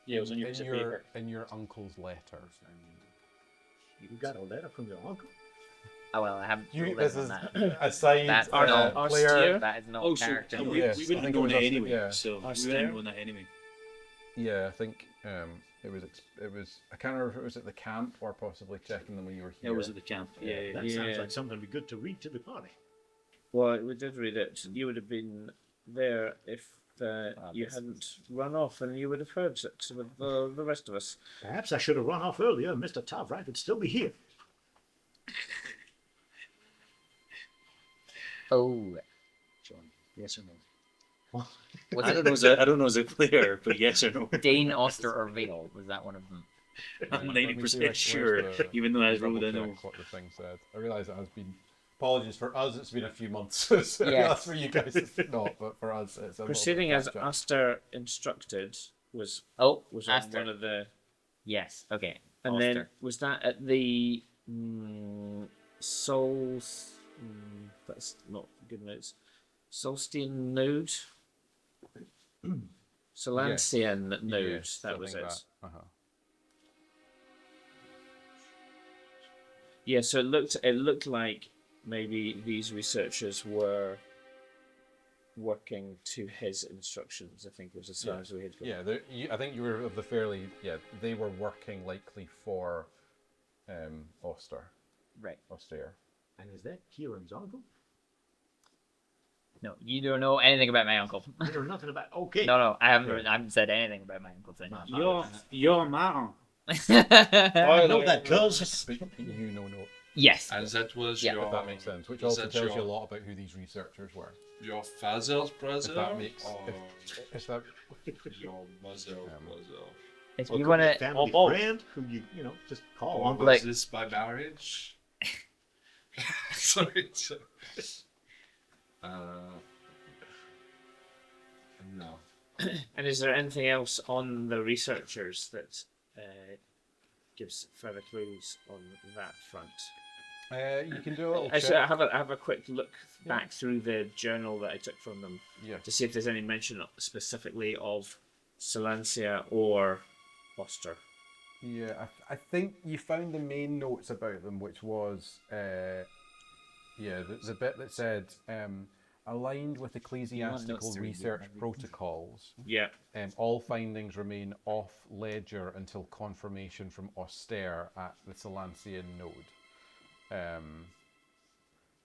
Yeah, it was on your piece of paper. in your uncle's letter. You got a letter from your uncle? Oh well, I haven't. You, rolled this in on is that. a side That's our player. steer. That is not Oh, so character. we, Yes, we I wouldn't think know it was that us- anyway. yeah. So we Us there? wouldn't know that anyway. Yeah, I think it was. I can't remember if it was at the camp or possibly checking them when you were Yeah, here. it was at the camp. Yeah, That yeah. sounds like something would be good to read to the party. Well, we did read it. You would have been there if you hadn't run off, and you would have heard it with the rest of us. Perhaps I should have run off earlier. Mr. Tavright would still be here. Oh, John, yes or no? was I it don't know. I don't know as a player, but yes or no. Dane, Oster, or Vale? Was that one of them? I'm Let me see, like, 90% sure, where's the- even though I double rolled in. check what the thing said. I realise it has been. Apologies for us. It's been a few months. So Yes. that's for you guys. It's not, but for us, it's a little Proceeding bit as catch up. Aster instructed was Oh, on Aster. one of the, Yes. Okay. and Oster. then was that at the that's not good notes. Solstian node. Solancian node. Yes, that I was think it. that. Yeah, so it looked like maybe these researchers were working to his instructions. I think it was as far as we had gone. Yeah, I think you were of the fairly. Yeah, they were working likely for Oster. Right. Austere. And is that Kieran's uncle? No, you don't know anything about my uncle. You know nothing about. Okay. No, I haven't. Right. I haven't said anything about my uncle. Thing. You're matter. I know that, cuz. But you know, no. Yes. And that was Yeah. your. If that makes sense, which was also that tells you a your- lot about who these researchers were. Your father's brother. If that makes. Or If that. your mother's brother. If Or you could want be a to, family both. friend who you just call Or uncle. was Like- this by marriage? Sorry. No. And is there anything else on the researchers that gives further clues on that front? You can do a little Actually, check. I have a quick look back through the journal that I took from them Yeah. to see if there's any mention specifically of Silencia or Foster. Yeah, I think you found the main notes about them, which was, the bit that said, aligned with ecclesiastical research protocols, Yeah. all findings remain off ledger until confirmation from Austere at the Silencian node.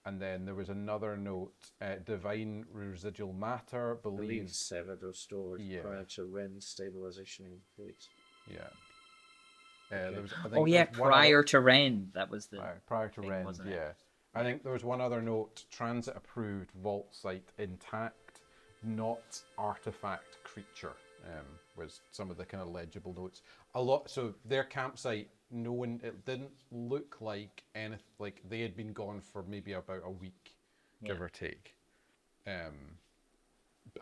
And then there was another note, divine residual matter Believes believes... severed or stored Yeah. prior to Ren stabilization in place. Yeah. There was, I think Oh there yeah, was one prior other- to Ren. That was the prior to thing, Ren, wasn't it? yeah. I think there was one other note, transit approved, vault site intact, not artifact creature, was some of the kind of legible notes. So their campsite, it didn't look like anything, like they had been gone for maybe about a week, give or take.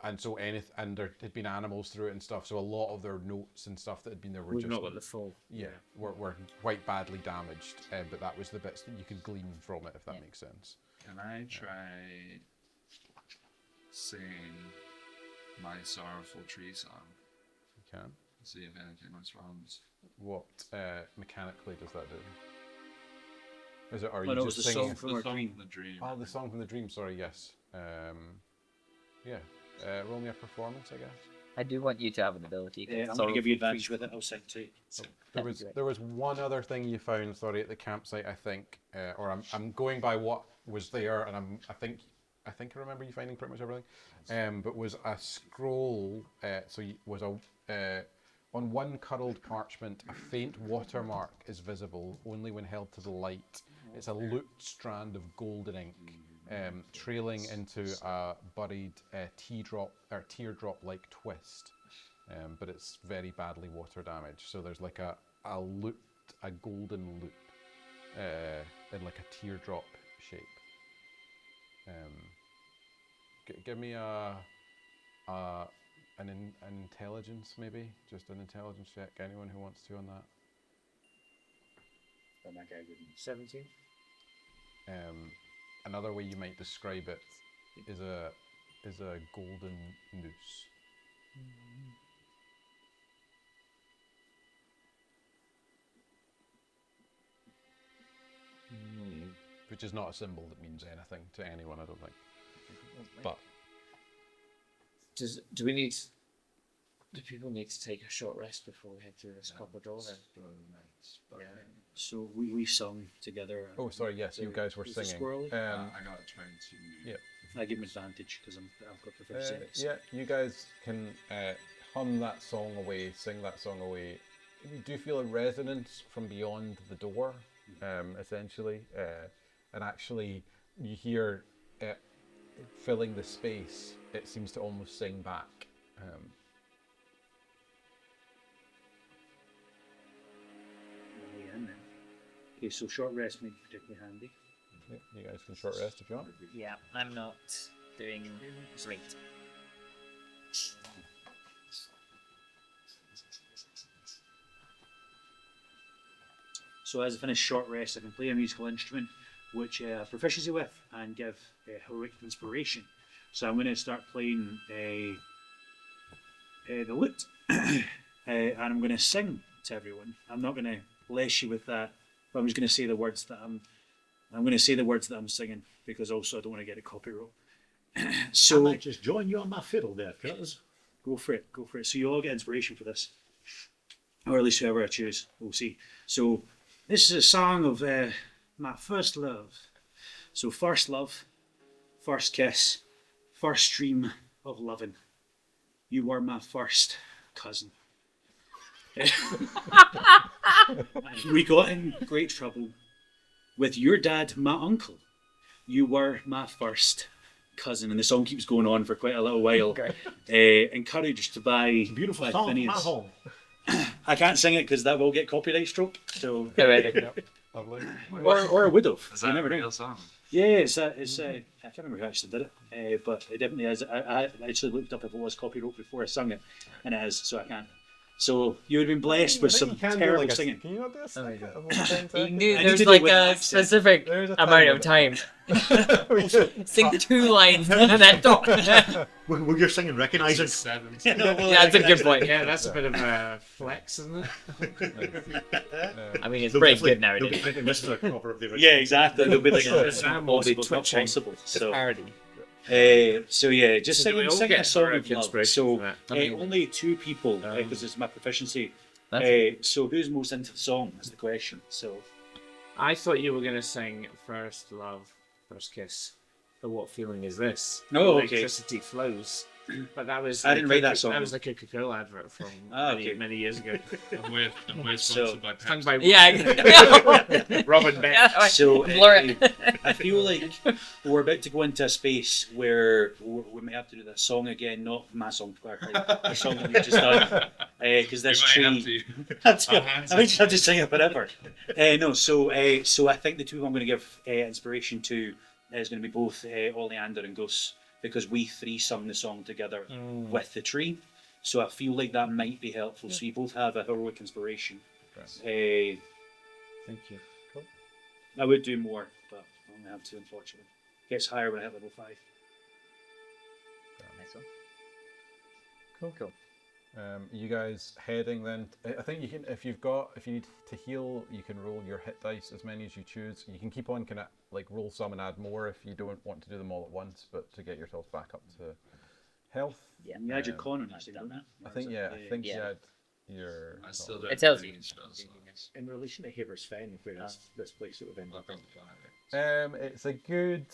And so there had been animals through it and stuff, so a lot of their notes and stuff that had been there were We've just... not got the full. were quite badly damaged, but that was the bits that you could glean from it, if that makes sense. Can I try singing my sorrowful tree song? You can. See if anything responds. What mechanically does that do? Is it? Or are Oh, you no, it was just the singing? song from The our song dream. from the dream. Oh, the song from the dream. Sorry, yes. Roll me a performance, I guess. I do want you to have an ability. I'm called going to give you Sorrowful advantage with it. I'll sing too. There That'd be was great. there was one other thing you found, sorry, at the campsite, I think, or I'm going by what was there, and I think I remember you finding pretty much everything. But was a scroll. On one curled parchment, a faint watermark is visible only when held to the light. It's a looped strand of golden ink, trailing into a buried teardrop-like twist. But it's very badly water damaged. So there's like a golden loop in like a teardrop shape. Give me an intelligence, maybe, just an intelligence check. Anyone who wants to on that. But that guy wouldn't. 17? Another way you might describe it is a golden noose. Which is not a symbol that means anything to anyone, I don't think. But Do people need to take a short rest before we head through this copper door then? Yeah. So we sung together. oh, sorry, yes, you guys were Was the singing. squirrely? I got a 22. Yeah. I give him advantage because I've got proficiency. Yeah, you guys can hum that song away, sing that song away. You do feel a resonance from beyond the door, essentially, and actually you hear it filling the space. It seems to almost sing back. Okay, so short rest may be particularly handy. Yeah, you guys can short rest if you want. Yeah, I'm not doing great. So as I finish short rest, I can play a musical instrument, which I have proficiency with, and give heroic inspiration. So I'm going to start playing the lute, and I'm going to sing to everyone. I'm not going to bless you with that, but I'm just going to say the words that I'm going to say the words that I'm singing, because also I don't want to get a copyright. I So might just join you on my fiddle there, fellas. go for it. So you all get inspiration for this, or at least whoever I choose. We'll see. So this is a song of my first love. So first love, first kiss, first dream of loving. You were my first cousin. We got in great trouble with your dad, my uncle. You were my first cousin, and the song keeps going on for quite a little while. Encouraged by Beautiful by song from my Phineas. home. I can't sing it because that will get copyright stroke. So Lovely. or I would have. Is You that never a know. real song? Yeah, it's I can't remember who actually did it, but it definitely is. I actually looked up if it was copyright before I sung it, and it is, so I can't. So you would have been blessed with some terrible singing. Can you not do a snippet God. of like 10 You seconds? knew I need there's to do like it with a accent. specific There's a amount of time time. Sing 2 lines and then talk. Will your singing recognizing? 7. Yeah, that's a good point. Yeah, that's a bit of a flex, isn't it? I mean, it's They'll pretty definitely- good they'll nowadays. be printing this as a cover of the original. Yeah, exactly. There'll be like Shazam will be it's not twitching. possible. So, Parody. so yeah, just So do we sing, all sing get a song direct of love. inspiration So from that? I mean- only 2 people, because it's my proficiency. That's- So who's most into the song is the question. So I thought you were going to sing First Love, First Kiss. But what feeling is this? Oh, okay. Electricity flows. But that was I didn't write that song. That was the Coca-Cola advert from okay. many years ago. And we're So- sponsored by Sung Pepsi. by Yeah. Robin Beck. Yeah, So blur it. I feel like we're about to go into a space where we may have to do that song again, not my song, the song that we've just done, because this We might tree. have to- I might just have to sing it forever. No, so I think the 2 I'm going to give inspiration to is going to be both Oleander and Gus, because we 3 sung the song together with the tree. So I feel like that might be helpful. So you both have a heroic inspiration. Thank you. I would do more, but I only have 2, unfortunately. Gets higher when I hit level 5. Nice one. Cool. You guys heading then? I think you can, if you need to heal, you can roll your hit dice as many as you choose. You can keep on kind of like roll some and add more if you don't want to do them all at once, but to get yourself back up to health. Yeah. You had your con on I've actually, done didn't that. I think you Yeah. had your. I still don't It tells have you. any spells left. In relation to Haver's Fen, where this place that we've ended I've up in. got the fire. It's a good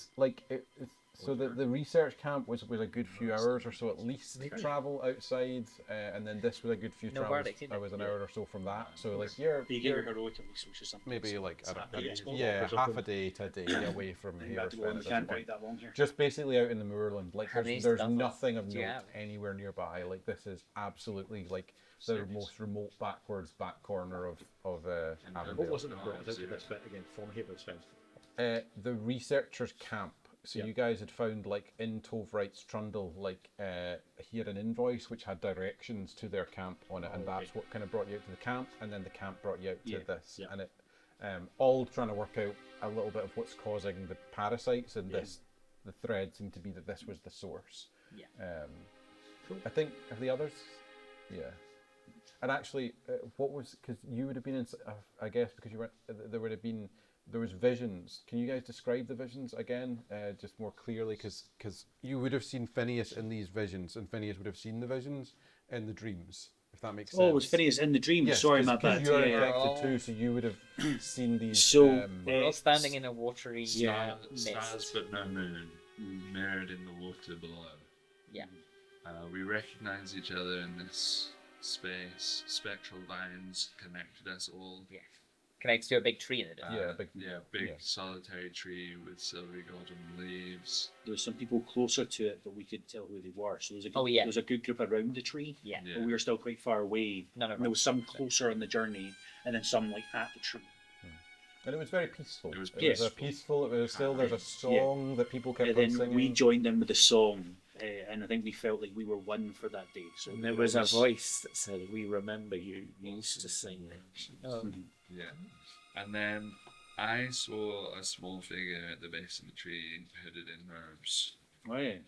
so the research camp was a good few hours or so at least travel outside, and then this was a good few No travels. bardic either. I was an hour or so from that, so like you're But you get your heroic at least, which is something. maybe like I don't know, Yeah. yeah, Or something. half a day to a day away from You here. have to go on the camp right that long here. Just basically out in the moorland, like How many there's stuff nothing of do you note have? anywhere nearby. Like this is absolutely like the most remote back corner of What Avondale. wasn't it brought us out to this bit again from Haver's Fen? The researchers' camp. So Yeah. you guys had found like in Tovright's Trundle, like he had an invoice which had directions to their camp on it, and that's what kind of brought you out to the camp, and then the camp brought you out to this, Yeah. and it all trying to work out a little bit of what's causing the parasites, and this the thread seemed to be that this was the source. Yeah. I think of the others, yeah. And actually, what was because you would have been in, I guess because you were there would have been. There was visions. Can you guys describe the visions again, just more clearly? Because you would have seen Phineas in these visions, and Phineas would have seen the visions in the dreams. If that makes sense. Oh, was Phineas in the dream? Yes, Sorry, my 'cause bad. You're Yeah. infected too, so you would have seen these. So, We're all standing in a watery Stars, mist. but no moon, mirrored in the water below. Yeah. We recognize each other in this space. Spectral lines connected us all. Yeah. Connects to a big tree in it. big. Big solitary tree with silvery golden leaves. There were some people closer to it, but we could tell who they were. So there was a good, Oh, yeah. there was a good group around the tree, Yeah. Yeah. but we were still quite far away. None of And there us. was some closer on the journey, and then some like at the tree. And it was very peaceful. It was a peaceful. peaceful. It was still. There's a song that people kept And on then singing. we joined them with the song, and I think we felt like we were one for that day. So And there we was a always- voice that said, "We remember you used to sing." Mhm. Yeah. And then I saw a small figure at the base of the tree hooded in robes. Oh yeah,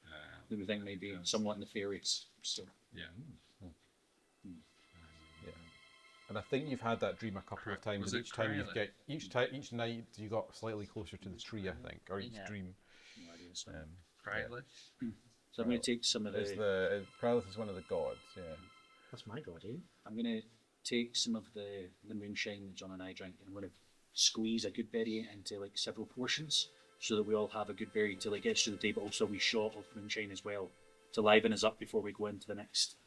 Uh, we think maybe somewhat nefarious. So yeah. And I think you've had that dream a couple of times. Was And it each time you Crowley? get each night you got slightly closer to the tree. I think, or each Yeah. dream. no idea. So, Crowley? so I'm going to take some of Is the. the Prowleth is one of the gods. Yeah. That's my god, eh? I'm going to take some of the moonshine that John and I drank, and I'm going to squeeze a good berry into like several portions, so that we all have a good berry to like get us through the day, but also a wee shot of moonshine as well to liven us up before we go into the next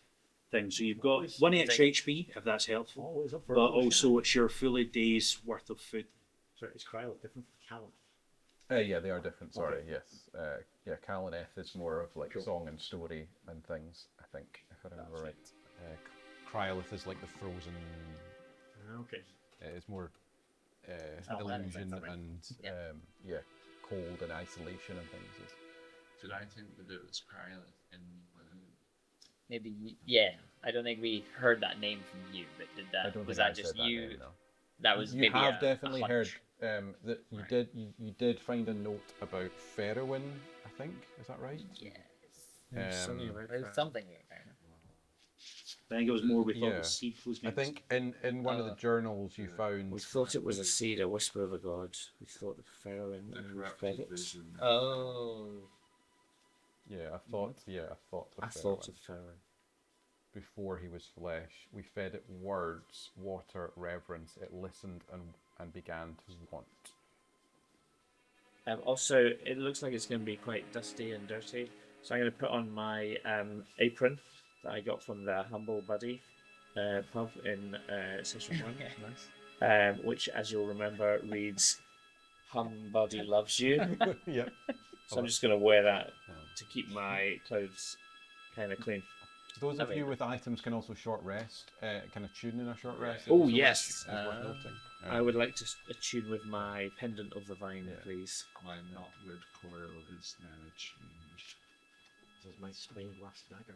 thing. So you've got one extra HP if that's helpful, Always up for but it. also it's your full day's worth of food. So it's Kryla, different from Callum. Yeah, they are different. Sorry. Yes. Yeah, Calaneth is more of like song and story and things. I think, if I remember right. Cryolith is like the frozen. Okay. It's more Oh, that makes illusion sense, right. and cold and isolation and things. Did I think that it was Kryla in Maybe, yeah. I don't think we heard that name from you, but did I that, don't was think I that just said that you? name, no. That was You maybe have a definitely heard hunch. that you Right. you did find a note about Ferrowin, I think. Is that right? Yes. Um, There's something here. I think it was more we thought Yeah. the seed was I meant think in one of the journals you found. We thought it was a seed, a whisper of a god. We thought the pharaoh and the we corrupted fed it. vision? Oh. Yeah, I thought of I Ferrowin. thought of pharaoh. Before he was flesh, we fed it words, water, reverence. It listened and began to want. Also, it looks like it's going to be quite dusty and dirty, so I'm going to put on my apron that I got from the Humble Buddy pub in Session 1. Nice. Which, as you'll remember, reads "Hum Buddy loves you." Yep. So I'm just going to wear that to keep my clothes kind of clean. Those of Lovely. you with items can also short rest, kind of tune in a short rest. Oh, Also yes. is worth noting. I would like to attune with my pendant of the vine, please. My knotwood coil is now changed. This is my stained glass dagger.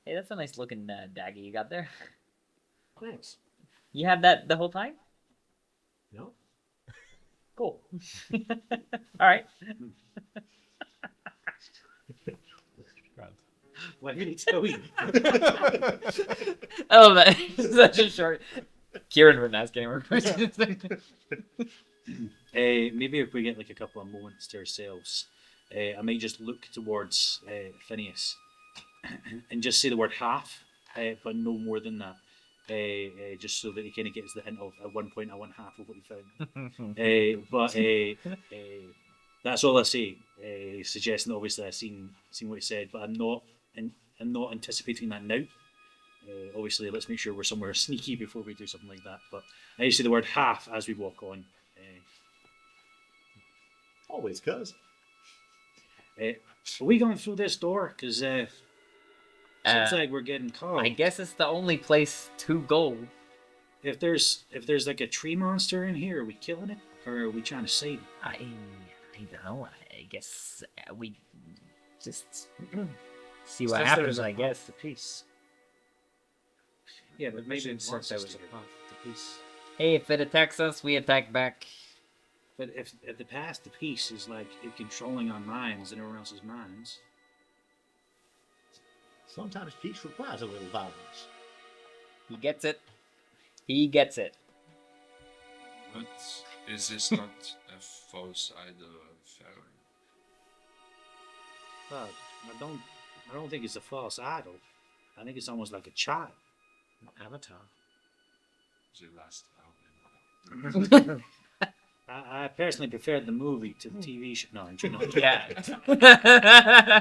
Hey, that's a nice looking dagger you got there. Thanks. You had that the whole time? No? Cool. All right. Grand. Why did he tell you? Oh, that is such a short. Kieran wouldn't ask any more questions. Maybe if we get like a couple of moments to ourselves, I might just look towards Phineas and just say the word half, but no more than that. Just so that he kind of gets the hint of at one point I want half of what he found. That's all I say. Suggesting that obviously I've seen what he said, but I'm not anticipating that now. Obviously, let's make sure we're somewhere sneaky before we do something like that. But I say the word half as we walk on. Always cuz. Are we going through this door? Because seems like we're getting caught. I guess it's the only place to go. If there's like a tree monster in here, are we killing it or are we trying to save it? I don't know. I guess we just see what happens. I guess. The peace. Yeah, but maybe it since wants there us was to a get- path to peace. Hey, if it attacks us, we attack back. But if the past, the peace is like it controlling our minds and everyone else's minds. Sometimes peace requires a little violence. He gets it. He gets it. But is this not a false idol of Pharaoh? But I don't think it's a false idol. I think it's almost like a child. Avatar. The last album. I personally preferred the movie to the TV show. No, I'm joking. Yeah.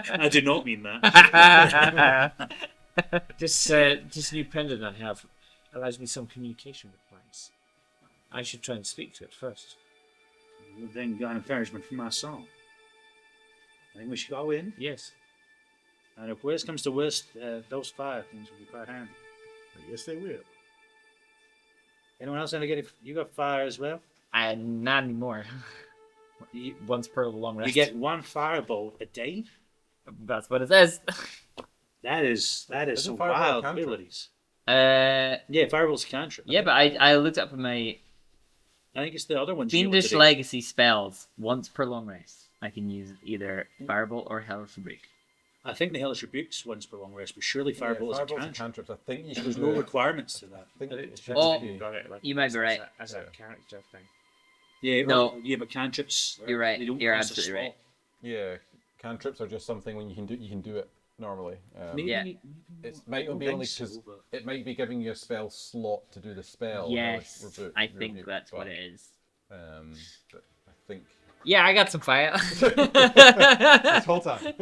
I do not mean that. This new pendant I have allows me some communication with plants. I should try and speak to it first. You then got encouragement from my song. I think we should go in. Yes. And if worst comes to worst, those fire things will be quite handy. I guess they will. Anyone else want to get it? You got fire as well? Not anymore. You, Once per long rest. you get one firebolt a day? That's what it says. That is Isn't some fireball a wild cantrip? abilities. Yeah, Yeah, fireball's a cantrip. but I looked up my I think it's the other ones. you get Fiendish today. Legacy spells. Once per long rest, I can use either Firebolt or Hellish Rebuke. I think the Hellish Rebuke's once per long rest, but surely fireball is a Fireball's cantrip. cantrips. I think you should There's do no it. requirements to that. I think it should Oh. be. Got it. Like, You might be right. As a character thing. Yeah, No. yeah, but cantrips. You're right. they don't You're cost a absolutely right. slot. Yeah, cantrips are just something when you can do it normally. Maybe, Yeah. maybe It might I don't be think only so, because but- it might be giving you a spell slot to do the spell. Yes, Rebuke- I think rebuke, that's what but, it is. But I think Yeah, I got some fire. this whole time.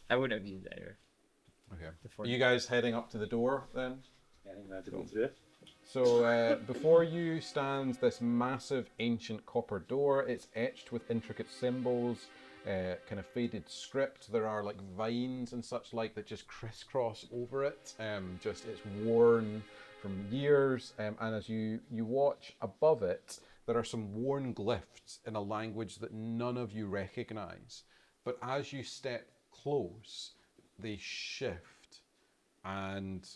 I wouldn't have used that either. Okay. Before- Are you guys heading up to the door then? I think I have to go through it. So before you stands this massive ancient copper door. It's etched with intricate symbols. kind of faded script. There are like vines and such like that just crisscross over it. Just it's worn from years. And as you watch above it, there are some worn glyphs in a language that none of you recognize. But as you step close, they shift and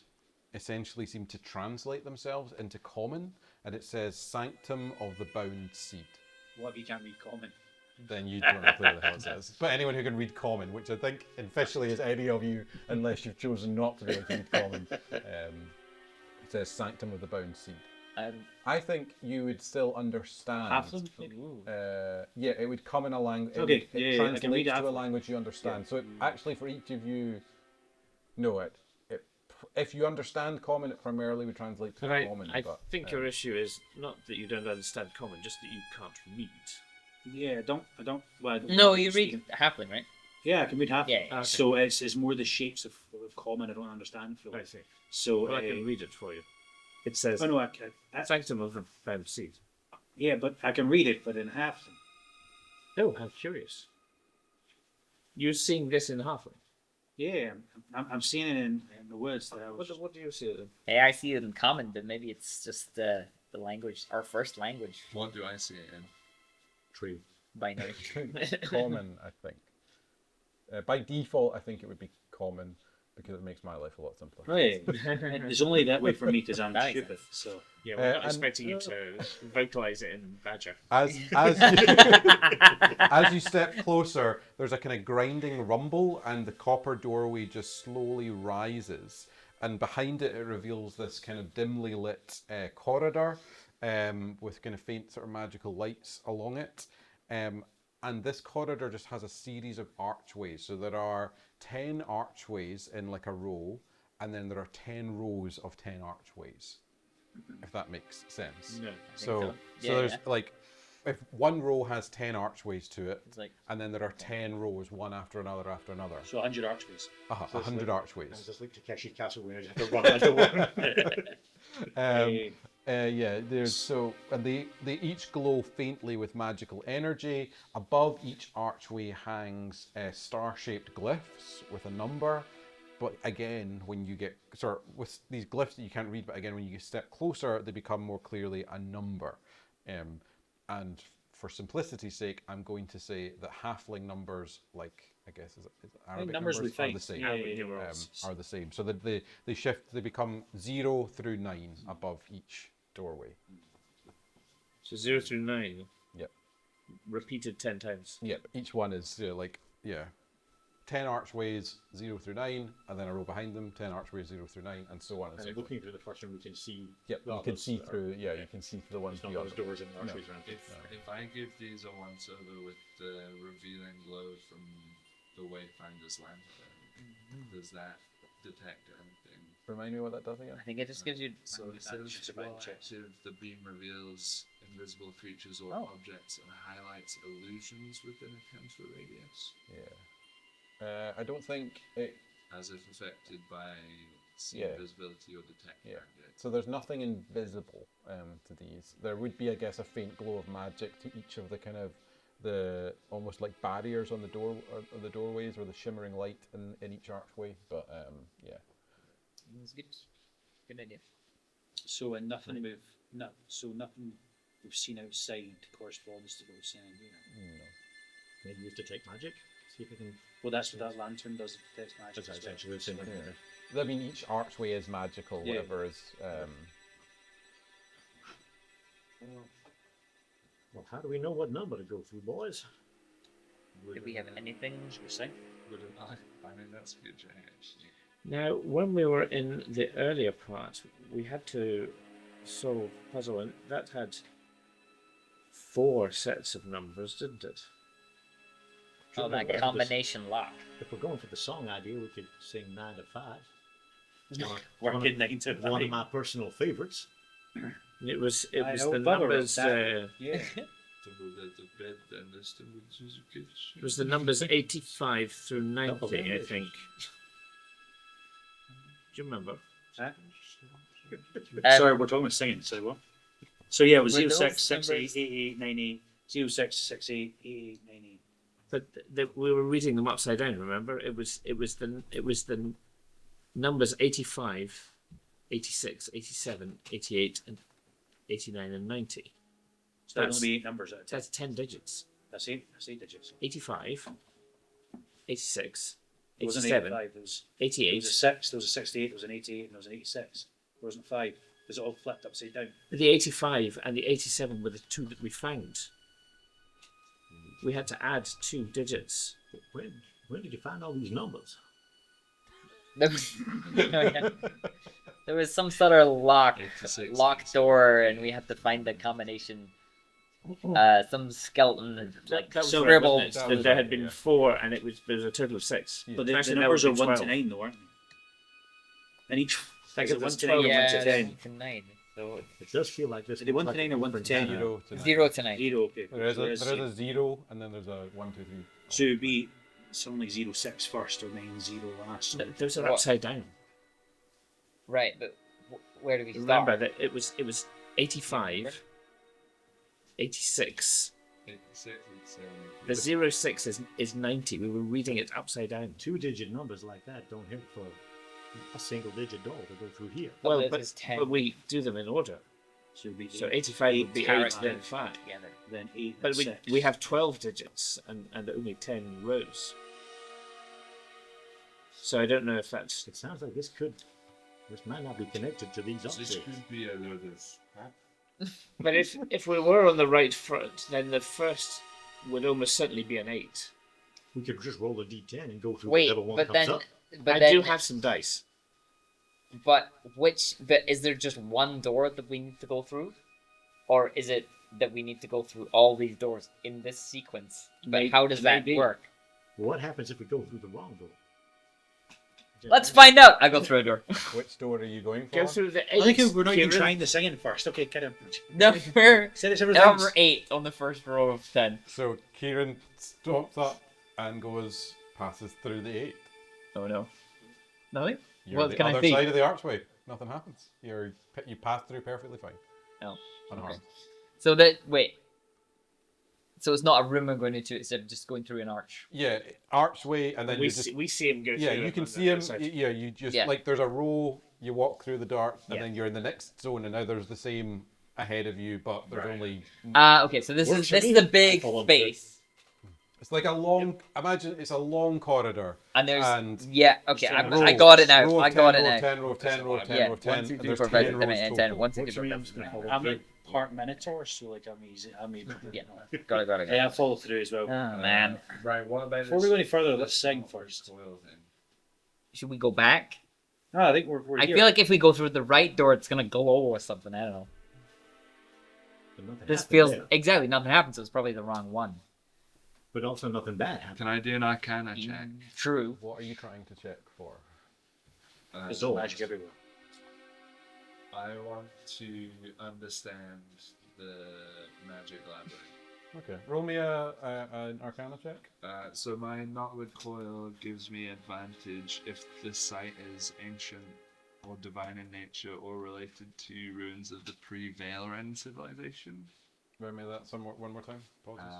essentially seem to translate themselves into common. And it says Sanctum of the Bound Seed. What if you can't read common? Then you don't know what the hell it says. But anyone who can read common, which I think officially is any of you, unless you've chosen not to be able to read common, it says Sanctum of the Bound Seed. I think you would still understand. Halfling? Yeah, it would come in a language. Okay, It yeah, I can translates read to a halfling. language you understand. So it, actually, for each of you, no, if you understand common, it primarily would translate to But common. I but, think your issue is not that you don't understand common, just that you can't read. Yeah, I don't. Well, I don't No, know you read speaking- halfling, right? Yeah, I can read half. Yeah, yeah. Okay. So it's more the shapes of common I don't understand fully. I see. So Well, I can read it for you. It says Oh no, I can. Sanctum of the Bound Seed. Yeah, but I can read it, but in halfling. Oh, how curious. You're seeing this in halfling. Yeah, I'm seeing it in the words that I was. What do you see it in? Hey, I see it in common, but maybe it's just the language, our first language, What do I see it in? True. binary. common, I think. By default, I think it would be common because it makes my life a lot simpler. Right. There's only that way for me because I'm That makes stupid. sense. So Yeah, we're not and- expecting you to vocalize it in Badger. As you step closer, there's a kind of grinding rumble, and the copper doorway just slowly rises. And behind it, it reveals this kind of dimly lit corridor with kind of faint sort of magical lights along it. And this corridor just has a series of archways. So there are 10 archways in like a row, and then there are 10 rows of 10 archways, if that makes sense. No. So Yeah, there's yeah. like, if one row has 10 archways to it, It's like and then there are 10 rows, one after another after another. so 100 archways. 100 It's archways. just like Takeshi Castle when I just have to run out the one. Yeah, there's so, and they each glow faintly with magical energy. Above each archway hangs star-shaped glyphs with a number. But again, when you get with these glyphs that you can't read, but again, when you step closer, they become more clearly a number. And for simplicity's sake, I'm going to say that halfling numbers, like I guess is Arabic numbers we are find. the same. Yeah. Are the same. So that they shift, they become 0 through 9 above each doorway. So 0 through 9. Yep. Repeated 10 times. Yep. Each one is 10 archways 0 through 9, and then a row behind them, 10 archways 0 through 9, and so on and so And forth. looking through the first one, we can see. Yep. You can see through. Yeah, you can see through the ones It's not beyond. those doors and archways around. If I give these a once over with the revealing glow from the Wayfinder's lantern, does that detect anything? Remind me what that does again. I think it just gives you. So it says while active, the beam reveals invisible creatures or Oh. objects and highlights illusions within a 10-foot radius, Yeah. I don't think it. as if affected by Yeah. invisibility or detecting Yeah. objects. So there's nothing invisible to these. There would be, I guess, a faint glow of magic to each of the kind of the almost like barriers on the door or the doorways, or the shimmering light in each archway. But yeah. It's good. Good idea. So nothing we've seen outside corresponds to what we've seen in here. Maybe use detect magic. See if we can. Well, that's what that lantern does. It detects magic. That's as well. essentially the same thing. I mean, each archway is magical. Yeah. Whatever is. Well, how do we know what number to go through, boys? Do we have anything? Should we say? Would it not? I mean, that's a good try, actually. Now, when we were in the earlier part, we had to solve a puzzle, and that had 4 sets of numbers, didn't it? Oh, that combination lock. If we're going for the song idea, we could sing 9 to 5. Working 9 to One of my personal favourites. It was I the know, bugger numbers. it, Yeah. To move out of bed, then this to It was the numbers 85 through 90, I English. think. Do you remember? Sorry, we're talking about singing. So what? So yeah, it was Were those 06 68 numbers- 88 90 06 68 88 90. But we were reading them upside down. Remember, it was the numbers 85, 86, 87, 88, and 89 and 90. So there'll be 8 numbers out of 10. That's 10 digits. That's 8 digits. 85, 86, It wasn't 87, 85, there was 88. a 6, there was a 68, there was an 88, and there was an 86. There wasn't 5. Because it all flipped upside down. The 85 and the 87 were the two that we found. We had to add 2 digits. Where did you find all these numbers? There was some sort of locked 86. door, and we had to find the combination. Some skeleton like That was scribbled. right, wasn't it? There had been 4, and there was a total of 6. But the Actually, that numbers would are be 1 to 12. 9, though, aren't they? And each Think is of it 1 this to 9 or 1 Yeah, to 10? 9. So It does feel like this. Are they 1 to looks 9 or 1 to different 10? time. 0 to 9. 0 to 9. 0, okay. There is So there's a 0 and then there's a 1, 2, 3. So it would be something like 0, 6 first or 9, 0 last. Those are What? upside down. Right, but where do we start? Remember that it was 85, 86. 86 and 70. The 06 is 90. We were reading it upside down. 2-digit numbers like that don't hit for a single-digit door to go through here. Well, Well, this is 10 but we do them in order. So it would be So 85 would be 8, carrots then 5. together. then 8, But then we 6. we have 12 digits and only 10 rows. So I don't know if that's... It sounds like this might not be connected to these This objects. could be a load of crap. But if we were on the right front, then the first would almost certainly be an 8. We could just roll a d10 and go through Wait, whatever one but comes then, up. but I then, do have some dice. but is there just one door that we need to go through, or is it that we need to go through all these doors in this sequence? But how does that Maybe. work? What happens if we go through the wrong door? Let's find out. I go through a door. Which door are you going for? Go through the 8. I think we're not even Kieran. trying the singing first. Okay, kind of. Number Say this everything. number 8 on the first row of 10. So Kieran stops up and passes through the 8. Oh no. Nothing? You're What the can I other see? side of the archway. Nothing happens. You pass through perfectly fine. Oh. Unharmed. So that wait. So it's not a room I'm going into, it's just going through an arch. Yeah, archway, and then We you just see him go yeah, through. you it can on see the him. outside. Yeah, you just Yeah. like there's a row. You walk through the dark, and Yeah. then you're in the next zone, and now there's the same ahead of you, but there's only. Okay, so this Works is for me. a big Follow through. space. It's like a long. Imagine it's a long corridor. And there's And yeah, okay, so I got it now. row of I got 10, it row of now. 10, row of 10, row of 10, Yeah, row of 10. 1, 2, and 3, there's 4, 5, 10 6, 7, rows 8, 9, 10. total. 1, 2, Works 3, for me, 4, I'm 5, just going to 6, 7, follow I'm through. like part Minotaur, so like I'm easy. Yeah. Got it. Yeah, I follow through as well. Oh man. Right, what about Before we go any further, let's sing first. Coil then? Should we go back? No, I think we're I here. feel like if we go through the right door, it's gonna glow or something. I don't know. But nothing This happened feels there. exactly nothing happens. So it's probably the wrong one. But also nothing bad happened. Can I do an Arcana check? True. What are you trying to check for? There's doors. magic everywhere. I want to understand the magic library. Okay, roll me an Arcana check. So my Knotwood Coil gives me advantage if the site is ancient or divine in nature or related to ruins of the pre-Valeran civilization. Roll me that one more time. Apologies.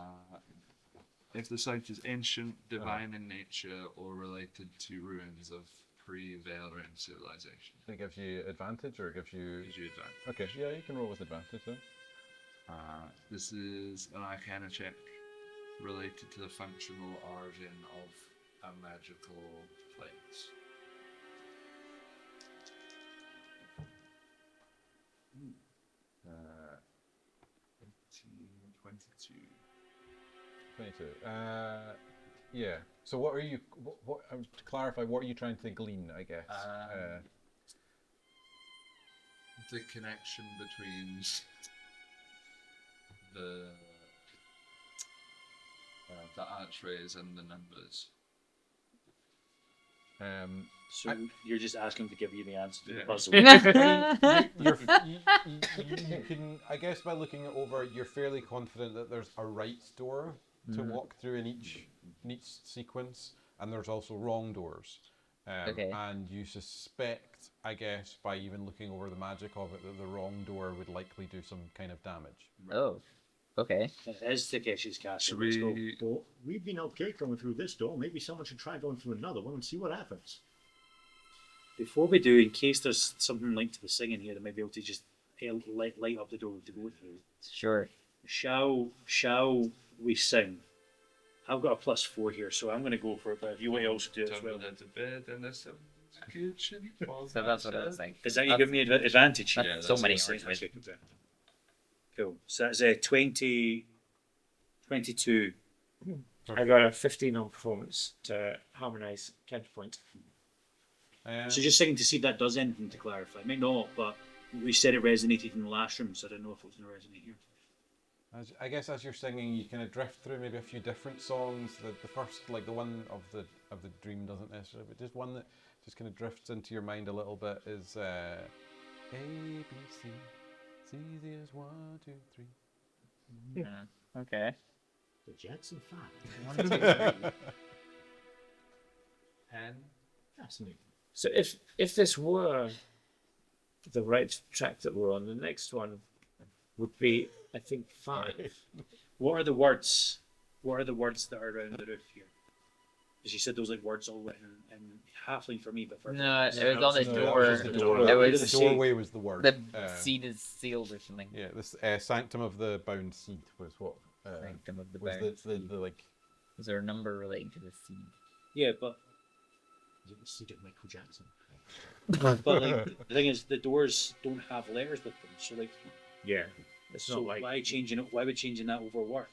If the site is ancient, divine in nature, or related to ruins of pre-Valeran civilization. It gives you advantage, or it gives you. Gives you advantage. Okay, yeah, you can roll with advantage then. This is an Arcana check related to the functional origin of a magical place. 22. 22. Yeah. So what are you? What to clarify? What are you trying to glean? I guess. The connection between the archways and the numbers. So you're just asking to give you the answer to the Yeah. puzzle. You can, I guess, by looking it over, you're fairly confident that there's a right door to walk through in each sequence, and there's also wrong doors. Okay. And you suspect, I guess, by even looking over the magic of it, that the wrong door would likely do some kind of damage. Oh. Okay. It is Takeshi's castle. Should Let's go. we? Well, we've been okay going through this door. Maybe someone should try going through another one and see what happens. Before we do, in case there's something linked to the singing here that might be able to just light up the door to go through, Sure. shall we sing? I've got a +4 here, so I'm going to go for it, but if you want to also do it as well. Tumble into bed and there's some kitchen. So that's what I was saying. Does that give me advantage? That's Yeah, so that's many what I'm words. saying. Cool. So that's 22. I got a 15 on performance to harmonise counterpoint. So just checking to see if that does anything to clarify. It may not, but we said it resonated in the last room, so I don't know if it's going to resonate here. I guess as you're singing, you kind of drift through maybe a few different songs. The first, like the one of the dream, doesn't necessarily, but just one that just kind of drifts into your mind a little bit is A B C. It's easy as 1, 2, 3. Okay. The Jackson 5. 1, 2, 3. And Fascinating. So if this were the right track that we're on, the next one would be, I think, 5. What are the words? What are the words that are around the roof here? Because you said those like words all written in halfling for me, but for No, it was on the No, door. it was the door. It was The doorway was the word. the seed is sealed or something. Yeah, this Sanctum of the Bound Seed was what Sanctum of the was Bound the like. Is there a number relating to the seed? yeah, but Is it the seed of Michael Jackson? like the thing is, the doors don't have letters with them, so like, Yeah. It's so not like why changing it? Why would changing that over work?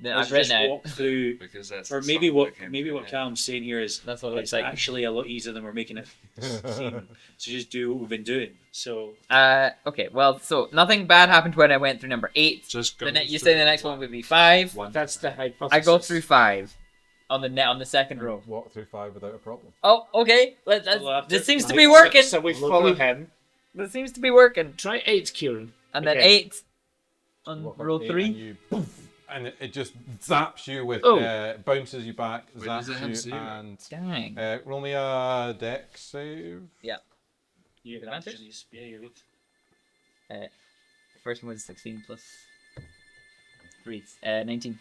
Then Let's I've written just out. walk through. because that's Or the maybe song what that came maybe to what mind. Callum's saying here is That's what it looks it's like. actually a lot easier than we're making it seem. So just do what we've been doing. So Okay, well, so nothing bad happened when I went through number 8. Just go. You say the next one would be 5. One. that's the hypothesis. I go through 5 on the second row. Walk through 5 without a problem. Oh, okay. Well, after- This seems to be working. So we follow him. This seems to be working. Try 8, Kieran. And then Okay. 8 on Walk up row 8 3. and you, and it just zaps you with Oh. bounces you back, Wait, does it zaps have you, 0? and Dang. roll me a dex save. Yeah. you can Advantage? actually yeah, you're good. First one was 16 plus 3. 19.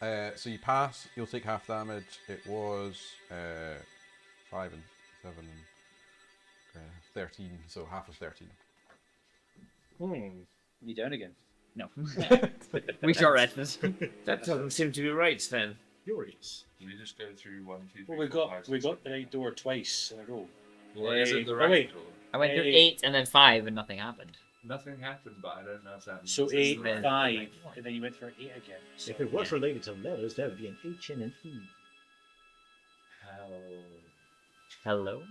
So you pass, you'll take half damage. It was 5 and 7 and 13, so half of 13. You down again? No. We short rested. That doesn't seem to be right then. Furious. We just go through 1, 2, 3. Well, we 4, 5, got 6, the right door twice in a row. Well, is it the right wait. door? I went through Hey. 8 and then 5 and nothing happened. Nothing happened, but I don't know if that means So it's 8, the right 5, and then you went for 8 again. So, If it was related to letters, there would be an H and an E. Hello?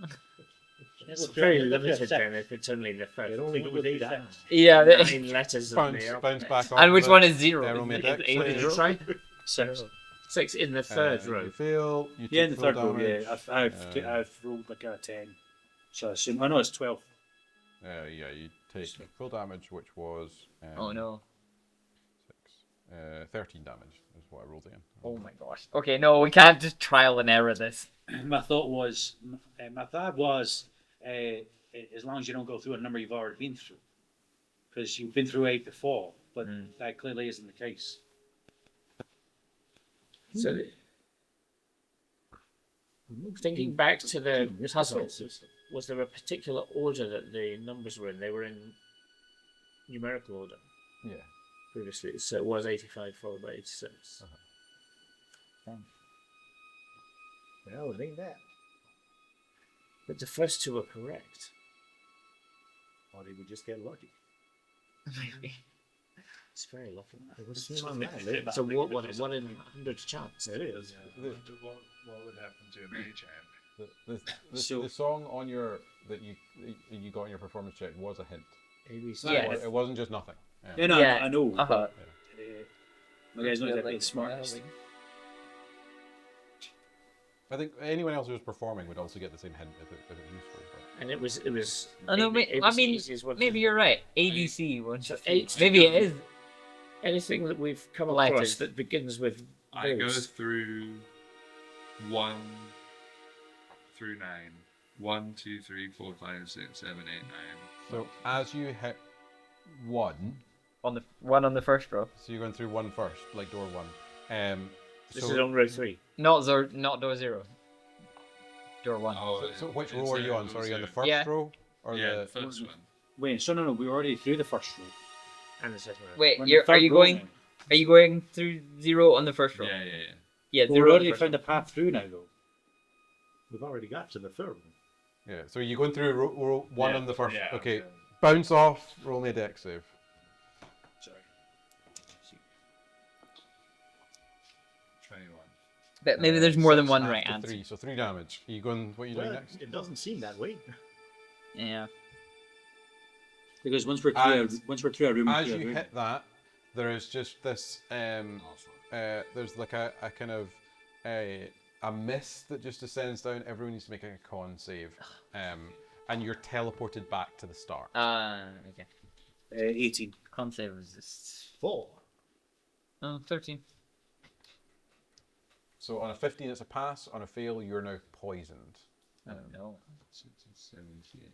It's very limited then if it's only the first. It only goes 8 down. Yeah. 9 letters of Bounce, the bounce back on. And which one is 0? roll me a alphabet. dex Eight in save. the try? 6. 6 in the third row. You fail. You Yeah, in take the third full row, damage. yeah. I've rolled like a 10. So I assume, I know it's 12. Yeah, you take full damage, which was Oh no. 13 damage is what I rolled again. Oh my gosh. Okay, no, we can't just trial and error this. My thought was, as long as you don't go through a number you've already been through. Because you've been through 8 before, but that clearly isn't the case. So, thinking back to the puzzle, was there a particular order that the numbers were in? They were in numerical order Yeah. previously, so it was 85 followed by 86. Well, it ain't that. But the first 2 were correct. Or they would just get lucky. It's very lucky. It would seem unlikely. So what? One in 100 chance. It is. I wonder what would happen to a mage hand. The song on your that you got in your performance check was a hint. ABC. Yeah. It wasn't just nothing. Yeah, no, Yeah. I know. Uh-huh. My guy's not exactly the smartest. I think anyone else who was performing would also get the same hint if it was useful. But And it was. I know, it I was mean, easy as well. maybe you're right. ABC. So 8. Maybe it is. Anything that we've come Letters. across that begins with I go those. through 1 through 9. 1, 2, 3, 4, 5, 6, 7, 8, 9. so as you hit 1, On the one on the first row. So you're going through one first, like door one. This is on row 3. Not door 0. Door 1. Oh, So which row are you on? Sorry, on the first Yeah. row or yeah, the? first one. Wait, so no, we were already through the first row. And the second row. Wait, We're in the are third you row going? now. Are you going through 0 on the first row? Yeah. Yeah, We've 0 on the already first found row. a path through now, though. We've already got to the third one. Yeah. So you're going through row one Yeah, on the first. yeah, okay. okay. Bounce off. Roll me a dex save. Sorry. 21. But maybe there's more than one After right answer. 3, so 3 damage. Are you going? What are you doing Well, next? it doesn't seem that way. Yeah. Because once we're through, And once we're through a room, we're As through a you room. hit that, there is just this. Awesome. There's like a kind of a mist that just descends down. Everyone needs to make a con save, and you're teleported back to the start. Okay. 18. Con save was just 4. 13. So on a 15, it's a pass. On a fail, you're now poisoned. Oh no. 78.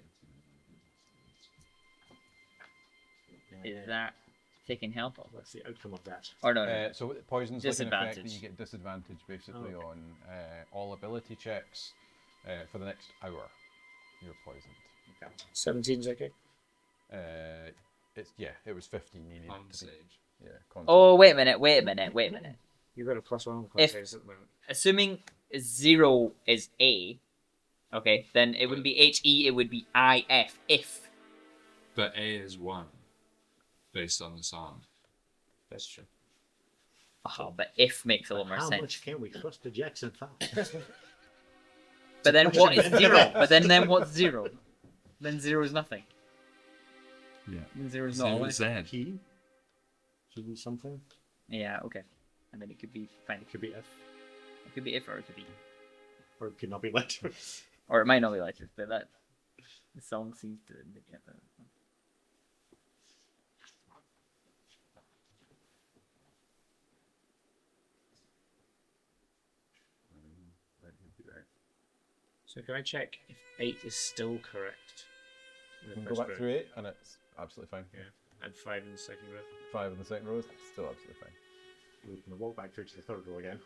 Is that taking health off? What's the outcome of that? Or no? So poison's like an effect that Disadvantage. you get disadvantage basically Okay. on all ability checks for the next hour. You're poisoned. 17's okay. It was 15. You needed On to be, stage. yeah. Con Oh, save. You've got a +1 on If- context at the moment. Assuming 0 is A, okay, then it wouldn't be HE, it would be IF. If. But A is 1, based on the sound. That's true. Oh, but if makes a lot more How sense. much can we trust the Jackson 5? But then what is 0? But then what's 0? Then 0 is nothing. Yeah. Then 0 is not Zero away. Z. Key? Should be something? Yeah, okay. I mean, it could be fine. It could be F. It could be if or it could be. Or it could not be letters. Or it might not be like this, but that. The song seems to indicate that. So can I check if 8 is still correct? In You the can first go back row? through 8, and it's absolutely fine. Yeah. And 5 in the second row. 5 in the second row is still absolutely fine. We're going to walk back through to the third row again.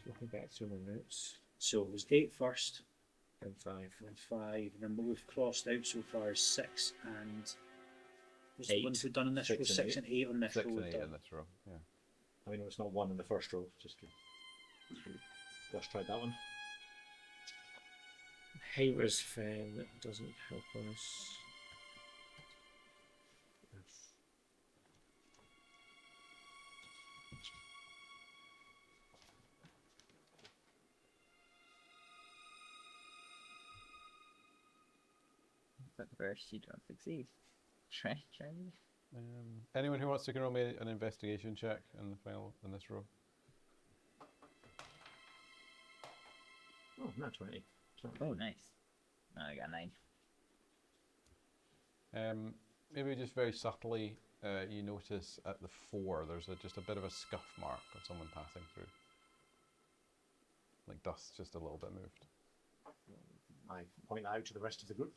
Looking back through my notes. So it was 8 first, And 5. then 5, and then what we've crossed out so far is 6 and. What's the 8. ones we've done in this row? 6 and 6 and 8 on this 6 row. and we've 8 done. in this row. Yeah. I mean, it's not 1 in the first row. Just tried that one. Haver's fan doesn't help us. But first, you don't succeed. Try. Anyone who wants to roll me an investigation check in the final in this row? Oh, not 20. Oh, nice. No, I got 9. Maybe just very subtly, you notice at the 4 there's just a bit of a scuff mark of someone passing through. Like dust just a little bit moved. I point out to the rest of the group.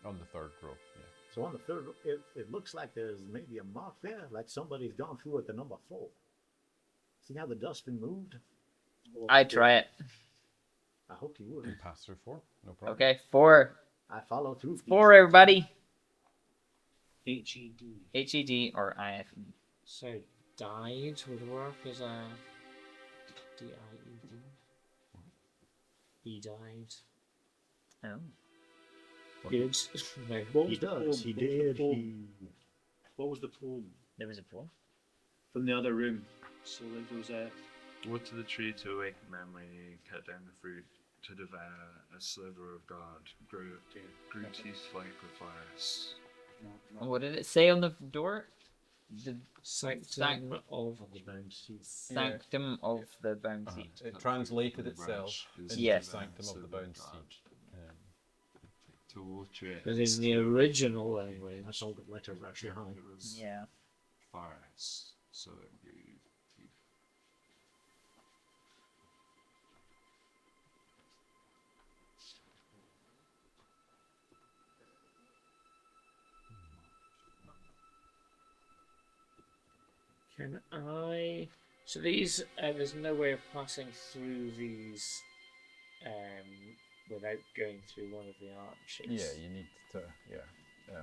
On the 3rd row, yeah. So on the third row, it looks like there's maybe a mark there, like somebody's gone through at the number 4. See how the dust's been moved? I'd try it. I hoped you would. You pass through 4, no problem. Okay, 4. I follow through. 4, everybody. HED. HED or IFE. So died would work as a D-I-E-D. He died. Oh. Good. No. What He was the does. poem? He What was the did. poem? What was the poem There was a 4. from the other room? So like there was a. Wood to the tree to awaken memory, cut down the fruit to devour a sliver of God, grew teeth like the forest. What did it say on the door? The Sanctum of The bound seat. sanctum of the bound seat. It translated The itself branch is into Yes. the sanctum of the of bound God. seed. To water it. But in the original language, That's all the letters actually behind. It was Yeah. forest, so it grew teeth. Can I? So these, there's no way of passing through these without going through one of the arches. Yeah, you need to. Yeah,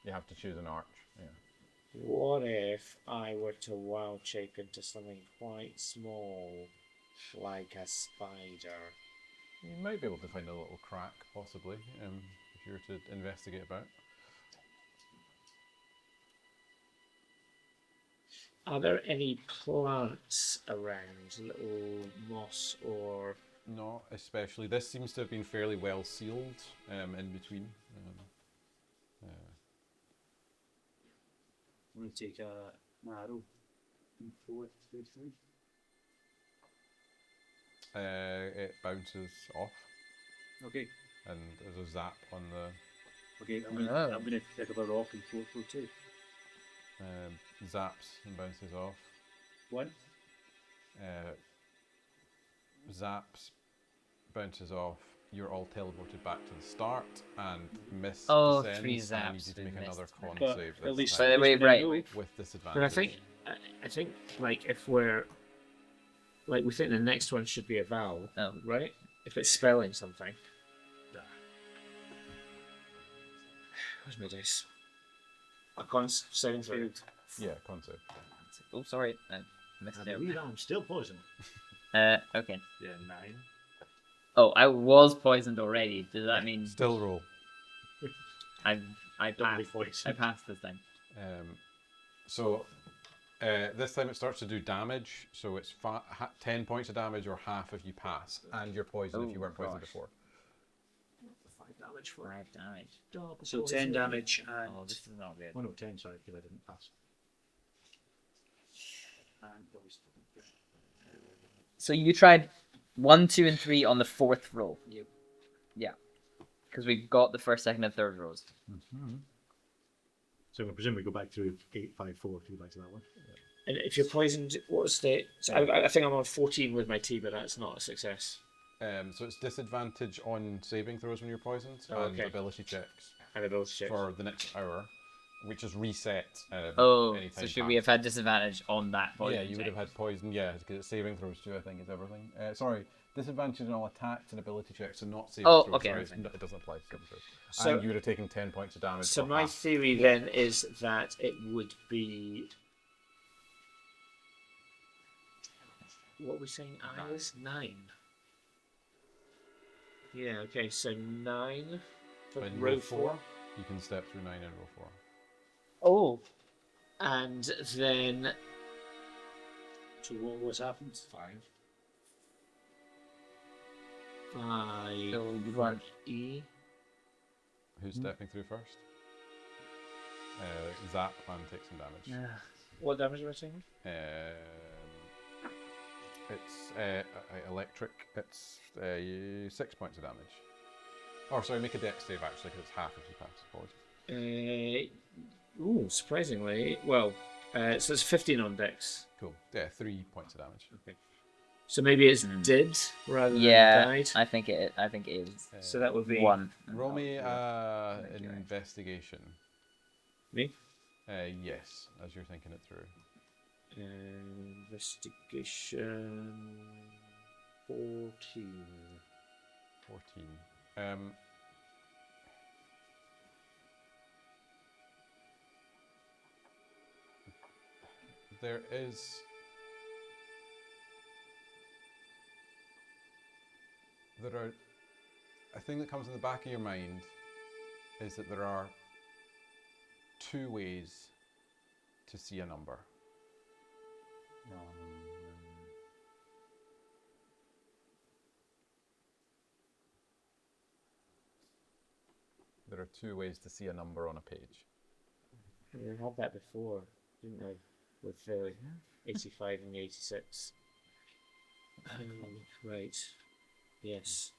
you have to choose an arch. Yeah. What if I were to wild shape into something quite small, like a spider? You might be able to find a little crack, possibly, if you were to investigate about. Are there any plants around, little moss or? Not especially. This seems to have been fairly well sealed in between. I'm going to take an arrow and throw it through. It bounces off, Okay. and there's a zap on the Okay, I'm Oh. going to pick up a rock and throw it through too. zaps and bounces off. One. Zaps, bounces off. You're all teleported back to the start, and miss Oh, descends, 3 and I need zaps you to and make missed. another con But save at this least. time, But wait, right. with disadvantage. But I think like if we're like we think the next one should be a vowel, Oh. right? If it's spelling something. Where's my dice? A con saving throw. Yeah, con save. Oh, sorry, I missed And it. we I'm still poisoned. Okay. Yeah, 9. Oh, I was poisoned already. Does that mean Still roll. I Doubly passed? poisoned. I passed this time. So this time it starts to do damage. So it's 10 points of damage or half if you pass, and you're poisoned if you Oh, weren't poisoned gosh. before. 5 damage for 5 damage. So 10 damage and. Oh, this is not good. 1 of 10, sorry, because I didn't pass. and poison. So you tried 1, 2, and 3 on the 4th roll. Yep. Yeah. Because we've got the 1st, 2nd, and 3rd rolls. So I presume we go back through 8, 5, 4 to go back to that one. And if you're poisoned, what's the? So I think I'm on 14 with my tea, but that's not a success. So it's disadvantage on saving throws when you're poisoned, Oh, and okay. ability checks And ability check. for the next hour, which is reset. Oh, anytime so should we have past. had disadvantage on that poison? Yeah, you would have had poison. Yeah, because it's saving throws too. I think is everything. Sorry, disadvantage on all attacks and ability checks, so not saving Oh, throws. okay, Sorry, everything. it doesn't apply to saving throws. So- and you would have taken 10 points of damage. So for my half. theory then is that it would be. What are we saying? I is 9. Yeah. Okay. So 9 for In row 4. you can step through 9 in row 4. Oh. And then So what's happened? 5. 5. So you want E. Who's stepping through first? Zap and take some damage. What damage am I taking? It's electric. It's 6 points of damage. Or sorry, make a dex save actually, because it's half if you pass. Apologies. Surprisingly, well, so it's 15 on dex. Cool. Yeah, 3 points of damage. Okay. So maybe it's did rather yeah, than died. I think it is. So that would be 1. Roll me Thank you. investigation. me. Yes, as you're thinking it through. Investigation 14. 14. There is a thing that comes in the back of your mind is that there are 2 ways to see a number. There are 2 ways to see a number on a page. We had that before, didn't we? With the 85 and the 86. Right. Yes.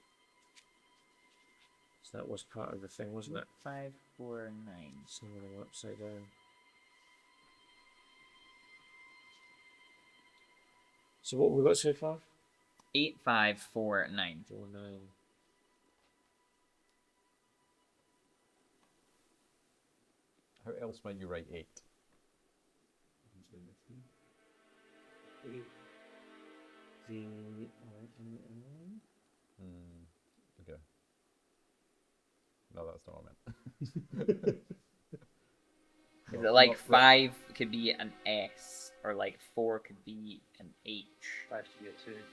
So that was part of the thing, wasn't it? 5, 4, 9. Some of them were upside down. So what have we got so far? 8, 5, 4, 9. 4, 9. How else might you write 8? Okay. No, that's not what I meant. Is it like 5 could be an S, or like 4 could be an H, 5 to be a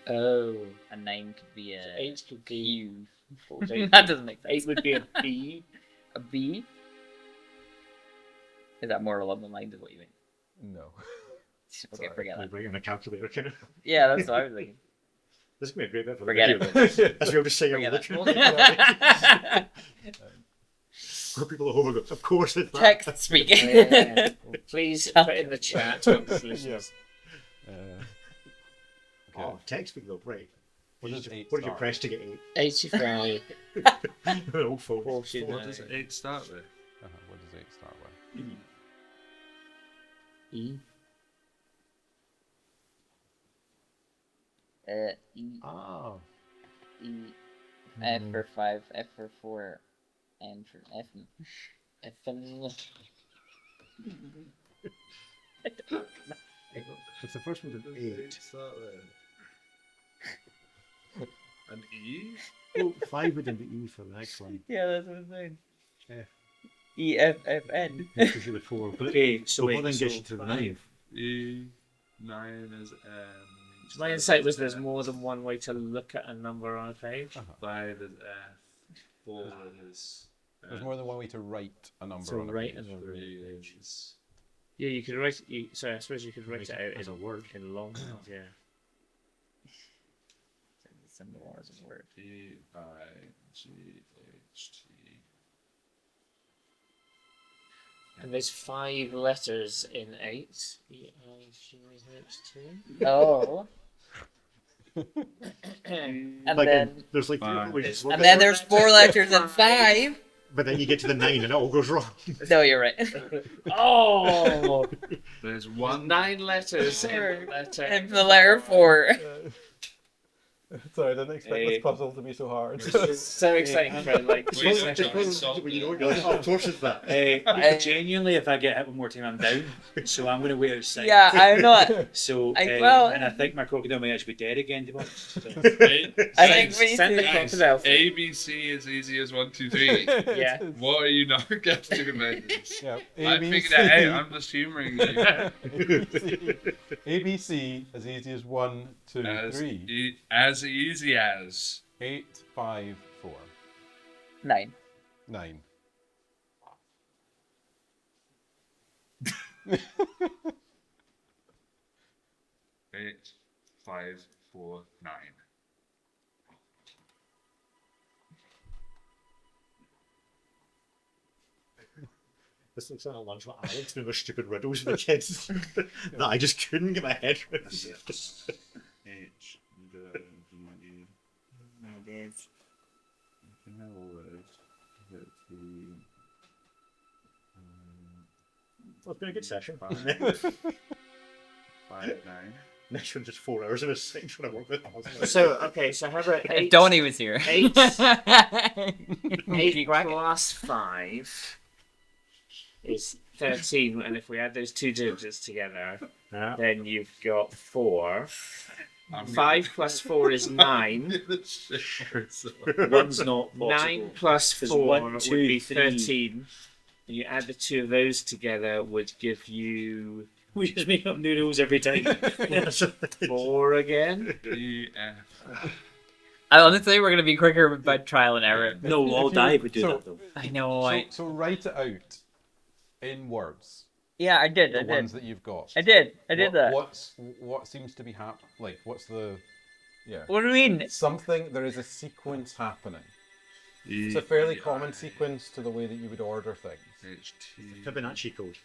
2. Oh. and 9 could be a 8 could be. Q? That doesn't make sense. 8 would be a B. A B? Is that more along the lines of what you mean? No. Okay, forget that. Bring in a calculator, kind of. Yeah, that's what I was thinking. This is gonna be a great bit for Forget the video. As we always say, you're Forget looking. it. For people at home, of course it's that. Text speak. Please put in the chat. Yes. Oh, text speak though, right. What does 8 What did you start press to get 85. Old folks. 49. What does 8 start with? What does 8 start with? E. E, Ah. E, F for 5, F for 4, N for F. It's the first one to 8. Start with? An E? Oh, 5 would then be E for the next one. Yeah, that's what I'm saying. F. E, F, F, N. It's usually 4. But Okay, so what then gets you to the 9? E. 9 is M. My insight was there's more than one way to look at a number on a page. 5 is F. 4 is. There's more than one way to write a number So on a write page. a number. 3 is. Yeah, you could write. Sorry, I suppose you could write it out as a word. in long. Yeah. Symbol as a word. E. I. G. H. T. And there's 5 letters in 8. E, I, G, H, T. Oh. And And Like, then there's like Five. ways. and then there's 4 letters in 5. But then you get to the 9 and it all goes wrong. No, you're right. oh, There's 1. 9 letters in Four. letter. And the letter 4. Sorry, I didn't expect Hey. this puzzle to be so hard. It's so exciting for like. Wait, two second. seconds. When you know it, you're like, oh, of course it's that. Genuinely, if I get hit one more time, I'm down. So I'm going to wait outside. Yeah, I'm not. So, well- and I think my crocodile may actually be dead again, to be honest. So. I think we Send the need to. crocodile. A, B, C is easy as 1, 2, 3. Yeah. What are you not getting about this? Yeah, I figured it out. I'm just humouring you. ABC as easy as 1, 2, As, 3. as easy as. 8, 5, 4, 9. 9. Eight, 5, 4, 9. This looks like a lunch for Alex doing those stupid riddles for the kids that I just couldn't get my head around. H, D, E, No, it is. Well, it's been a good session. 5, 9. Next one, just 4 hours of us sitting trying to work with puzzles. So okay, so how about If 8? Donnie was here. 8 Quack. plus 5 is 13, and if we add those 2 digits together, Yeah. then you've got 4. I'm 5 plus 4 is 9. One's not possible. 9 plus 'Cause 4 1, would 2, be 3. 13. And you add the 2 of those together would give you We just make up new rules every time. 4 again. E, F. Honestly, we're gonna be quicker by trial and error. No, all die would do So- that though. I know. So write it out in words. Yeah, I did. The I ones did. that you've got. I did. I did that. What seems to be happening? Like, what's the? Yeah. What do you mean? Something. There is a sequence happening. E, It's a fairly I, common sequence to the way that you would order things. H, T. Fibonacci code.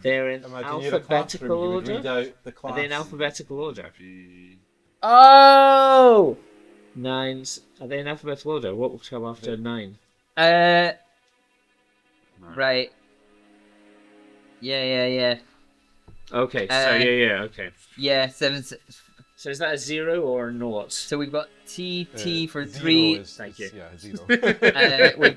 They're in Imagine you're in a alphabetical classroom, you would order. read out the Are they in class. alphabetical order? B. Oh. 9s. Are they in alphabetical order? What will come after 9? Right. Yeah. Okay. So yeah. Okay. Yeah, 7. So is that a 0 or a 0? So we've got T for 0 3. is- Thank you. Yeah, 0. We've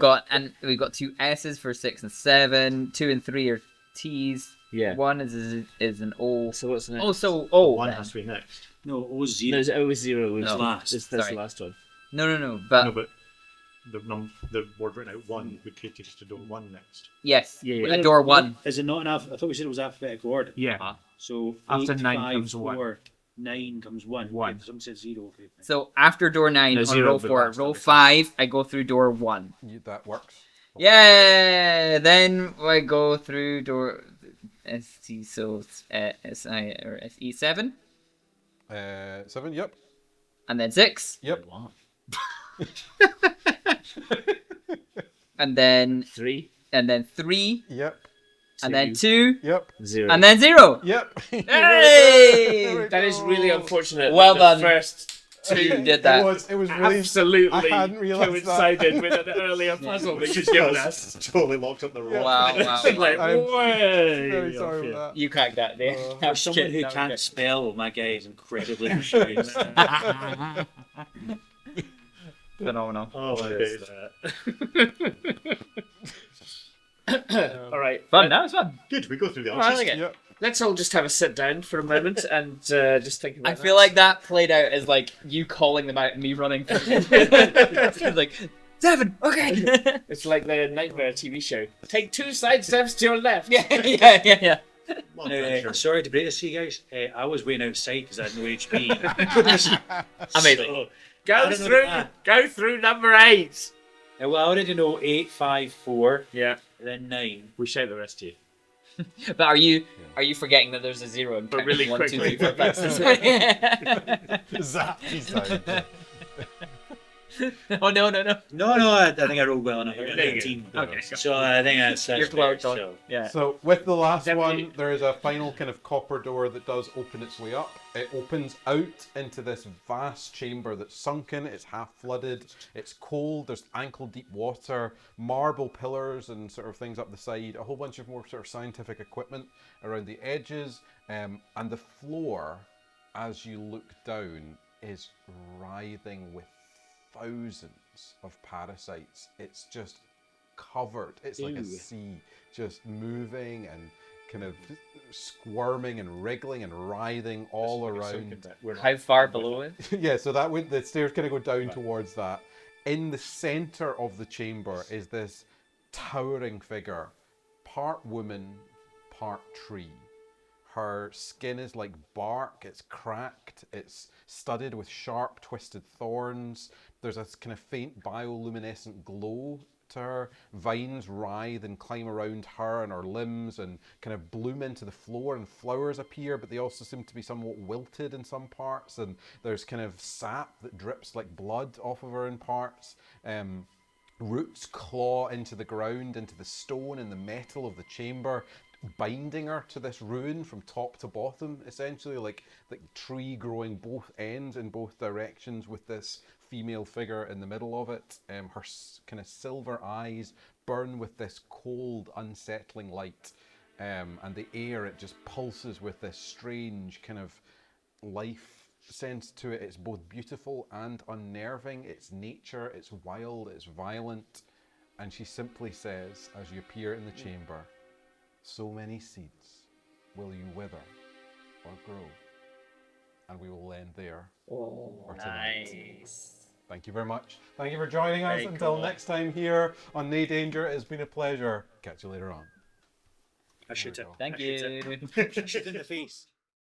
got 2 S's for 6 and 7. 2 and 3 are T's. Yeah. 1 is an O. So what's the next? Oh, so O. One then. has to be next. No, O is No, 0. it's 0. It's No. last. That's the Sorry. last one. No. But No, but the word written out 1 would take you to door 1 next. yes, Yeah. a door 1. Is it not enough? I thought we said it was alphabetical order. Yeah. So After 8, 9 5, comes 1. 4, 9 comes 1. One. Okay, someone said 0. Okay. So after door 9 No, on 0 roll would be 4, last, roll that makes 5, I go through door 1. That works. Yeah. Then I go through door ST. So SI or SE7, 7, yep. and then 6, Yep. and then 3. 3, Yep. and then 2, Yep. 0. and then 0. Yep. Hey! That is really unfortunate. Well that done. The first You did that. It was really. absolutely I hadn't realised that. coincided with an earlier puzzle that you'd given us. Totally locked up the roll. Wow. Like, I'm way Very off sorry here. about You cracked that there. For someone who can't spell, my guy is incredibly experienced. Phenomenal. Oh my days. All right. Fun. That was fun. Good, we go through the I answers. like it. Yep. Let's all just have a sit down for a moment and just think about I feel like that played out as like you calling them out and me running. It's like, 7, okay. It's like the Nightmare TV show. Take 2 side steps to your left. yeah. Well, adventure. Sorry to break this to you guys. I was waiting outside because I had no HP. Amazing. So, I Go don't know through. that. Go through number 8. well, I already know 8, 5, 4, Yeah. then 9. We shout the rest to you. But are you forgetting that there's a 0 in But really 1, 2, quickly. 3, 4, 5, 6? Zappy sound. Oh no. No, I think I rolled well enough. I got There you 18. go. Okay. So I think that's You're fair, close on. so. Yeah. So with the last Definitely. one, there is a final kind of copper door that does open its way up. It opens out into this vast chamber that's sunken, it's half flooded, it's cold, there's ankle deep water, marble pillars and sort of things up the side, a whole bunch of more sort of scientific equipment around the edges, and the floor, as you look down, is writhing with thousands of parasites. It's just covered. It's like a Ew. sea, just moving and kind of squirming and wriggling and writhing all around. How far below it? Yeah, so that would, the stairs kind of go down towards that. In the center of the chamber is this towering figure, part woman, part tree. Her skin is like bark, it's cracked, it's studded with sharp, twisted thorns. There's a kind of faint bioluminescent glow to her. Vines writhe and climb around her and her limbs and kind of bloom into the floor, and flowers appear, but they also seem to be somewhat wilted in some parts, and there's kind of sap that drips like blood off of her in parts. Roots claw into the ground, into the stone and the metal of the chamber, binding her to this ruin from top to bottom, essentially like tree growing both ends in both directions with this female figure in the middle of it. Her kind of silver eyes burn with this cold, unsettling light, and the air, it just pulses with this strange kind of life sense to it. It's both beautiful and unnerving. It's nature, it's wild, it's violent. And she simply says, as you appear in the chamber, "So many seeds will you wither or grow." And we will end there. For tonight. Nice. Thank you very much. Thank you for joining us. Very Until cool. next time here on Nay Danger, it's been a pleasure. Catch you later on. I shoot it. Thank I shoot you. it. Shoot in the face.